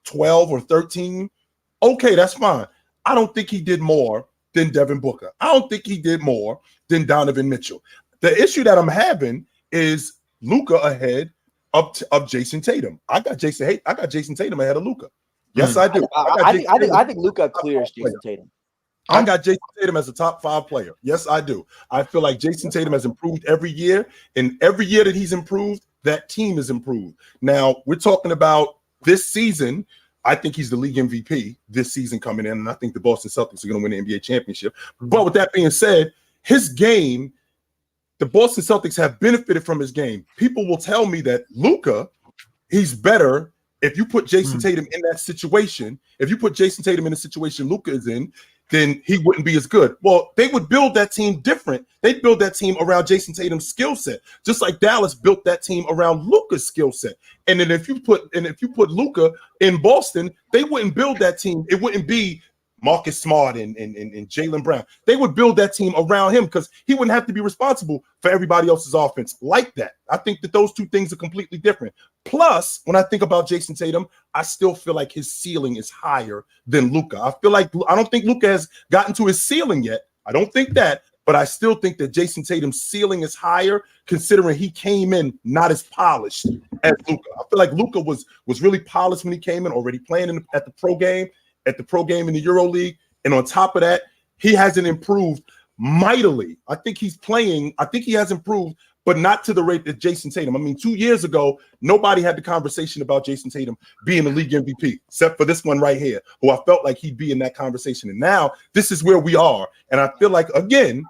12 or 13, okay, that's fine. I don't think he did more than Devin Booker. I don't think he did more than Donovan Mitchell. The issue that I'm having is Luka ahead of Jason Tatum. I got Jason Tatum ahead of Luka. Yes, I do. I think Luka clears Jason Tatum. I got Jason Tatum as a top 5 player. Yes, I do. I feel like Jason Tatum has improved every year, and every year that he's improved, that team is improved. Now, we're talking about this season. I think he's the league MVP this season coming in, and I think the Boston Celtics are going to win the NBA championship. But with that being said, his game, the Boston Celtics have benefited from his game. People will tell me that Luka, he's better if you put Jason Tatum in that situation. If you put Jason Tatum in the situation Luka is in, then he wouldn't be as good. Well, they would build that team different. They'd build that team around Jason Tatum's skill set, just like Dallas built that team around Luka's skill set. And then if you put Luka in Boston, they wouldn't build that team. It wouldn't be Marcus Smart and Jalen Brown. They would build that team around him because he wouldn't have to be responsible for everybody else's offense like that. I think that those two things are completely different. Plus, when I think about Jason Tatum, I still feel like his ceiling is higher than Luka. I don't think Luka has gotten to his ceiling yet. I don't think that, but I still think that Jason Tatum's ceiling is higher considering he came in not as polished as Luka. I feel like Luka was really polished when he came in, already playing at the pro game in the Euro League. And on top of that, he hasn't improved mightily. I think he has improved, but not to the rate that Jason Tatum. I mean, 2 years ago, nobody had the conversation about Jason Tatum being the league MVP, except for this one right here, who I felt like he'd be in that conversation. And now this is where we are. And I feel like, again,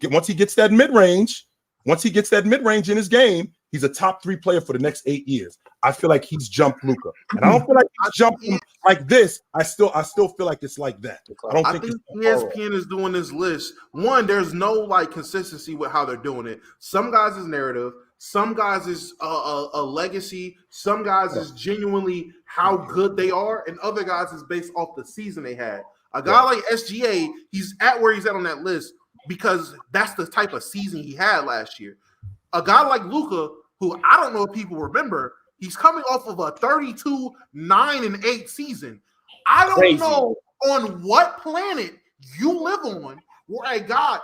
once he gets that mid-range in his game, he's a top 3 player for the next 8 years. I feel like he's jumped Luka, and I don't feel like he's jumped him like this. I still feel like it's like that. I think ESPN is doing this list. One, there's no consistency with how they're doing it. Some guys is narrative, some guys is a legacy, some guys is genuinely how good they are, and other guys is based off the season they had. A guy like SGA, he's at where he's at on that list because that's the type of season he had last year. A guy like Luka, who I don't know if people remember, he's coming off of a 32-9-8 season. I don't know on what planet you live on where a guy,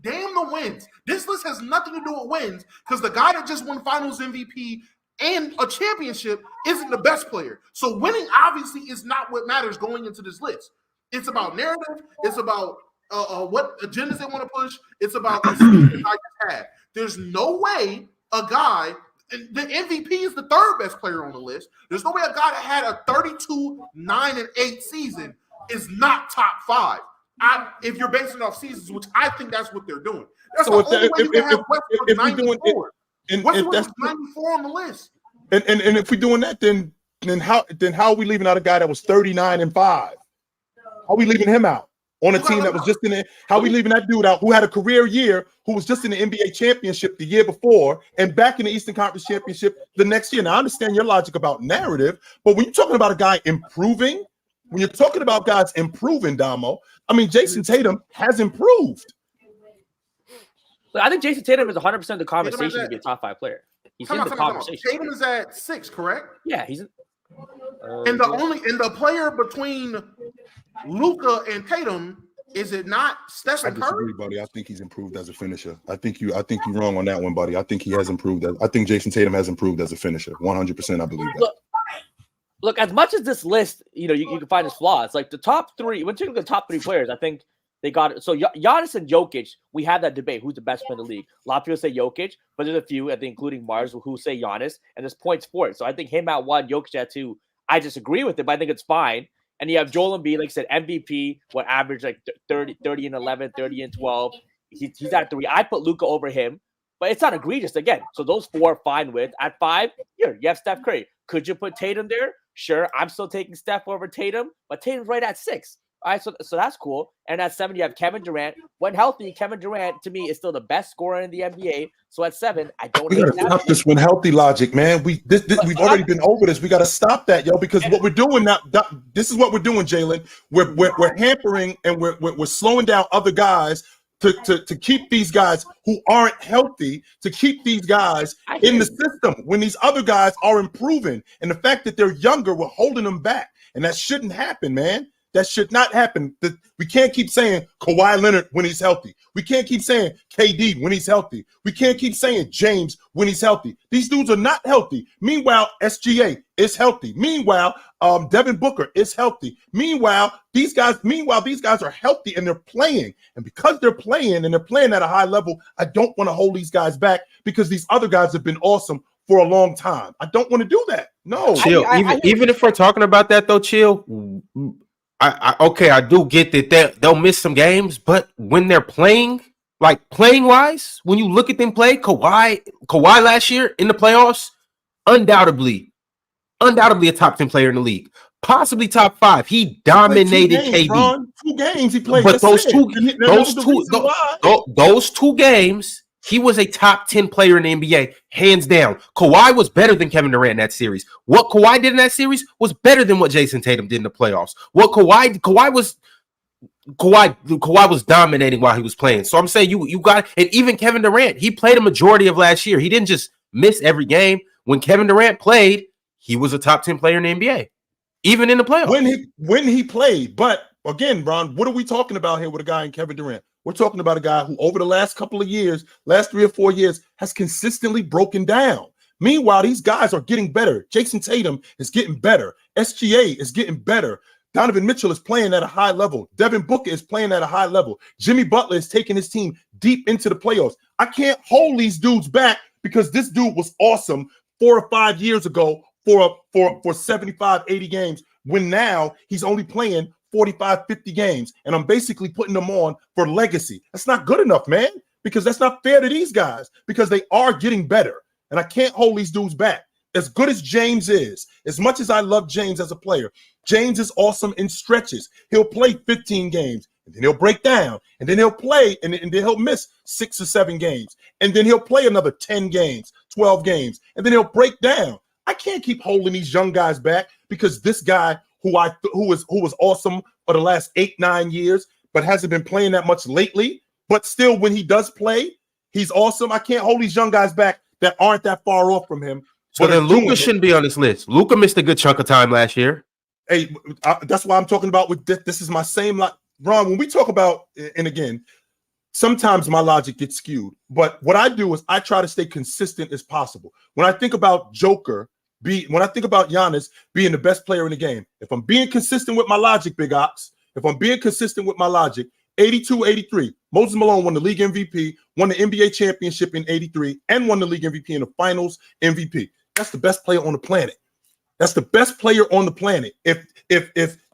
damn the wins. This list has nothing to do with wins because the guy that just won Finals MVP and a championship isn't the best player. So winning obviously is not what matters going into this list. It's about narrative. It's about what agendas they want to push. It's about the season I just had. There's no way a guy. The MVP is the 3rd best player on the list. There's no way a guy that had a 32-9-8 season is not top 5. If you're basing it off seasons, which I think that's what they're doing. That's the only way you can have Westbrook 94. Westbrook is 94 on the list. And if we're doing that, then how are we leaving out a guy that was 39-5? How are we leaving him out? On a team that was just in it, how are we leaving that dude out who had a career year, who was just in the NBA championship the year before and back in the Eastern Conference championship the next year? Now, I understand your logic about narrative, but when you're talking about a guy improving, when you're talking about guys improving, Damo, I mean, Jason Tatum has improved. I think Jason Tatum is 100% of the conversation to be a top 5 player. He's in the conversation. Tatum is at 6, correct? Yeah, he's and the player between Luka and Tatum, is it not Stephen Curry? I disagree, buddy. I think he's improved as a finisher. I think you're wrong on that one, buddy. I think he has improved. I think Jason Tatum has improved as a finisher. 100%, I believe that. Look, as much as this list, you can find its flaws. Like the top 3, when you look at the top 3 players, I think they got it. So Giannis and Jokic, we had that debate. Who's the best player in the league? A lot of people say Jokic, but there's a few, I think, including Mars, who say Giannis, and there's points for it. So I think him at 1, Jokic at 2. I disagree with it, but I think it's fine. And you have Joel Embiid, like I said, MVP, average like 30-11, 30-12. He's at 3. I put Luka over him, but it's not egregious again. So those 4 are fine with. At 5, you have Steph Curry. Could you put Tatum there? Sure. I'm still taking Steph over Tatum, but Tatum's right at 6. All right, so that's cool. And at 7, you have Kevin Durant. When healthy, Kevin Durant, to me, is still the best scorer in the NBA. So at 7, I don't. We gotta stop this when healthy logic, man. We've already been over this. We gotta stop that, yo, because what we're doing now, this is what we're doing, Jalen. We're hampering and we're slowing down other guys to keep these guys who aren't healthy, to keep these guys in the system when these other guys are improving. And the fact that they're younger, we're holding them back, and that shouldn't happen, man. That should not happen. We can't keep saying Kawhi Leonard when he's healthy. We can't keep saying KD when he's healthy. We can't keep saying James when he's healthy. These dudes are not healthy. Meanwhile, SGA is healthy. Meanwhile, Devin Booker is healthy. Meanwhile, these guys are healthy and they're playing. And because they're playing and they're playing at a high level, I don't want to hold these guys back because these other guys have been awesome for a long time. I don't want to do that. No. Chill. Even if we're talking about that though, chill. I do get that they'll miss some games, but when they're playing, like playing wise, when you look at them play, Kawhi last year in the playoffs, undoubtedly a top 10 player in the league, possibly top 5. He dominated KD. Ron, 2 games he played. But those two games, he was a top 10 player in the NBA, hands down. Kawhi was better than Kevin Durant in that series. What Kawhi did in that series was better than what Jason Tatum did in the playoffs. What Kawhi was dominating while he was playing. So I'm saying you got, and even Kevin Durant, he played a majority of last year. He didn't just miss every game. When Kevin Durant played, he was a top 10 player in the NBA, even in the playoffs. When he played, but again, Ron, what are we talking about here with a guy in Kevin Durant? We're talking about a guy who over the last couple of years, last 3 or 4 years, has consistently broken down. Meanwhile, these guys are getting better. Jason Tatum is getting better. SGA is getting better. Donovan Mitchell is playing at a high level. Devin Booker is playing at a high level. Jimmy Butler is taking his team deep into the playoffs. I can't hold these dudes back because this dude was awesome 4 or 5 years ago for 75, 80 games, when now he's only playing 45, 50 games, and I'm basically putting them on for legacy. That's not good enough, man, because that's not fair to these guys, because they are getting better, and I can't hold these dudes back. As good as James is, as much as I love James as a player, James is awesome in stretches. He'll play 15 games, and then he'll break down, and then he'll play, and then he'll miss 6 or 7 games, and then he'll play another 10 games, 12 games, and then he'll break down. I can't keep holding these young guys back because this guy who was awesome for the last 8-9 years, but hasn't been playing that much lately. But still, when he does play, he's awesome. I can't hold these young guys back that aren't that far off from him. So then Luka shouldn't be on this list. Luka missed a good chunk of time last year. Hey, that's why I'm talking about with this is my same lot. Ron, when we talk about, and again, sometimes my logic gets skewed, but what I do is I try to stay consistent as possible. When I think about when I think about Giannis being the best player in the game, if I'm being consistent with my logic, Big Ox, if I'm being consistent with my logic, 82-83, Moses Malone won the league MVP, won the NBA championship in 83, and won the league MVP in the finals MVP. That's the best player on the planet. That's the best player on the planet. If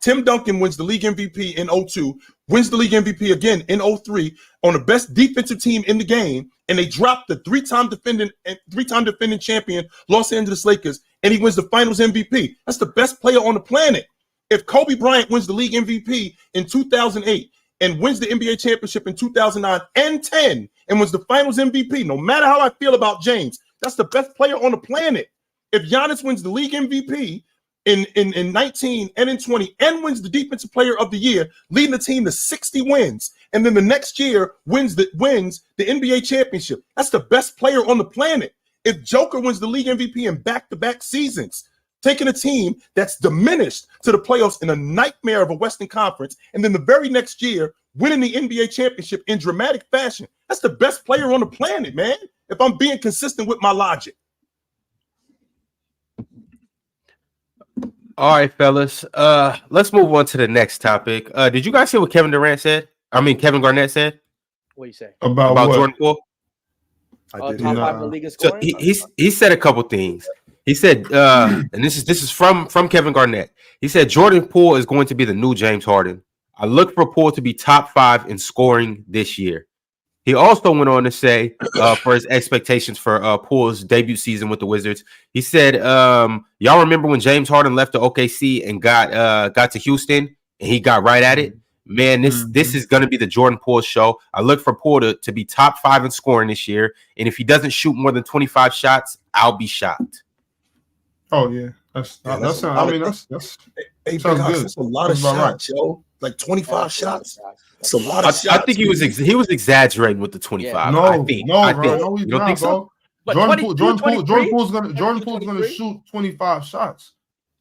Tim Duncan wins the league MVP in 02, wins the league MVP again in 03 on the best defensive team in the game, and they drop the three-time defending champion Los Angeles Lakers, and he wins the finals MVP, that's the best player on the planet. If Kobe Bryant wins the league MVP in 2008 and wins the NBA championship in 2009 and 10 and wins the finals MVP, no matter how I feel about James, that's the best player on the planet. If Giannis wins the league MVP in 19 and in 20 and wins the defensive player of the year, leading the team to 60 wins, and then the next year wins the NBA championship, that's the best player on the planet. If Joker wins the league MVP in back-to-back seasons, taking a team that's diminished to the playoffs in a nightmare of a Western Conference, and then the very next year winning the NBA championship in dramatic fashion, that's the best player on the planet, man, if I'm being consistent with my logic. All right, fellas. Let's move on to the next topic. Did you guys hear what Kevin Garnett said? What do you say? About Jordan Poole? Top 5 in the league in scoring? So he said a couple things. He said, and this is from Kevin Garnett. He said Jordan Poole is going to be the new James Harden. I look for Poole to be top 5 in scoring this year. He also went on to say for his expectations for Poole's debut season with the Wizards. He said, y'all remember when James Harden left to OKC and got to Houston and he got right at it? Man, this is going to be the Jordan Poole show. I look for Poole to be top 5 in scoring this year. And if he doesn't shoot more than 25 shots, I'll be shocked. Oh, yeah. That's hey, good. That's a lot of shots, yo. Like 25 shots. That's a lot of shots. I think he was exaggerating with the 25. Yeah. No, he's don't not, think so? bro. Jordan Poole's gonna shoot 25 shots.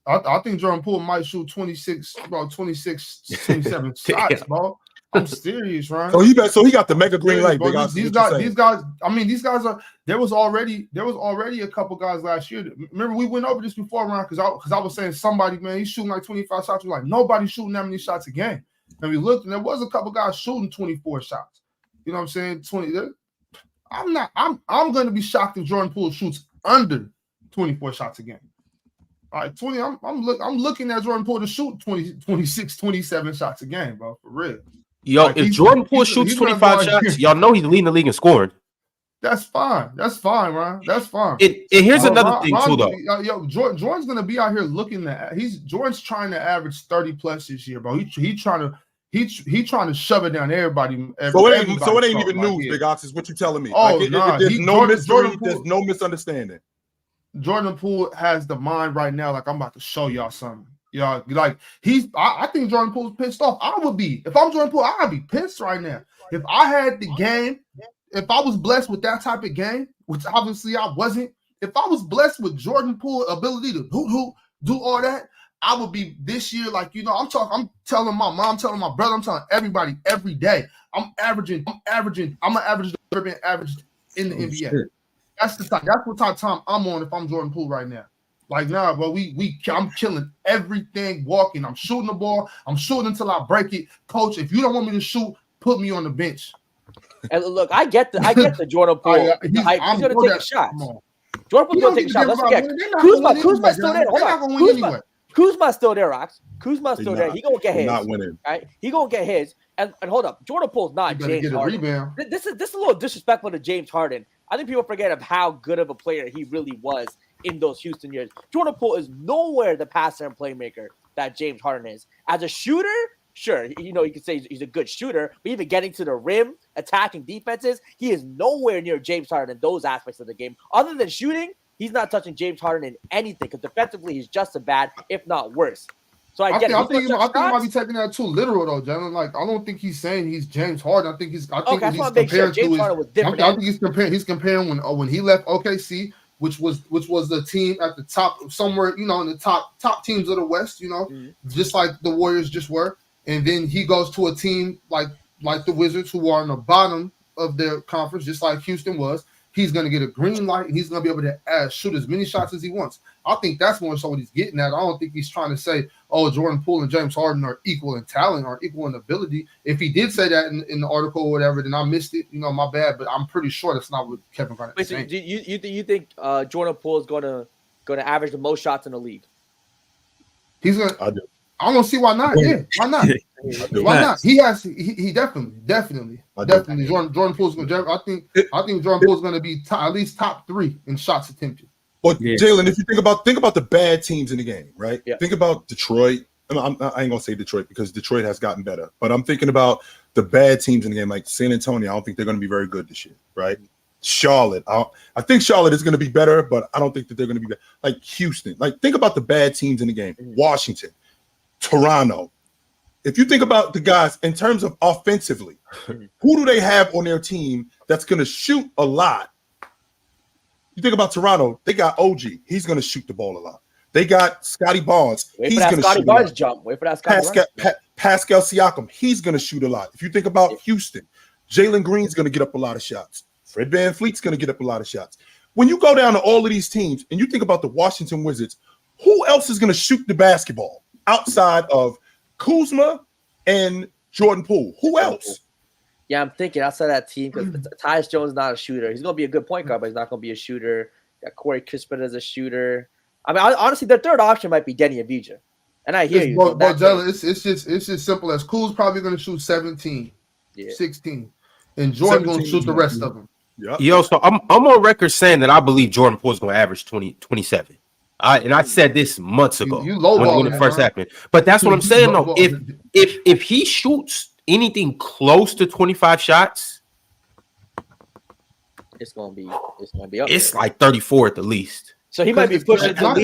I think Jordan Poole might shoot 26, 27 shots, bro. I'm serious, Ryan. So he got the mega green light. Bro, these guys. I mean, these guys are. There was already a couple guys last year. Remember, we went over this before, Ryan, because I was saying somebody, man, he's shooting like 25 shots. We're like, nobody's shooting that many shots a game. And we looked, and there was a couple guys shooting 24 shots. You know what I'm saying? 20. I'm going to be shocked if Jordan Poole shoots under 24 shots a game. All right, 20. I'm looking at Jordan Poole to shoot 20, 26, 27 shots a game, bro. For real. Yo, like if Jordan Poole shoots 25 shots, y'all know he's leading the league in scoring. That's fine. That's fine, Ryan. That's fine. And here's another thing too, though. Jordan's gonna be out here looking at. Jordan's trying to average 30 plus this year, bro. He trying to shove it down everybody. So it ain't even news, Big Ox. Is what you telling me? Oh, there's no mystery. There's no misunderstanding. Jordan Poole has the mind right now. Like, I'm about to show y'all something. Yeah, like I think Jordan Poole's pissed off. I would be. If I'm Jordan Poole, I'd be pissed right now. If I had the game, if I was blessed with that type of game, which obviously I wasn't, if I was blessed with Jordan Poole's ability to do all that, I would be this year, like, you know, I'm telling my mom, telling my brother, I'm telling everybody every day. I'm averaging, I'm gonna average the been averaged in the NBA. Shit. That's what type of time I'm on if I'm Jordan Poole right now. Like, nah, bro, I'm killing everything walking. I'm shooting the ball. I'm shooting until I break it. Coach, if you don't want me to shoot, put me on the bench. And look, I get the Jordan Poole. He's going to take a shot. Jordan Poole's going to take a shot. Let's forget. Kuzma's still there. Hold on. Kuzma's still there, Rox. Kuzma's still there. He going to get his. Not winning. Right? He going to get his. And hold up. Jordan Poole's not James Harden. This is a little disrespectful to James Harden. I think people forget of how good of a player he really was in those Houston years. Jordan Poole is nowhere the passer and playmaker that James Harden is. As a shooter, sure, you know, you could say he's a good shooter, but even getting to the rim, attacking defenses, he is nowhere near James Harden in those aspects of the game. Other than shooting, he's not touching James Harden in anything because defensively he's just as bad, if not worse. So I think he might be taking that too literal though, Jalen. Like, I don't think he's saying he's James Harden. I think he's comparing he's comparing when he left OKC, which was the team at the top somewhere, you know, in the top teams of the West, you know, just like the Warriors just were. And then he goes to a team like the Wizards, who are on the bottom of their conference, just like Houston was. He's going to get a green light, and he's going to be able to shoot as many shots as he wants. I think that's more so what he's getting at. I don't think he's trying to say, oh, Jordan Poole and James Harden are equal in talent or equal in ability. If he did say that in the article or whatever, then I missed it. You know, my bad. But I'm pretty sure that's not what Kevin Garnett is saying. So you think Jordan Poole is going to average the most shots in the league? He's going to. I don't see why not. Yeah, why not? Why not? He definitely. Jordan Poole's going to. I think Jordan Poole's going to be at least top 3 in shots attempted. But Jalen, if you think about the bad teams in the game, right? Yeah. Think about Detroit. I ain't gonna say Detroit because Detroit has gotten better, but I'm thinking about the bad teams in the game, like San Antonio. I don't think they're going to be very good this year, right? Charlotte, I think Charlotte is going to be better, but I don't think that they're going to be better. Like Houston, like think about the bad teams in the game. Washington, Toronto. If you think about the guys in terms of offensively, who do they have on their team that's going to shoot a lot? You think about Toronto, they got OG. He's going to shoot the ball a lot. They got Scotty Barnes. Wait for that Scotty Barnes jump. Wait for that Scotty Barnes. Pascal Siakam. He's going to shoot a lot. If you think about Houston, Jalen Green's going to get up a lot of shots. Fred VanVleet's going to get up a lot of shots. When you go down to all of these teams and you think about the Washington Wizards, who else is going to shoot the basketball outside of Kuzma and Jordan Poole? Who else? Yeah, I'm thinking outside that team because Tyus Jones is not a shooter. He's going to be a good point guard, but he's not going to be a shooter. Got Corey Kispert as a shooter. I mean, honestly, their third option might be Denny Avdija. And I hear you. But Jalen, it's just simple as Kuz's probably going to shoot 17, 16. And Jordan going to shoot the rest of them. Yep. Yo, so I'm on record saying that I believe Jordan Poole is going to average 27. I said this months ago when it first happened. But that's what I'm saying though. If he shoots anything close to 25 shots, it's gonna be up it's like 34 at the least. So he might be pushing. It's not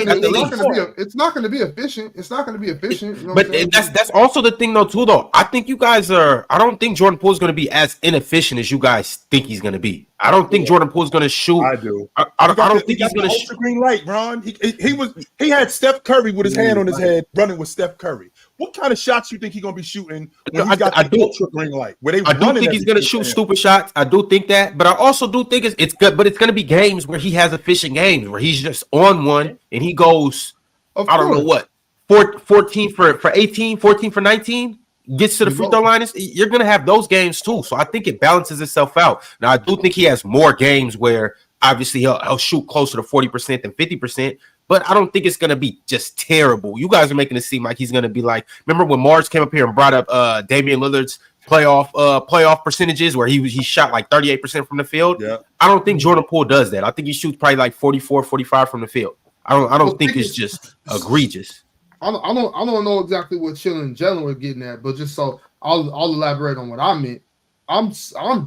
going to be efficient. It's not going to be efficient. You know but that's also the thing, though, too. Though I think you guys are. I don't think Jordan Poole is going to be as inefficient as you guys think he's going to be. I don't think Jordan Poole is going to shoot. I do. I don't think he's going to shoot. Green light, Ron. He had Steph Curry with his hand on his head, running with Steph Curry. What kind of shots you think he's going to be shooting when he's got the ultra green light? I do think he's going to shoot stupid shots. I do think that, but I also do think it's good. But it's going to be games where he has efficient games where he's just on one and he goes, I don't know what, 14 for 18, 14 for 19. Gets to the free throw line, you're going to have those games too. So I think it balances itself out. Now, I do think he has more games where obviously he'll shoot closer to 40% than 50%, but I don't think it's going to be just terrible. You guys are making it seem like he's going to be like, remember when Mars came up here and brought up Damian Lillard's playoff percentages where he shot like 38% from the field? Yeah. I don't think Jordan Poole does that. I think he shoots probably like 44, 45 from the field. I don't think it's just egregious. I don't know exactly what Chillen and Jalen were getting at, but just so I'll elaborate on what I meant. I'm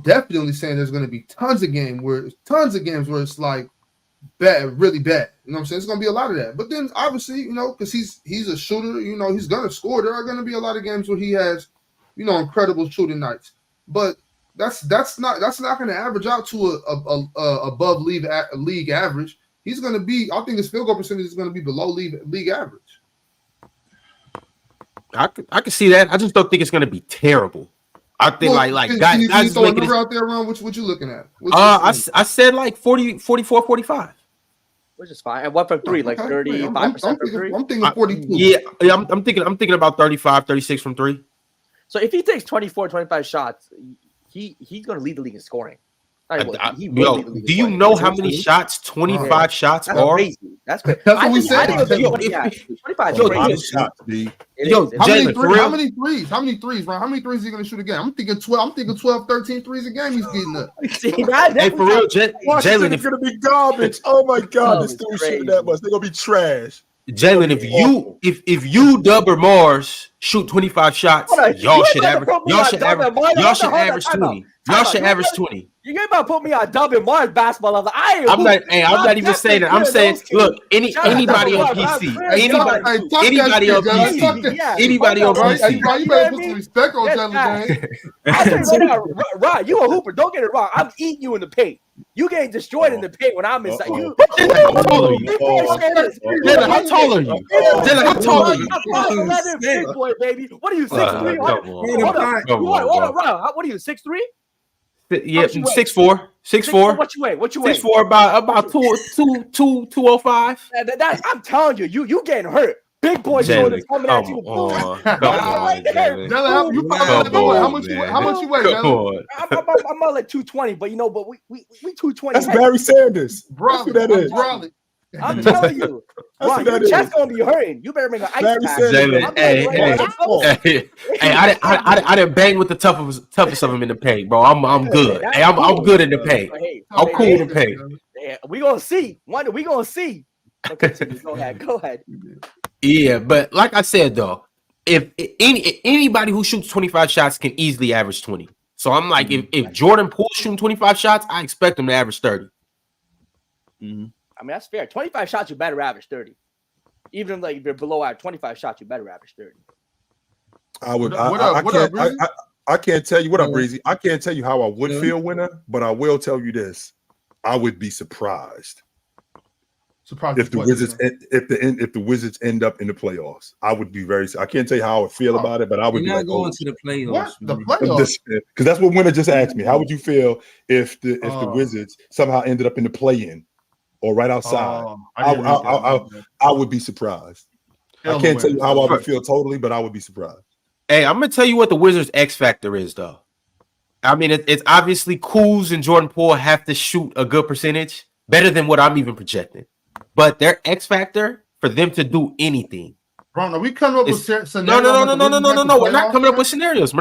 definitely saying there's going to be tons of games where it's like bad, really bad. You know what I'm saying? It's going to be a lot of that. But then obviously, you know, because he's a shooter, you know, he's going to score. There are going to be a lot of games where he has, you know, incredible shooting nights. But that's not going to average out to a above league average. He's going to be. I think his field goal percentage is going to be below league average. I could see that. I just don't think it's going to be terrible. I think guys throw a number out there around what you looking at? I said like 40, 44, 45. Which is fine. And what from three? Like 35% from three? I'm thinking 42. Yeah, I'm thinking about 35, 36 from three. So if he takes 24, 25 shots, he's going to lead the league in scoring. Do you know how many shots 25 shots are? Crazy. That's crazy. That's what we said. 25 shots, B. How many threes? How many threes, Ron? How many threes is he going to shoot a game? I'm thinking 12. I'm thinking 12, 13 threes a game he's getting up. Hey, for real, Jalen, it's going to be garbage. Oh my God, this dude shooting that much. They're going to be trash. Jalen, if you Dub or Mars shoot 25 shots, y'all should average 20. Y'all should average 20. You ain't about to put me on Dub and Mars basketball level. I'm not even saying that. I'm saying, look, anybody on PC, anybody on PC. You better put some respect on Jalen, man. I tell you right now, Rod, you a hooper. Don't get it wrong. I'm eating you in the paint. You getting destroyed in the paint when I'm inside. How tall are you? Dylan, how tall are you? I'm 11, big boy, baby. What are you, 6'3"? Hold on, what are you, 6'3"? Yeah, 6'4". 6'4". What you weigh? 6'4", about 205. I'm telling you, you getting hurt. Big boy shoulders coming at you. How much you weigh? I'm about like 220, but you know, we 220. That's Barry Sanders. Bro, that is. I'm telling you, bro, your chest gonna be hurting. You better make an ice pack. Hey, I didn't bang with the toughest of them in the paint, bro. I'm good. Hey, I'm good in the paint. I'm cool in the paint. We gonna see. We gonna see. Go ahead. Yeah, but like I said though, if anybody who shoots 25 shots can easily average 20. So I'm like, if Jordan Poole shooting 25 shots, I expect him to average 30. Mm-hmm. I mean, that's fair. 25 shots, you better average 30. Even if you're below at 25 shots, you better average 30. I can't tell you what up, Breezy. I can't tell you how I would feel winner, but I will tell you this: I would be surprised if the Wizards end up in the playoffs. I would be I can't tell you how I would feel about it, but I would be like, going to the playoffs. What? The playoffs? Because that's what winner just asked me. How would you feel if the Wizards somehow ended up in the play-in or right outside? I would be surprised. I can't tell you how I would feel totally, but I would be surprised. Hey, I'm gonna tell you what the Wizards' X factor is, though. I mean, it's obviously Kuz and Jordan Poole have to shoot a good percentage, better than what I'm even projecting. But their X factor for them to do anything. Ron, are we coming up with scenarios? No. We're not coming up with scenarios.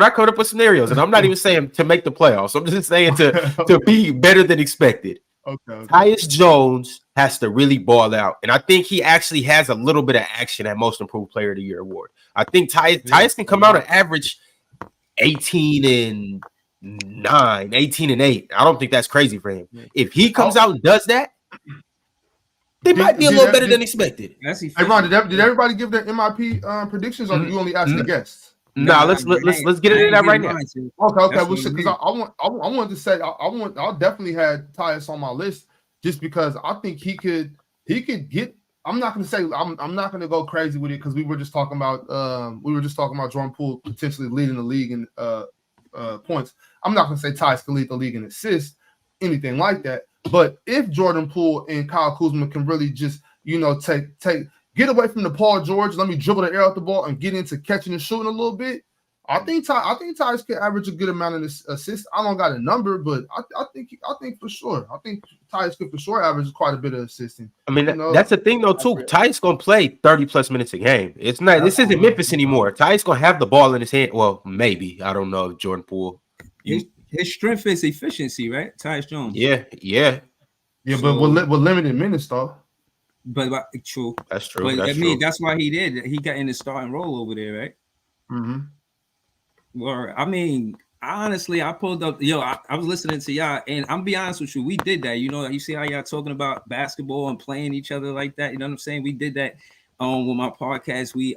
And I'm not even saying to make the playoffs. I'm just saying to be better than expected. Okay. Tyus Jones has to really ball out. And I think he actually has a little bit of action at Most Improved Player of the Year award. I think Tyus can come out and average 18 and 8. I don't think that's crazy for him. If he comes out and does that, They might be a little better than expected. Hey, Ron, did everybody give their MIP predictions, or you only ask the guests? Nah, let's get into that right now. Okay. Well, because I wanted to say I definitely had Tyus on my list just because I think he could get. I'm not going to say I'm not going to go crazy with it because we were just talking about Jordan Poole potentially leading the league in points. I'm not going to say Tyus can lead the league in assists, anything like that. But if Jordan Poole and Kyle Kuzma can really just get away from the Paul George, let me dribble the air out the ball and get into catching and shooting a little bit, I think Tyus could average a good amount of assists. I don't got a number, but I think for sure. I think Tyus could for sure average quite a bit of assisting. I mean, that's the thing though too. Tyus gonna play 30+ minutes a game. It's not. This isn't Memphis anymore. Tyus gonna have the ball in his hand. Well, maybe I don't know if Jordan Poole. His strength is efficiency, right? Tyus Jones. Yeah. But with limited minutes though. But true. That's true. But That's I mean, true. that's why he did. He got in the starting role over there, right? Mm-hmm. Well, I mean, honestly, I pulled up. I was listening to y'all, and I'm be honest with you. We did that. You see how y'all talking about basketball and playing each other like that. You know what I'm saying? We did that with my podcast. We, you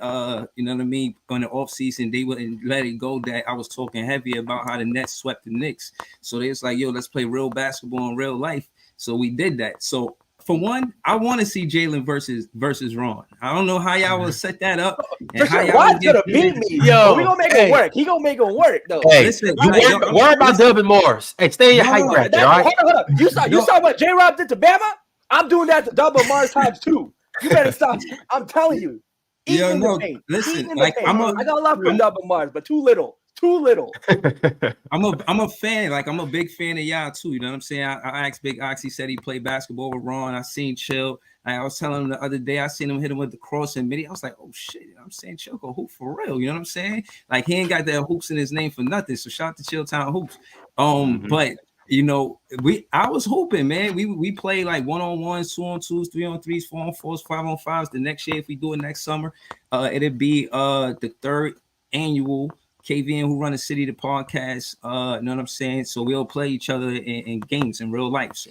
know what I mean? On the off season, they wouldn't let it go that I was talking heavy about how the Nets swept the Knicks. So they was like, let's play real basketball in real life. So we did that. So for one, I want to see Jalen versus Ron. I don't know how y'all will set that up. And how y'all Ron's gonna beat me. Yo, we gonna make it work. He gonna make it work though. Hey, listen, worry about Dubbin Morris. Hey, stay in your height bracket, all right? Hold up. You saw what J-Rob did to Bama? I'm doing that to Double Mars times 2. You better stop. I'm telling you. Listen, like I got a lot for Double Mars, but too little. I'm a fan. Like, I'm a big fan of y'all too. You know what I'm saying? I asked Big Ox. He said he played basketball with Ron. I seen Chill. I was telling him the other day, I seen him hit him with the cross and midi. I was like, oh shit. I'm saying Chill go hoop for real. You know what I'm saying? Like, he ain't got that hoops in his name for nothing. So shout out to Chill Town Hoops. But I was hooping, man. We play like 1-on-1s, 2-on-2s, 3-on-3s, 4-on-4s, 5-on-5s. The next year, if we do it next summer, it'll be the 3rd annual KVN Who Run the City, the podcast. You know what I'm saying? So we'll play each other in games in real life. So,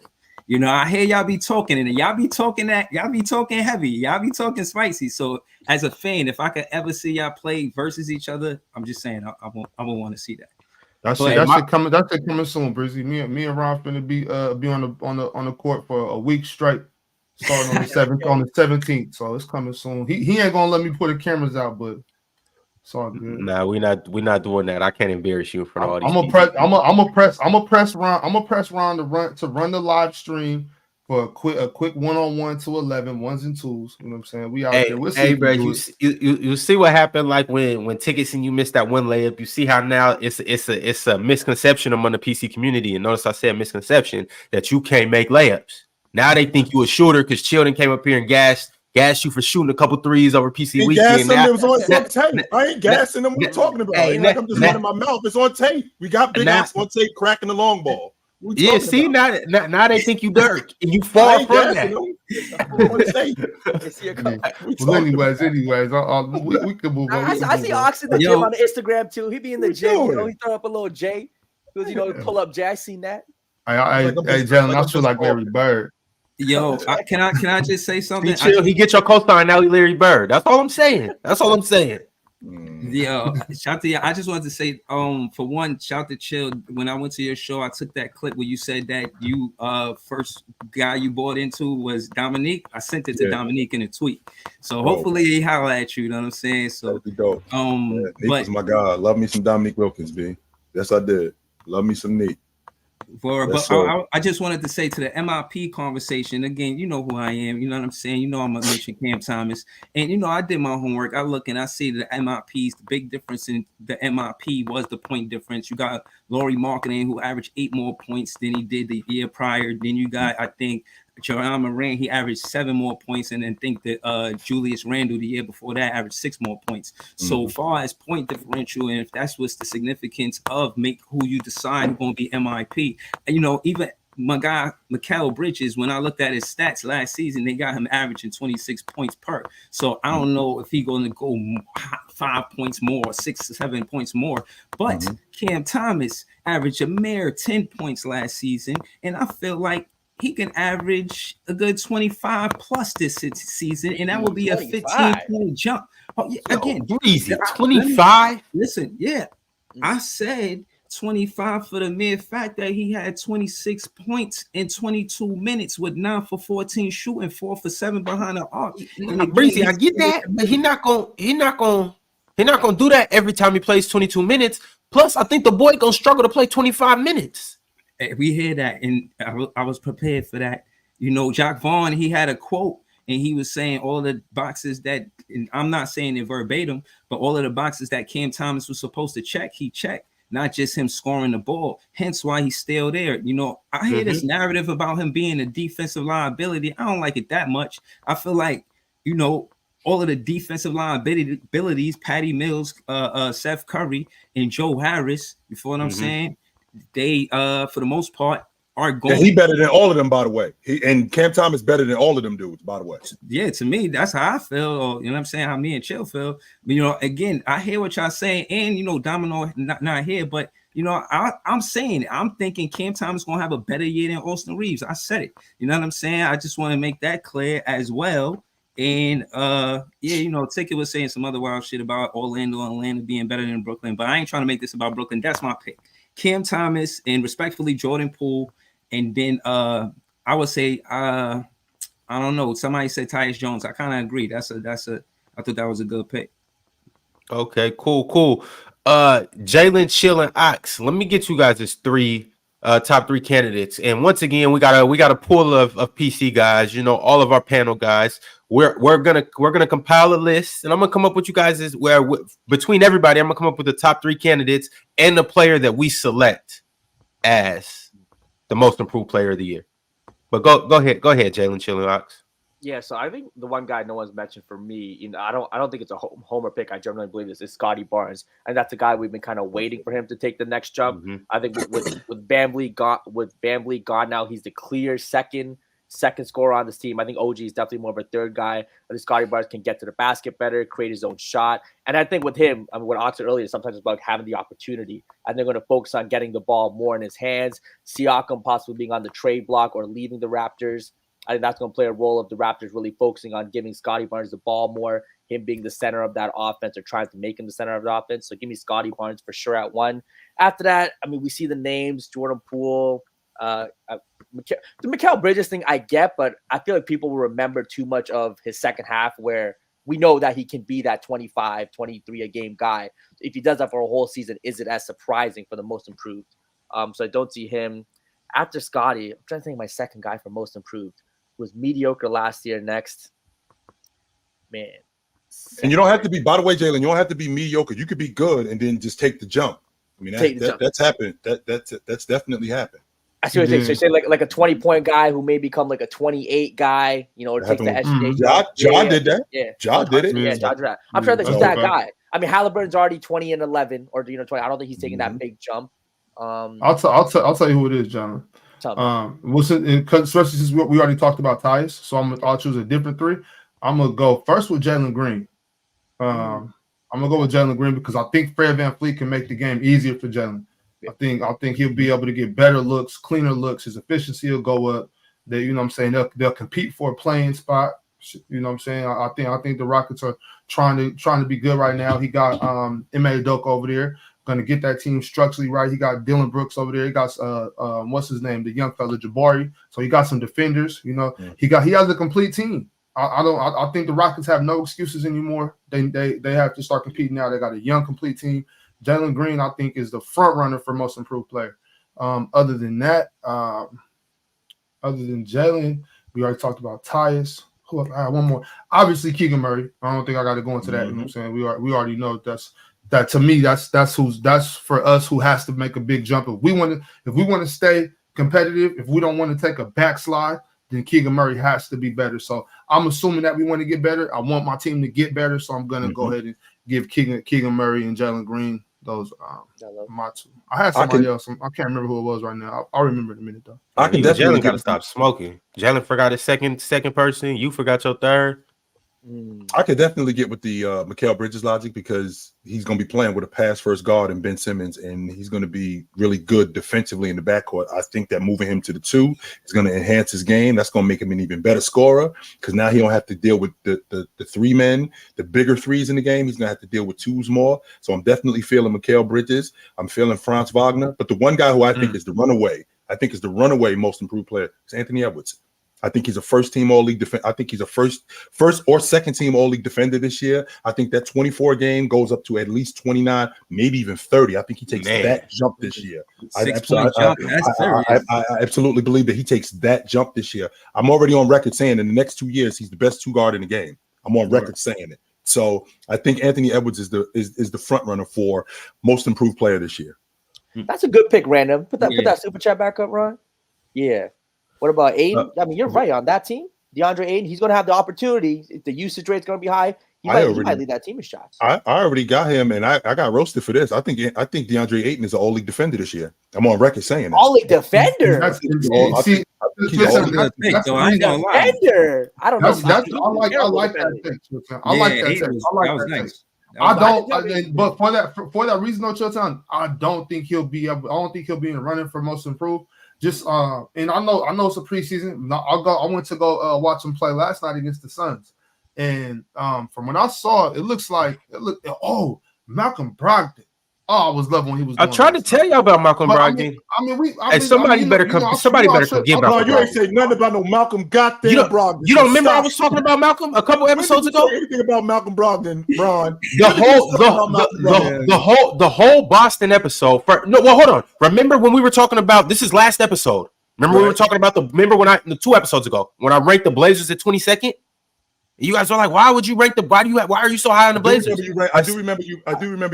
I hear y'all be talking, and y'all be talking heavy, y'all be talking spicy. So as a fan, if I could ever see y'all play versus each other, I'm just saying I won't want to see that. That's it coming soon, Brizzy. Me and Ron finna be on the court for a week straight, starting on the 17th. So it's coming soon. He ain't gonna let me put the cameras out, but it's all good. Nah, we're not doing that. I can't embarrass you in front of all these. I'm gonna press Ron to run the live stream for a quick 1-on-1 to 11 1s and 2s. You know what I'm saying? We out there. We'll see. Bro, you see what happened like when tickets and you missed that one layup. You see how now it's a misconception among the PC community. And notice I said misconception that you can't make layups. Now they think you a shooter because Children came up here and gassed you for shooting a couple threes over PC weekend. It was on tape. I ain't gassing them. We're talking about it. Like I'm just running my mouth. It's on tape. We got Big Ox on tape cracking the long ball. Yeah, see now they think you Dirk and you fall from that. Anyways, we can move on. I see Ox in the gym on the Instagram too. He be in the gym. He throw up a little J. Because pull up J. I seen that. Hey, Jalen, I feel like Larry Bird. Yo, can I just say something? He get your co-star now. He Larry Bird. That's all I'm saying. Yo, shout to you. I just wanted to say, for one, shout to Chill. When I went to your show, I took that clip where you said that you first guy you bought into was Dominique. I sent it to Dominique in a tweet. So hopefully he holler at you. You know what I'm saying? So dope. Nick my guy. Love me some Dominique Wilkins, B. Yes, I did. Love me some Nick. I just wanted to say to the MIP conversation again, you know who I am, you know what I'm saying, I'm gonna mention Cam Thomas, and I did my homework. I look and I see the MIPs. The big difference in the MIP was the point difference. You got Lauri Markkanen, who averaged 8 more points than he did the year prior. Then you got, I think, Jerome Moran, he averaged 7 more points, and then think that Julius Randle the year before that averaged 6 more points. So far as point differential, and if that's what's the significance of who you decide who's going to be MIP, and even my guy Mikal Bridges, when I looked at his stats last season, they got him averaging 26 points per. So I don't know if he's going to go 5 points more, 6 or 7 points more, but Cam Thomas averaged a mere 10 points last season, and I feel like he can average a good 25 plus this season, and that would be a 15-point jump. Oh, yeah, again, easy 25. Listen, yeah, I said 25 for the mere fact that he had 26 points in 22 minutes with 9 for 14 shooting, 4 for 7 behind the arc. Breezy, I get that, but he's not gonna do that every time he plays 22 minutes. Plus, I think the boy gonna struggle to play 25 minutes. We hear that, and I was prepared for that. You know, Jack Vaughn, he had a quote, and he was saying all the boxes that, and I'm not saying it verbatim, but all of the boxes that Cam Thomas was supposed to check, he checked. Not just him scoring the ball. Hence why he's still there. You know, I hear this narrative about him being a defensive liability. I don't like it that much. I feel like, you know, all of the defensive liabilities, Patty Mills, Seth Curry, and Joe Harris, you feel what I'm saying? They, for the most part, are going. And he better than all of them, by the way. And Cam Thomas better than all of them dudes, by the way. Yeah, to me, that's how I feel. Or, you know what I'm saying? How me and Chill feel. But, you know, again, I hear what y'all saying. And, you know, Domino not here. But, you know, I'm saying it. I'm thinking Cam Thomas going to have a better year than Austin Reeves. I said it. You know what I'm saying? I just want to make that clear as well. And, yeah, you know, Ticket was saying some other wild shit about Orlando being better than Brooklyn. But I ain't trying to make this about Brooklyn. That's my pick. Cam Thomas and respectfully Jordan Poole. And then I would say I don't know. Somebody said Tyus Jones. I kind of agree. I thought that was a good pick. Okay, cool. Jalen, Chill, and Ox. Let me get you guys' top three candidates. And once again, we got a pool of PC guys. You know, all of our panel guys. We're gonna compile a list, and I'm gonna come up with you guys between everybody. I'm gonna come up with the top three candidates and the player that we select as the most improved player of the year. But go ahead, Jalen, Chill, and Ox. Yeah, so I think the one guy no one's mentioned for me, you know, I don't think it's a homer pick. I generally believe this is Scotty Barnes, and that's a guy we've been kind of waiting for him to take the next jump. I think with Bambly gone now, he's the clear second scorer on this team. I think OG is definitely more of a third guy. I think Scotty Barnes can get to the basket better, create his own shot. And I think with him, I mean, what Ox said earlier, sometimes it's about having the opportunity. And they're going to focus on getting the ball more in his hands. Siakam possibly being on the trade block or leaving the Raptors. I think that's going to play a role of the Raptors really focusing on giving Scotty Barnes the ball more, him being the center of that offense or trying to make him the center of the offense. So give me Scotty Barnes for sure at one. After that, I mean, we see the names, Jordan Poole, the Mikal Bridges thing I get, but I feel like people will remember too much of his second half where we know that he can be that 25, 23 a game guy. If he does that for a whole season, is it as surprising for the most improved? So I don't see him. After Scotty, I'm trying to think of my second guy for most improved. Was mediocre last year. Next, man. And you don't have to be, by the way, Jalen, you don't have to be mediocre. You could be good and then just take the jump. I mean, that's happened. That's definitely happened. I see what you're saying. So say like a 20-point guy who may become like a 28 guy, you know, or take the SGA. Ja did that. Yeah. Ja did it. Yeah, Ja did that. I'm sure that he's that guy. I mean, Halliburton's already 20 and 11, or 20. I don't think he's taking that big jump. I'll tell you who it is, John. Especially since we already talked about Tyus, so I'll choose a different three. I'm gonna go first with Jalen Green. I'm gonna go with Jalen Green because I think Fred VanVleet can make the game easier for Jalen. I think he'll be able to get better looks, cleaner looks. His efficiency will go up. They, you know what I'm saying, they'll compete for a playing spot. You know what I'm saying? I think the Rockets are trying to be good right now. He got Ime Udoka over there, going to get that team structurally right. He got Dylan Brooks over there. He got what's his name, the young fella Jabari. So he got some defenders. You know, he has a complete team. I think the Rockets have no excuses anymore. They have to start competing now. They got a young, complete team. Jalen Green, I think, is the front runner for most improved player. Other than that, other than Jalen, we already talked about Tyus. I have one more. Obviously, Keegan Murray. I don't think I got to go into that. You know what I'm saying? We already know that to me, that's for us who has to make a big jump. If we want to stay competitive, if we don't want to take a backslide, then Keegan Murray has to be better. So I'm assuming that we want to get better. I want my team to get better, so I'm gonna go ahead and give Keegan Murray and Jalen Green those my two. I had somebody else. I can't remember who it was right now. I'll remember in a minute though. Jalen got to stop smoking. Jalen forgot his second person. You forgot your third. I could definitely get with the Mikal Bridges logic because he's going to be playing with a pass first guard and Ben Simmons, and he's going to be really good defensively in the backcourt. I think that moving him to the 2 is going to enhance his game. That's going to make him an even better scorer because now he don't have to deal with the 3 men, the bigger threes in the game. He's going to have to deal with 2s more. So I'm definitely feeling Mikal Bridges. I'm feeling Franz Wagner. But the one guy who I think is the runaway most improved player is Anthony Edwards. I think he's a first-team All-League defender. I think he's a first or second-team All-League defender this year. I think that 24 game goes up to at least 29, maybe even 30. I think he takes that jump this year. I absolutely believe that he takes that jump this year. I'm already on record saying in the next 2 years he's the best 2 guard in the game. I'm on record saying it. So I think Anthony Edwards is the front runner for most improved player this year. That's a good pick, Random. Put that super chat back up, Ron. Yeah. What about Aiden? I mean, you're right on that team. DeAndre Aiden, he's going to have the opportunity. If the usage rate's going to be high, he might lead that team in shots. I already got him, and I got roasted for this. I think DeAndre Ayton is an All-League defender this year. I'm on record saying that. All-League defender? I think he's an defender. I don't know. I like that pick. I like that pick. But for that reason, though, Chilton, I don't think he'll be in the running for most improved. Just and I know it's a preseason. I went to go watch him play last night against the Suns, and from when I saw it, Malcolm Brogdon. Oh, I was loving when he was. I tried to tell y'all about Malcolm Brogdon. Somebody better come get Malcolm. You ain't say nothing about no Malcolm Brogdon. You don't remember I was talking about Malcolm a couple episodes ago? Everything about Malcolm Brogdon, Ron. The whole Boston episode. Hold on. Remember when we were talking about this is last episode? Remember we were talking about the 2 episodes ago when I ranked the Blazers at 22nd? You guys are like, why are you so high on the Blazers? I do remember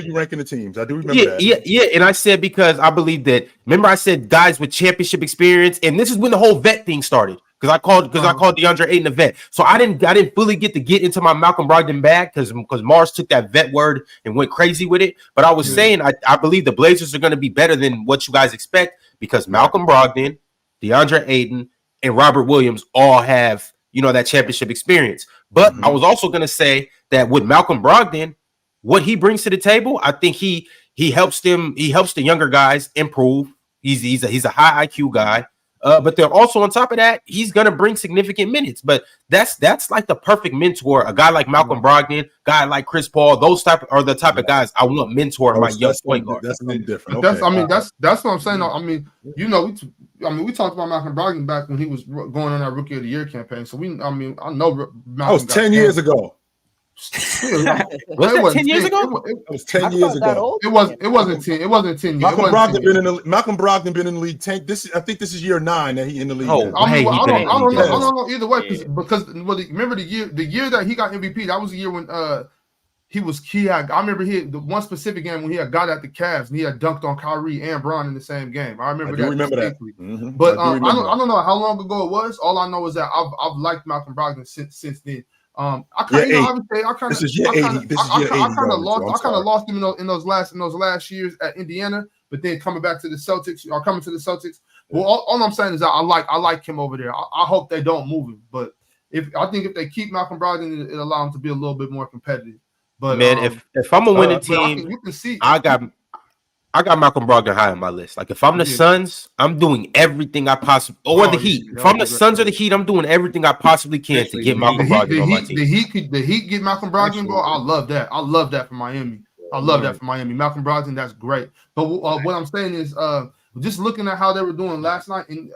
you ranking the teams. I do remember that. Yeah. And I said because I believe that. Remember, I said guys with championship experience, and this is when the whole vet thing started. Because I called DeAndre Ayton a vet. So I didn't fully get into my Malcolm Brogdon bag because Mars took that vet word and went crazy with it. But I was saying I believe the Blazers are going to be better than what you guys expect because Malcolm Brogdon, DeAndre Ayton, and Robert Williams all have that championship experience. But I was also going to say that with Malcolm Brogdon, what he brings to the table, I think he helps them. He helps the younger guys improve. He's a high IQ guy. But they're also on top of that, he's going to bring significant minutes. But that's like the perfect mentor. A guy like Malcolm Brogdon, guy like Chris Paul, those are the type of guys I want mentor my young point guard. That's something different. That's what I'm saying. I mean, we talked about Malcolm Brogdon back when he was going on that Rookie of the Year campaign. So I know Malcolm. That was 10 years ago. Was that 10 years ago? It was 10 years ago. It wasn't 10. It wasn't 10 years. Malcolm Brogdon been in the league. I think this is year 9 that he in the league. I don't know either way because remember the year that he got MVP. That was the year when I remember the one specific game when he had got at the Cavs and he had dunked on Kyrie and Bron in the same game. I remember that. Mm-hmm. But I don't know how long ago it was. All I know is that I've liked Malcolm Brogdon since then. I kind of lost him in those last years at Indiana, but then coming to the Celtics. Well, all I'm saying is that I like him over there. I hope they don't move him, but if they keep Malcolm Brogdon, it allow him to be a little bit more competitive. But man, if I'm a winning team, I got Malcolm Brogdon high on my list. Like if I'm the Suns, I'm doing everything I possibly or the Heat. If I'm the Suns or the Heat, I'm doing everything I possibly can to get Malcolm Brogdon on my team. The Heat get Malcolm Brogdon, bro. I love that. I love that for Miami. Malcolm Brogdon, that's great. But what I'm saying is, just looking at how they were doing last night, and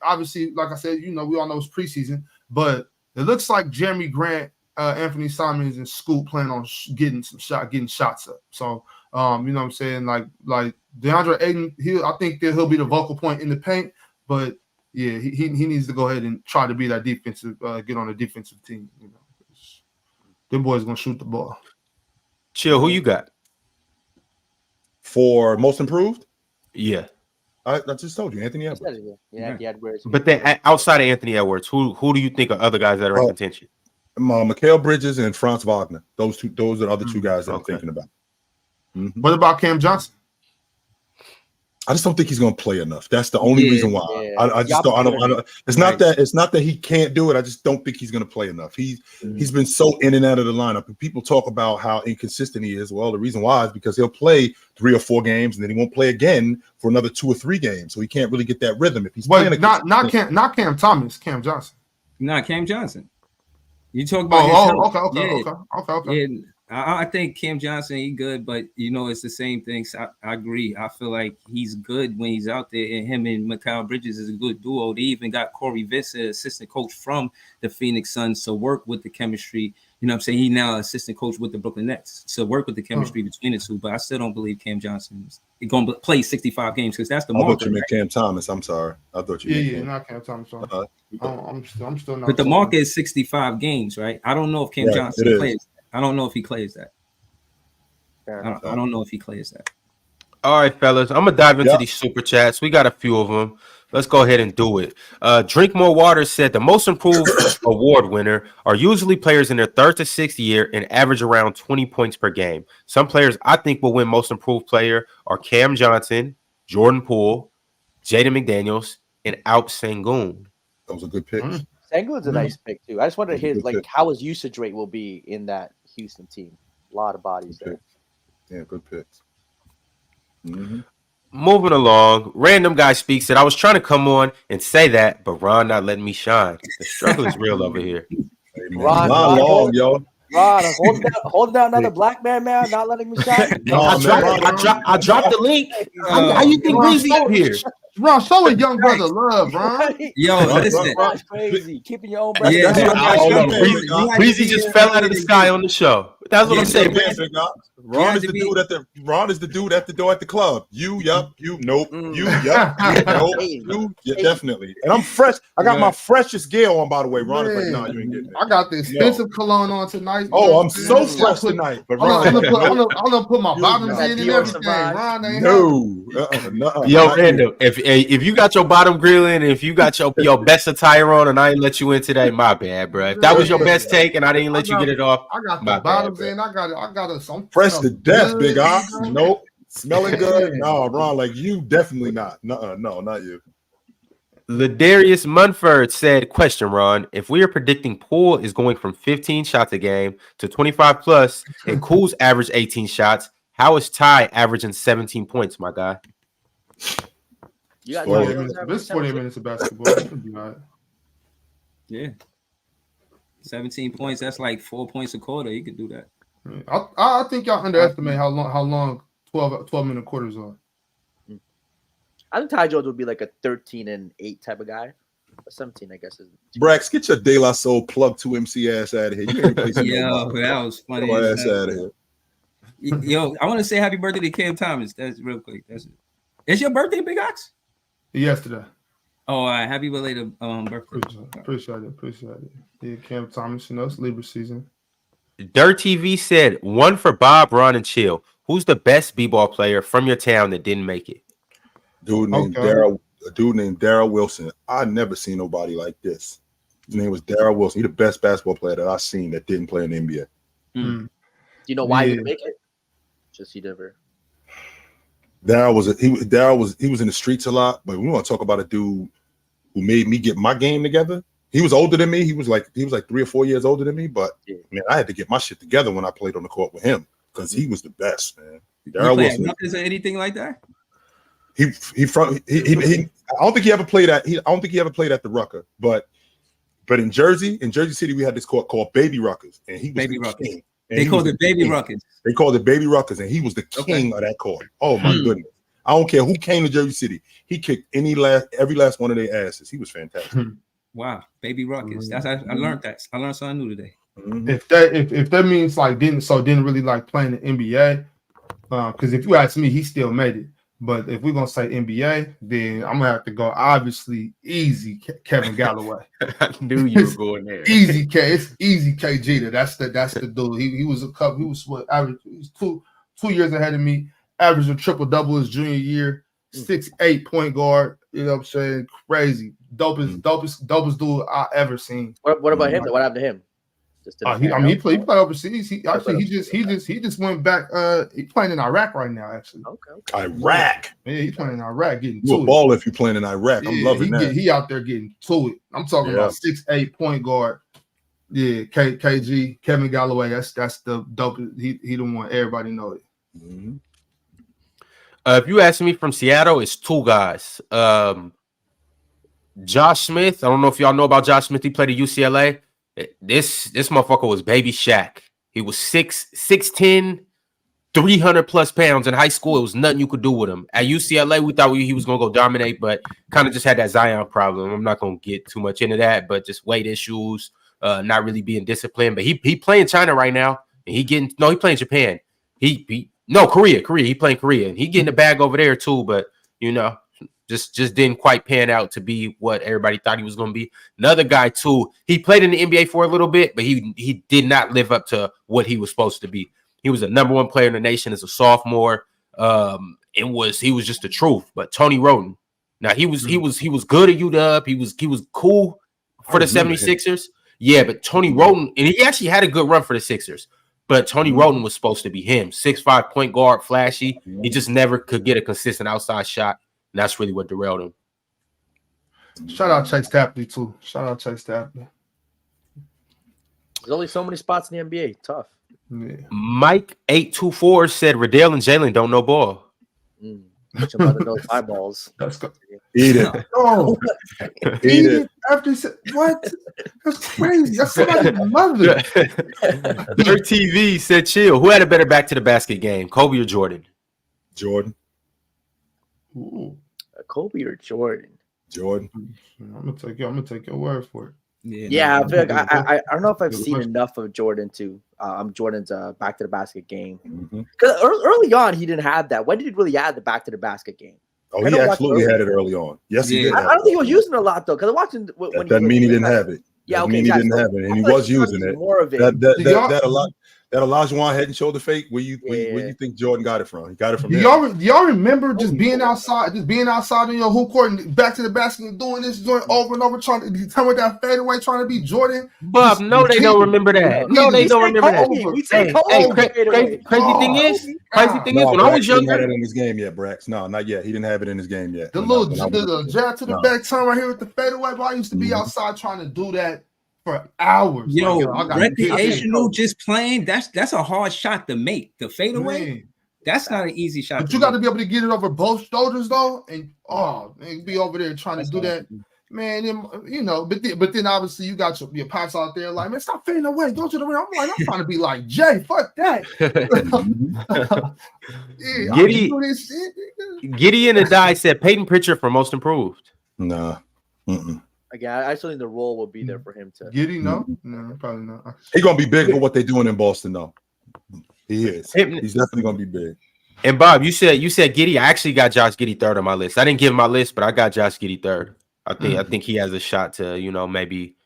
obviously, like I said, we all know it's preseason, but it looks like Jeremy Grant, Anthony Simons, and Scoot plan on getting shots up. So. You know what I'm saying? Like DeAndre Ayton, I think that he'll be the vocal point in the paint, but yeah, he needs to go ahead and try to be that defensive, get on a defensive team. Them boys gonna shoot the ball. Chill, who you got for most improved? Yeah, I just told you, Anthony Edwards. Yeah, Edwards. But then outside of Anthony Edwards, who do you think are other guys that are in contention? Mikal Bridges and Franz Wagner. Those are the other 2 guys that I'm thinking about. Mm-hmm. What about Cam Johnson? I just don't think he's going to play enough. That's the only reason why. I just don't. I don't. It's not that. It's not that he can't do it. I just don't think he's going to play enough. He's been so in and out of the lineup, and people talk about how inconsistent he is. Well, the reason why is because he'll play 3 or 4 games, and then he won't play again for another 2 or 3 games. So he can't really get that rhythm if he's playing. Not Cam Thomas, Cam Johnson. Not Cam Johnson. You talk about okay. Yeah, I think Cam Johnson, he good, but it's the same thing. So I agree. I feel like he's good when he's out there, and him and Mikal Bridges is a good duo. They even got Corey Vincent, assistant coach from the Phoenix Suns, to work with the chemistry. You know what I'm saying? He now assistant coach with the Brooklyn Nets, so work with the chemistry between the two. But I still don't believe Cam Johnson is going to play 65 games because that's the market. I thought you meant Cam Thomas. I'm sorry. I thought you meant not Cam Thomas. I'm still not. But the market is 65 games, right? I don't know if Cam Johnson plays. I don't know if he plays that. I don't know if he plays that. All right, fellas. I'm going to dive into these super chats. We got a few of them. Let's go ahead and do it. Drink More Water said the most improved award winner are usually players in their 3rd to 6th year and average around 20 points per game. Some players I think will win most improved player are Cam Johnson, Jordan Poole, Jaden McDaniels, and Alp Sengun. Those are good picks. Sengun's a nice pick too. I just wonder how his usage rate will be in that Houston team. A lot of bodies there. Yeah, good picks. Moving along, random guy speaks that I was trying to come on and say that, but Ron not letting me shine. The struggle is real over here. Hey, Ron, holding down another black man, not letting me shine. I dropped the link. How you think Breezy up here? Ron, show a young brother love, Ron. Yo, listen. Ron's crazy. Keeping your own breath. Breezy just fell out of the sky on the show. That's what I'm saying. Ron is the dude at the door at the club. You, nope. You, nope. You, definitely. And I'm fresh. I got my freshest gear on, by the way. Ron is like, no, you ain't getting it. I got the expensive cologne on tonight. Oh, I'm so fresh tonight. But Ron, I'm gonna put my bottoms in and everything. Ron ain't no. Yo, Randall, if you got your bottom grill in, if you got your best attire on, and I ain't let you in today, my bad, bro. If that was your best take, and I didn't let you get it off, I got the bottoms in. I got some fresh to death, big ox. Nope. Smelling good. No, Ron, like you definitely not. No, not you. Ladarius Munford said, question, Ron, if we are predicting Poole is going from 15 shots a game to 25 plus and Cool's average 18 shots, how is Ty averaging 17 points, my guy? You got 40 minutes. This 40 minutes of basketball. Yeah. 17 points, that's like 4 points a quarter. You could do that. I think y'all underestimate how long 12-minute quarters are. I think Ty Jones would be like a 13-8 type of guy. 17, I guess. Brax, get your De La Soul plug 2 MC ass out of here. You ain't that was funny. Get your ass out of here. Yo, I want to say happy birthday to Cam Thomas. That's real quick. That's it. It's your birthday, Big Ox? Yesterday. Oh, all right. Happy belated birthday. Appreciate it. Yeah, Cam Thomas, it's Libra season. Dirt TV said, one for Bob, Ron, and Chill. Who's the best b-ball player from your town that didn't make it? Dude named Darryl Wilson. I never seen nobody like this. His name was Darryl Wilson. He's the best basketball player that I've seen that didn't play in the NBA. Do you know why he didn't make it? Just he never. Darryl was in the streets a lot, but we want to talk about a dude who made me get my game together. He was older than me. He was like 3 or 4 years older than me, but man, I had to get my shit together when I played on the court with him because he was the best, man. Darryl Wilson. Is there anything like that? I don't think he ever played at. I don't think he ever played at the Rucker, but in Jersey City, we had this court called Baby Ruckers, and he was Baby the Ruckers. king. They called it Baby Ruckers. They called it Baby Ruckers, and he was the king of that court. Oh my goodness! I don't care who came to Jersey City. He kicked every last one of their asses. He was fantastic. Wow, Baby Ruckers. That's I learned that. I learned something new today. If that means didn't really like playing the NBA, because if you ask me, he still made it. But if we're gonna say NBA, then I'm gonna have to go obviously easy Kevin Galloway. I knew you were going there. Easy K, it's easy K Jeter. That's the dude. He was average. He was two years ahead of me. Averaged a triple double his junior year. 6'8" point guard. You know what I'm saying? Crazy. Dopest dude I ever seen. What about him? What happened to him? He played overseas. He just went back. He's playing in Iraq right now. Actually, okay. Iraq. Yeah, he playing in Iraq, getting You to a ball if you playing in Iraq. I'm loving that. He out there getting to it. I'm talking about 6'8" point guard. Yeah, KG, Kevin Galloway. That's the dope. He the one. Everybody know it. Mm-hmm. If you ask me from Seattle, it's two guys. Josh Smith. I don't know if y'all know about Josh Smith. He played at UCLA. This motherfucker was baby Shaq. He was 6'10", 300 plus pounds in high school. It was nothing you could do with him. At UCLA, we thought he was gonna go dominate, but kind of just had that Zion problem. I'm not gonna get too much into that, but just weight issues, not really being disciplined. But he playing China right now, and he playing Japan. Korea. He playing Korea, and he getting the bag over there too. But just didn't quite pan out to be what everybody thought he was going to be. Another guy too, he played in the NBA for a little bit, but he did not live up to what he was supposed to be. He was a number one player in the nation as a sophomore. He was just the truth. But Tony Roden, now he was good at UW. He was cool for the 76ers. Yeah, but Tony Roden, and he actually had a good run for the Sixers. But Tony Roden was supposed to be him, 6'5" point guard, flashy. He just never could get a consistent outside shot. And that's really what derailed him. Shout out Chase Tapley, too. Shout out Chase Tapley. There's only so many spots in the NBA. Tough. Yeah. Mike824 said Riddell and Jalen don't know ball. Much about those eyeballs. Let's go. Eat it. Oh, eat it. After he said, what? That's crazy. That's somebody's mother. Dirt TV said chill. Who had a better back to the basket game, Kobe or Jordan? Jordan. Ooh. Kobe or Jordan? Jordan. I'm gonna take your word for it. Yeah, I feel like I don't know if I've seen enough of Jordan to Jordan's back to the basket game. Because early on he didn't have that. When did he really add the back to the basket game? Oh, he absolutely had it early on. Yes, he did. I don't think he was using it a lot though. Because I'm watching when that doesn't mean he didn't have it. Yeah, okay, he didn't have it, and he was using it. More of it. That Olajuwon head and shoulder fake. Where you think Jordan got it from? He got it from. Do y'all remember just being outside on your hoop court and back to the basket and doing this joint over and over, trying to come with that fadeaway, trying to be Jordan? Bob, no, they don't remember that. No, they don't remember that. Crazy thing is, when I was younger, he didn't have it in his game yet, Brax. No, not yet. He didn't have it in his game yet. The little jab to the back turn right here with the fadeaway. But I used to be outside trying to do that for hours. Recreational, just playing. That's a hard shot to make. The fadeaway, that's not an easy shot. But you got to be able to get it over both shoulders though, and be over there trying to do that, man. But then obviously you got your pops out there like, man, stop fading away, go to the rim. I'm like, I'm trying to be like Jay, fuck that. Gideon and Die said Peyton Pritchard for most improved. Nah. Again, I still think the role will be there for him to. Giddy, no, probably not. He's gonna be big for what they're doing in Boston, though. He is. He's definitely gonna be big. And Bob, you said Giddey. I actually got Josh Giddey third on my list. I didn't give him my list, but I got Josh Giddey third. I think he has a shot to maybe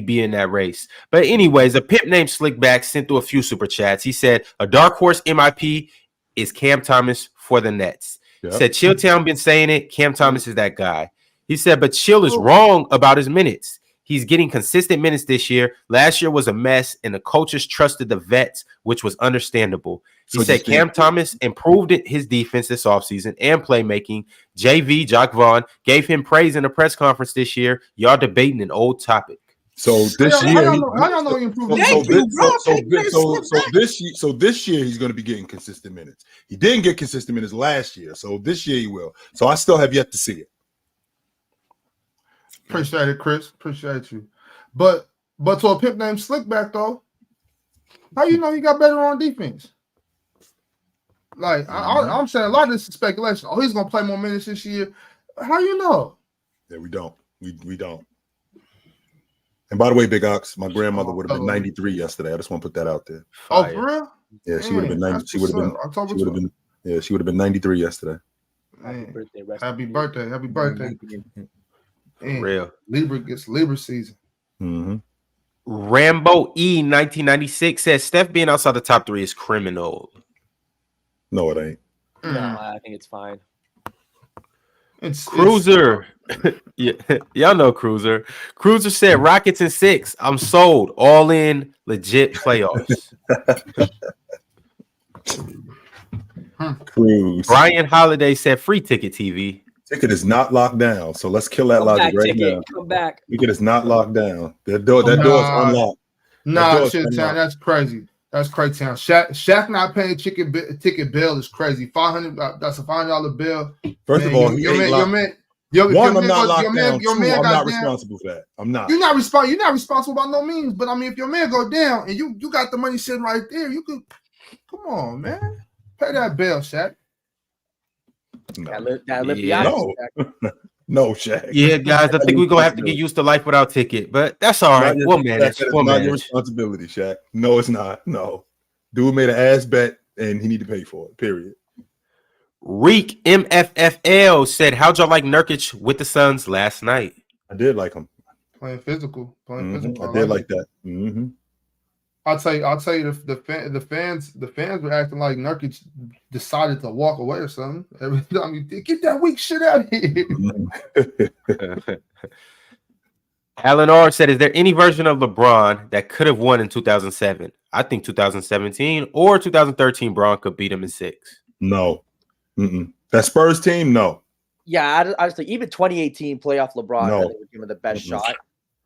be in that race. But anyways, a pimp named Slickback sent through a few super chats. He said a dark horse MIP is Cam Thomas for the Nets. Yep. Said Chilltown been saying it. Cam Thomas is that guy. He said, but Chill is wrong about his minutes. He's getting consistent minutes this year. Last year was a mess, and the coaches trusted the vets, which was understandable. He said Cam Thomas improved his defense this offseason and playmaking. JV, Jock Vaughn, gave him praise in a press conference this year. Y'all debating an old topic. So this year, this year he's going to be getting consistent minutes. He didn't get consistent minutes last year, so this year he will. So I still have yet to see it. Appreciate it, Chris. Appreciate you. But to a pimp named Slickback, though, how you know he got better on defense? Like, I'm saying a lot of this is speculation. Oh, he's going to play more minutes this year. How you know? Yeah, we don't. We don't. And by the way, Big Ox, my grandmother would have been 93 yesterday. I just want to put that out there. Oh, for real? Yeah, she would have been 90. She would have been 93 yesterday. Happy birthday. Happy birthday. Real. Libra gets Libra season. Rambo E 1996 says Steph being outside the top 3 is criminal. No, it ain't. No, I think it's fine. Cruiser. Yeah, y'all know Cruiser. Cruiser said Rockets in 6. I'm sold. All in legit playoffs. Cruise. Brian Holiday said free ticket TV. Ticket is not locked down, so let's kill that logic right now. Come back. Ticket is not locked down. That door is unlocked. Nah, shit, town. That's crazy. That's crazy, town. Shaq not paying ticket bill is crazy. $500. That's a $500 bill. First of all, I'm not locked down. Two, I'm not responsible for that. I'm not. You're not responsible by no means. But I mean, if your man go down and you got the money sitting right there, you could. Come on, man. Pay that bill, Shaq. No, Shaq. Yeah, guys, I think we're gonna have to get used to life without ticket, but that's all right. We'll manage. It's not your responsibility, Shaq. No, it's not. No, dude made an ass bet and he need to pay for it. Period. Reek MFFL said, "How'd y'all like Nurkic with the Suns last night?" I did like him playing physical. I did like that. Mm-hmm. I'll tell you, the fans were acting like Nurkic decided to walk away or something. Every time you get that weak shit out of here. Alan R said, "Is there any version of LeBron that could have won in 2007? I think 2017 or 2013 Bron could beat him in 6." No, that Spurs team, no. Yeah, I just think even 2018 playoff LeBron, I think would give him the best shot.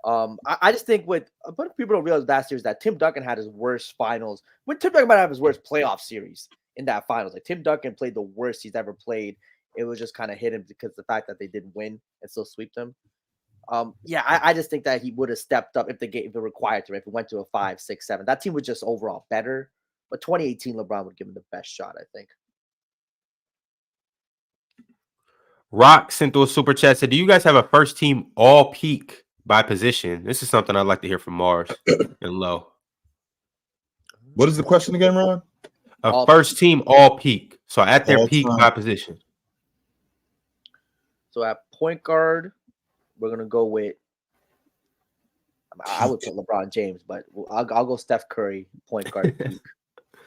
I just think what people don't realize last year is that Tim Duncan had his worst finals. When Tim Duncan might have his worst playoff series in that finals, like Tim Duncan played the worst he's ever played. It was just kind of hit him because of the fact that they didn't win and still sweep them. I just think that he would have stepped up if it required to. If it went to a 5, 6, 7, that team was just overall better. But 2018 LeBron would give him the best shot, I think. Rock sent through a super chat, said, "Do you guys have a first team all peak by position?" This is something I'd like to hear from Mars and Low. What is the question again, Ron? A first team all peak. So at their peak by position. So at point guard, we're gonna go with. I would put LeBron James, but I'll go Steph Curry point guard. Peak.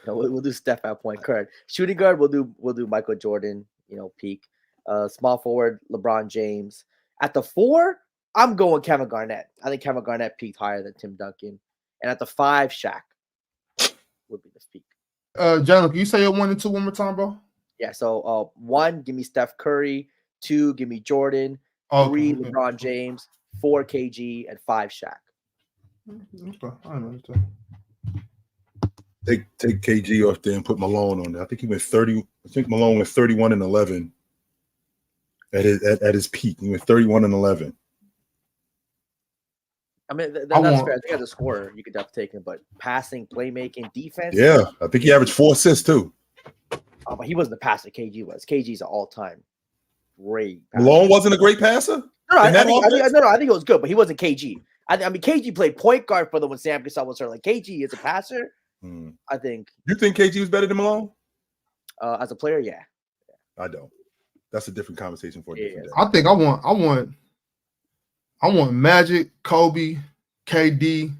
We'll do Steph at point guard. Shooting guard, we'll do Michael Jordan. Peak. Small forward, LeBron James. At the 4, I'm going Kevin Garnett. I think Kevin Garnett peaked higher than Tim Duncan. And at the 5, Shaq would be the peak. Jalen, can you say your 1 and 2 one more time, bro? Yeah, so 1, give me Steph Curry. 2, give me Jordan. 3, LeBron James. 4, KG. And 5, Shaq. Okay. I know. Take KG off there and put Malone on there. I think he went 30. I think Malone went 31 and 11 at his peak. He went 31 and 11. I mean, that's fair. I think as a scorer, you could definitely take him, but passing, playmaking, defense. Yeah, I think he averaged 4 assists too. But he wasn't the passer KG was. KG's an all-time great passer. Malone wasn't a great passer? No, I think it was good, but he wasn't KG. I mean, KG played point guard for them when Sam Cassell was hurt. Like, KG is a passer. I think. You think KG was better than Malone? As a player, yeah. I don't. That's a different conversation for a different day. I think I want Magic, Kobe, KD,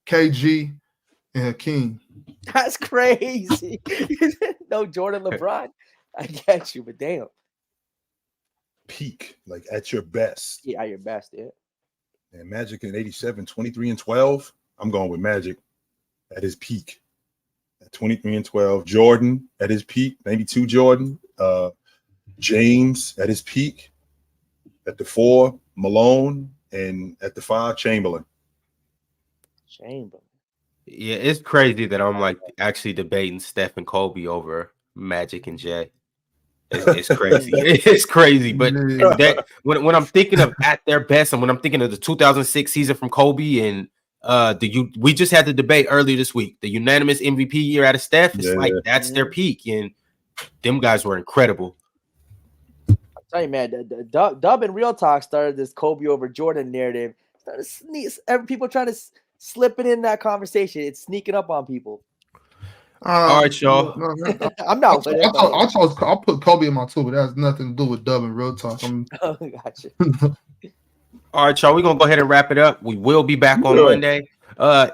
KG, and Hakeem. That's crazy. No Jordan, LeBron. I get you, but damn. Peak, like at your best. Yeah, at your best, yeah. And Magic in 87, 23 and 12. I'm going with Magic at his peak. At 23 and 12. Jordan at his peak, 92 Jordan. James at his peak. At the 4, Malone, and at the 5, Chamberlain. Yeah, it's crazy that I'm like actually debating Steph and Kobe over Magic and Jay. It's crazy. It's crazy. But that when I'm thinking of at their best, and when I'm thinking of the 2006 season from Kobe, and we just had the debate earlier this week, the unanimous MVP year out of Steph. It's like that's their peak, and them guys were incredible. Tell you, man, Dub and Real Talk started this Kobe over Jordan narrative. People trying to slip it in that conversation. It's sneaking up on people. All right, y'all. I'm not. I'll put Kobe in my 2, but that has nothing to do with Dub and Real Talk. Gotcha. All right, y'all. We're gonna go ahead and wrap it up. We will be back on Monday.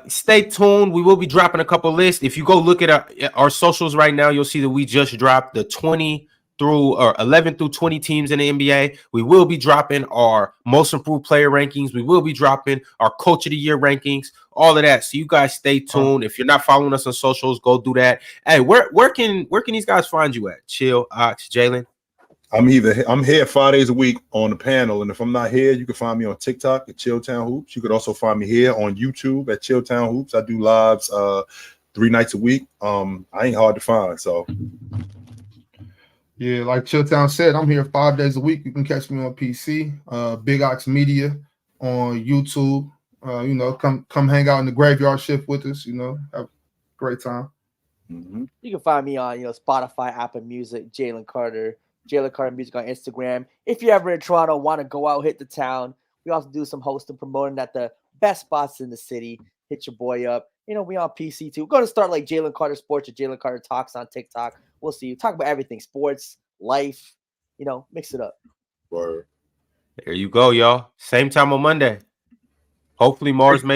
Stay tuned. We will be dropping a couple lists. If you go look at our socials right now, you'll see that we just dropped the 23 through 11 through 20 teams in the NBA. We will be dropping our most improved player rankings. We will be dropping our coach of the year rankings, all of that. So you guys stay tuned. If you're not following us on socials, go do that. Hey, where can these guys find you at? Chill, Ox, Jalen. I'm here 5 days a week on the panel, and if I'm not here, you can find me on TikTok at Chilltown Hoops. You could also find me here on YouTube at Chilltown Hoops. I do lives 3 nights a week. I ain't hard to find, so. Yeah, like Chilltown said, I'm here 5 days a week. You can catch me on PC, Big Ox Media on YouTube. You know, come hang out in the graveyard shift with us. You know, have a great time. You can find me on Spotify, Apple Music, Jalen Carter Music on Instagram. If you're ever in Toronto, want to go out, hit the town. We also do some hosting, promoting at the best spots in the city. Hit your boy up. You know, we on PC too. We're going to start like Jalen Carter Sports or Jalen Carter Talks on TikTok. We'll see you talk about everything, sports, life. You know, mix it up. Word. There you go, y'all. Same time on Monday. Hopefully Mars makes